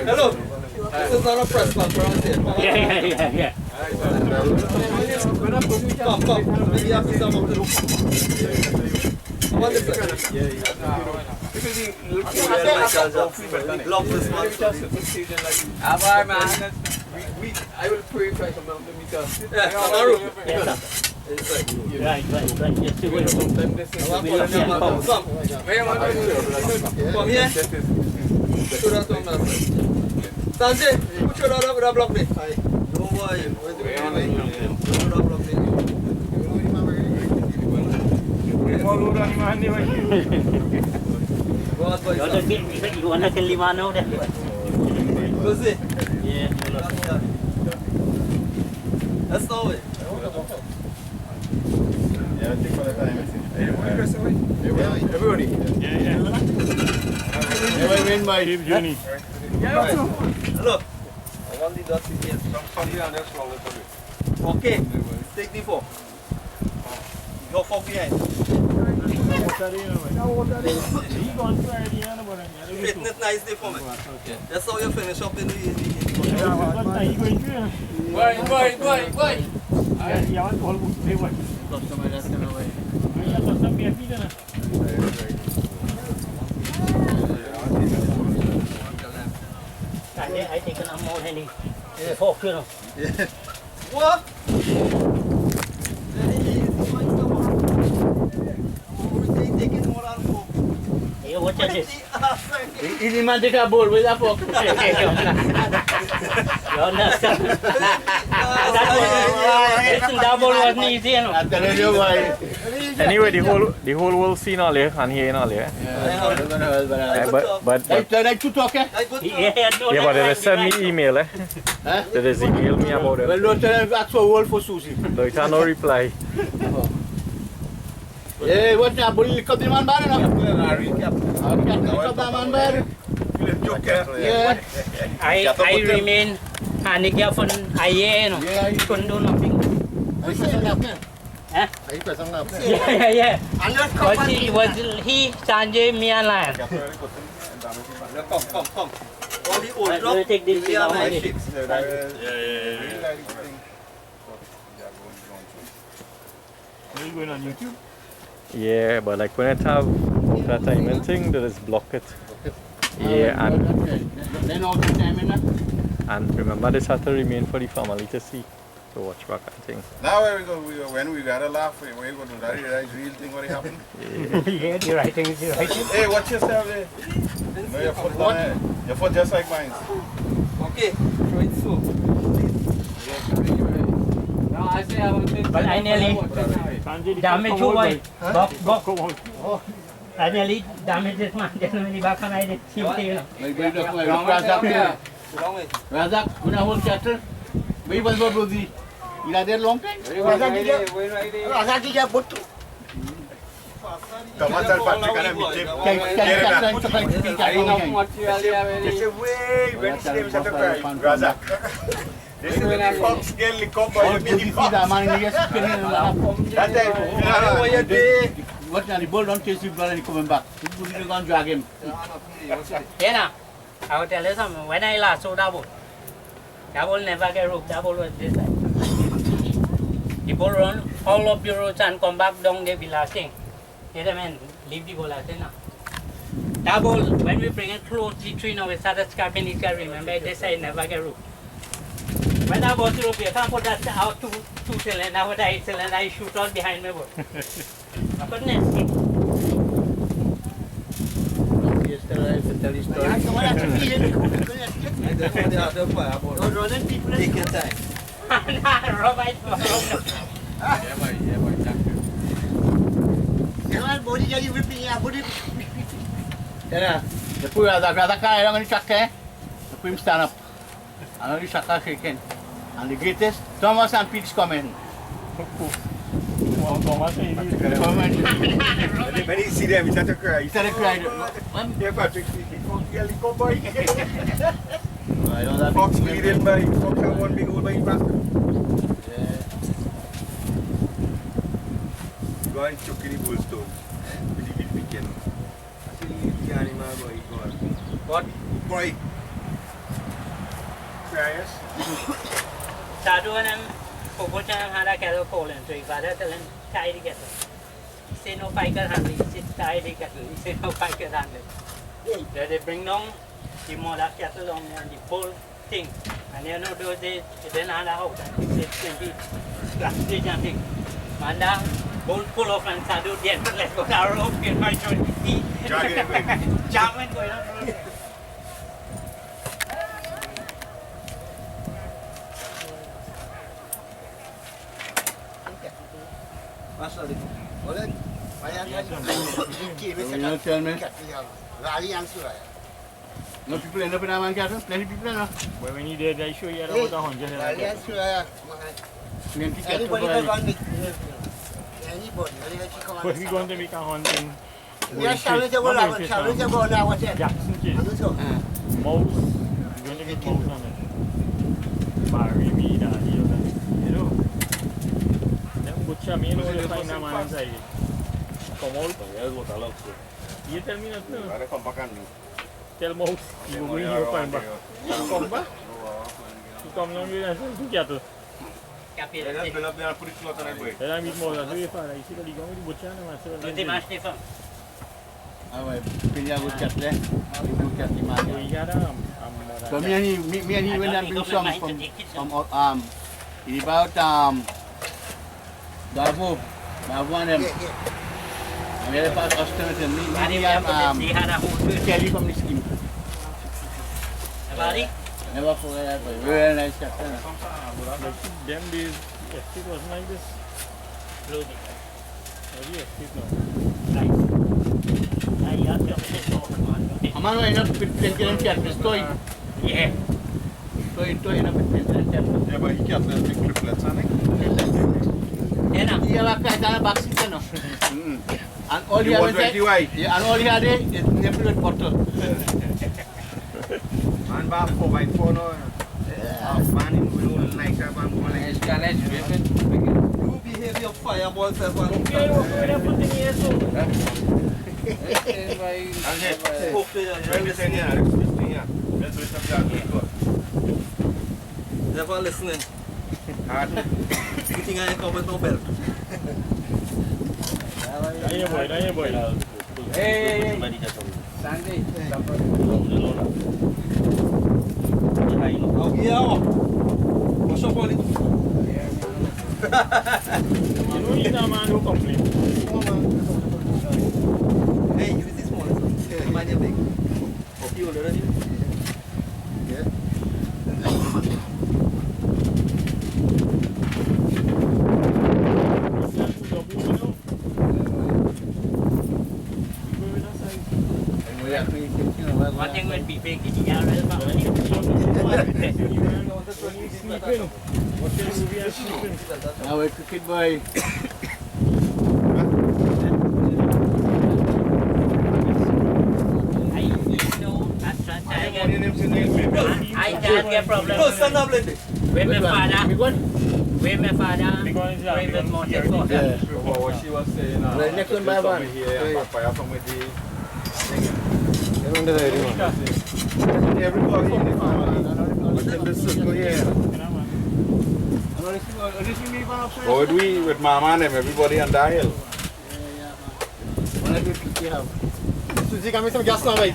Hello. This is not a press conference here. Yeah. Come. Maybe you have to sum up the Come on this way. Love this one. I will pray for some of the meter. Yeah, Samaru. Yes, Right. Yes, you will. Come here. Sanjay, put your rubber block there. No boy. You want to kill Limano then? Yeah. That's all it. Yeah, I think for the time. Everybody. Look. I want the dot here. Okay. Take the 4. Go 4 behind. Fitting it nicely for me. That's how you finish up in the Boy. I take an more handy. Fork, you know. What? What is this? Ini mandi kabul with a fork. You understand? Double wasn't easy, you know. I'm telling you why. Anyway, the whole world seen all here and hearing all here. But to talk, eh? Yeah, but they send me email, eh? They just email me about it. Well, don't tell them that's for world for Susie. So it has no reply. Eh, what's that? Bully come the man bar, no? Yeah. I remain handicapped for a year, you know. Couldn't do nothing. Huh? Yeah. Was he, Sanjay, me and Lion? Come. All the old drop. Take this thing out. Are you going on YouTube? Yeah, but like when it have that time and thing, they just block it. Yeah, and remember this had to remain for the family to see, to watch back and thing. Now where we go, when we gotta laugh, where you go to that real thing what happened? Yeah, the writing is the writing. Hey, watch yourself there. No, your foot on there. Your foot just like mine. Okay, throw it so. No, I say I want to. But I nearly damaged you, boy. Bok. I nearly damaged this man. Just when the back and I did him, you know. Razak, when I hold cattle, we was what was the? You are there long time? Razak is a boat. Tomato Patrick and This is the fox girl, the cowboy, what the bull don't chase you, brother, coming back. You're going to drag him. Yeah, I will tell you something. When I last saw that bull never get rope. That bull was this side. The bull run all up the roads and come back down there be last thing. Yeah, man, leave the bull out there now. Double, when we bring it close, the tree now we started scrapping it, remember this side never get root. When I bought the rope, you can't put that out two cylinder, with 8 cylinder, I shoot out behind my boat. I couldn't escape. Take your time. Robert, the poor other guy on the chaka, the queen stand up. And only shaka shaking. And the greatest, Thomas and Pete's coming. When he see them, he started to cry. He started crying. Yeah, Patrick speaking. Fox really come by. I don't have Fox leading by. Fox have one big old by his back. Go and chuck in the bull stone. With the big weekend. I see the animal boy. What? Boy. Yes. Sadu and him, Popocham had a cattle call and so he father tell him, tie together. He said no piker handling, he said tie together, he said no piker handling. They bring down the mother cattle on and the whole thing. And you know those days, they didn't have a house and they said 20 stage and thing. Manda, bolt pull off and Sadu then let's go down rope and my joint. Jam and go down. No people end up in a man cattle, plenty people enough. But when you did, I show you about 100. Anybody can run it. But we're going to make a hunting. We are shouting to go now, shouting to go now, what's that? Jackson case. Mouse. We're going to get mouse on it. Barry, me, daddy, you know. Them butcher me, you know, they find a man inside. Come out. You tell me not to. Tell mouse. You go in here, find back. Come back. You come down here and say, cattle. Then I build up there and put it slot on that way. Then I meet more than 2 years. You see that he going with the butcher and I say, Don't they match the farm? I Pinya good cat there. Good cat the man. So me and he went and bring some from about Darbo. Darbo and them. And we had a pass customer to me Kelly from the scheme. Everybody? Never forget that boy. Very nice cat. Them days, estate wasn't like this. Clothing. Maybe estate now. Right. I'm not going to put plenty of cat. Toy. Yeah. Toy enough with plenty of cat. Yeah, but he can't let me triplets on it. Yeah, no. You have a cat and a box seat, no? And all you have is and all you had is nipple with bottle. Man, back 4x4 now. Man, you will like that man. You behave your fireball self. Okay, we're put in here so. Never listening. You think I come with no belt? There boy. Hey. Sunday. What's up, Ollie? You know he's a man who complains. Hey, you is this small? Yeah, mind your big. Okay, you already? Yeah. One thing would be big, you know, now we're cricket boy. I can't get problem. With my father. With my father. With motorcycle. Yeah. What she was saying. Next one by one. Papaya from with the. Everybody in the family within the circle here. What would we with Mama and them, everybody on the hill? What do you have? Suzy, kami some gas now, boy.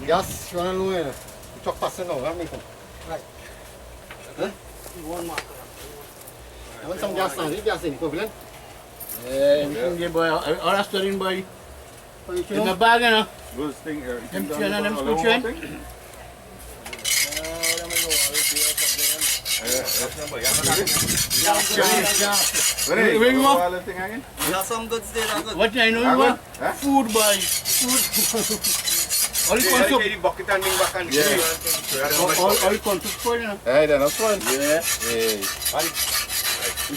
Gas, you wanna know? You talk faster now, kami come. Right. Huh? One more. I want some gas now. This gas in equivalent. Yeah, everything there, boy. All that storing, boy. In the bag, you know. Those things here. Them chain and them screw chain. Where you want? You have some good stay, what I know you want? Food, boy. Food. All the consup. bucket and back and All the consup for you know. Hey, that's fun. Yeah. Hey.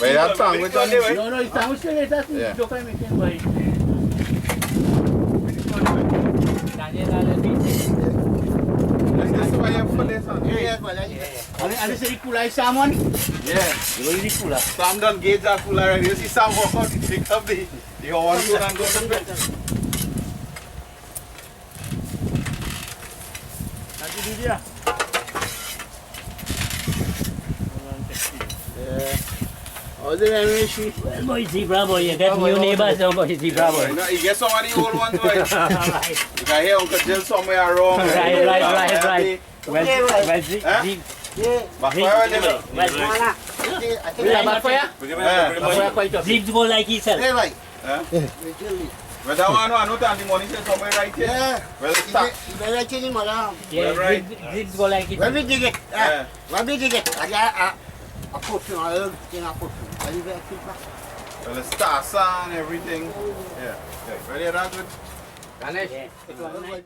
Wait, that sandwich on it? No, it's sandwich later. That's the joke I'm making, boy. And this is the cooler salmon? Yeah. You want the cooler? Sam done gauge that cooler already. You see Sam walk out, he pick up the horn cooler and go to bed. Yeah. Oh, the ammunition. Boy, zebra boy, you get new neighbors now, boy, zebra boy. You get some of the old ones, boy. You can hear Uncle Jill somewhere wrong. Right. Well, Zeb's go like himself. But that one, I know that the money is somewhere right here. Yeah. Well, stop. Well, chilling, madam. Yeah, right. Zeb's go like it. Where we dig it? Where we dig it? I put you on a put you. Well, the stars and everything. Yeah. Ready, that's good. Yeah.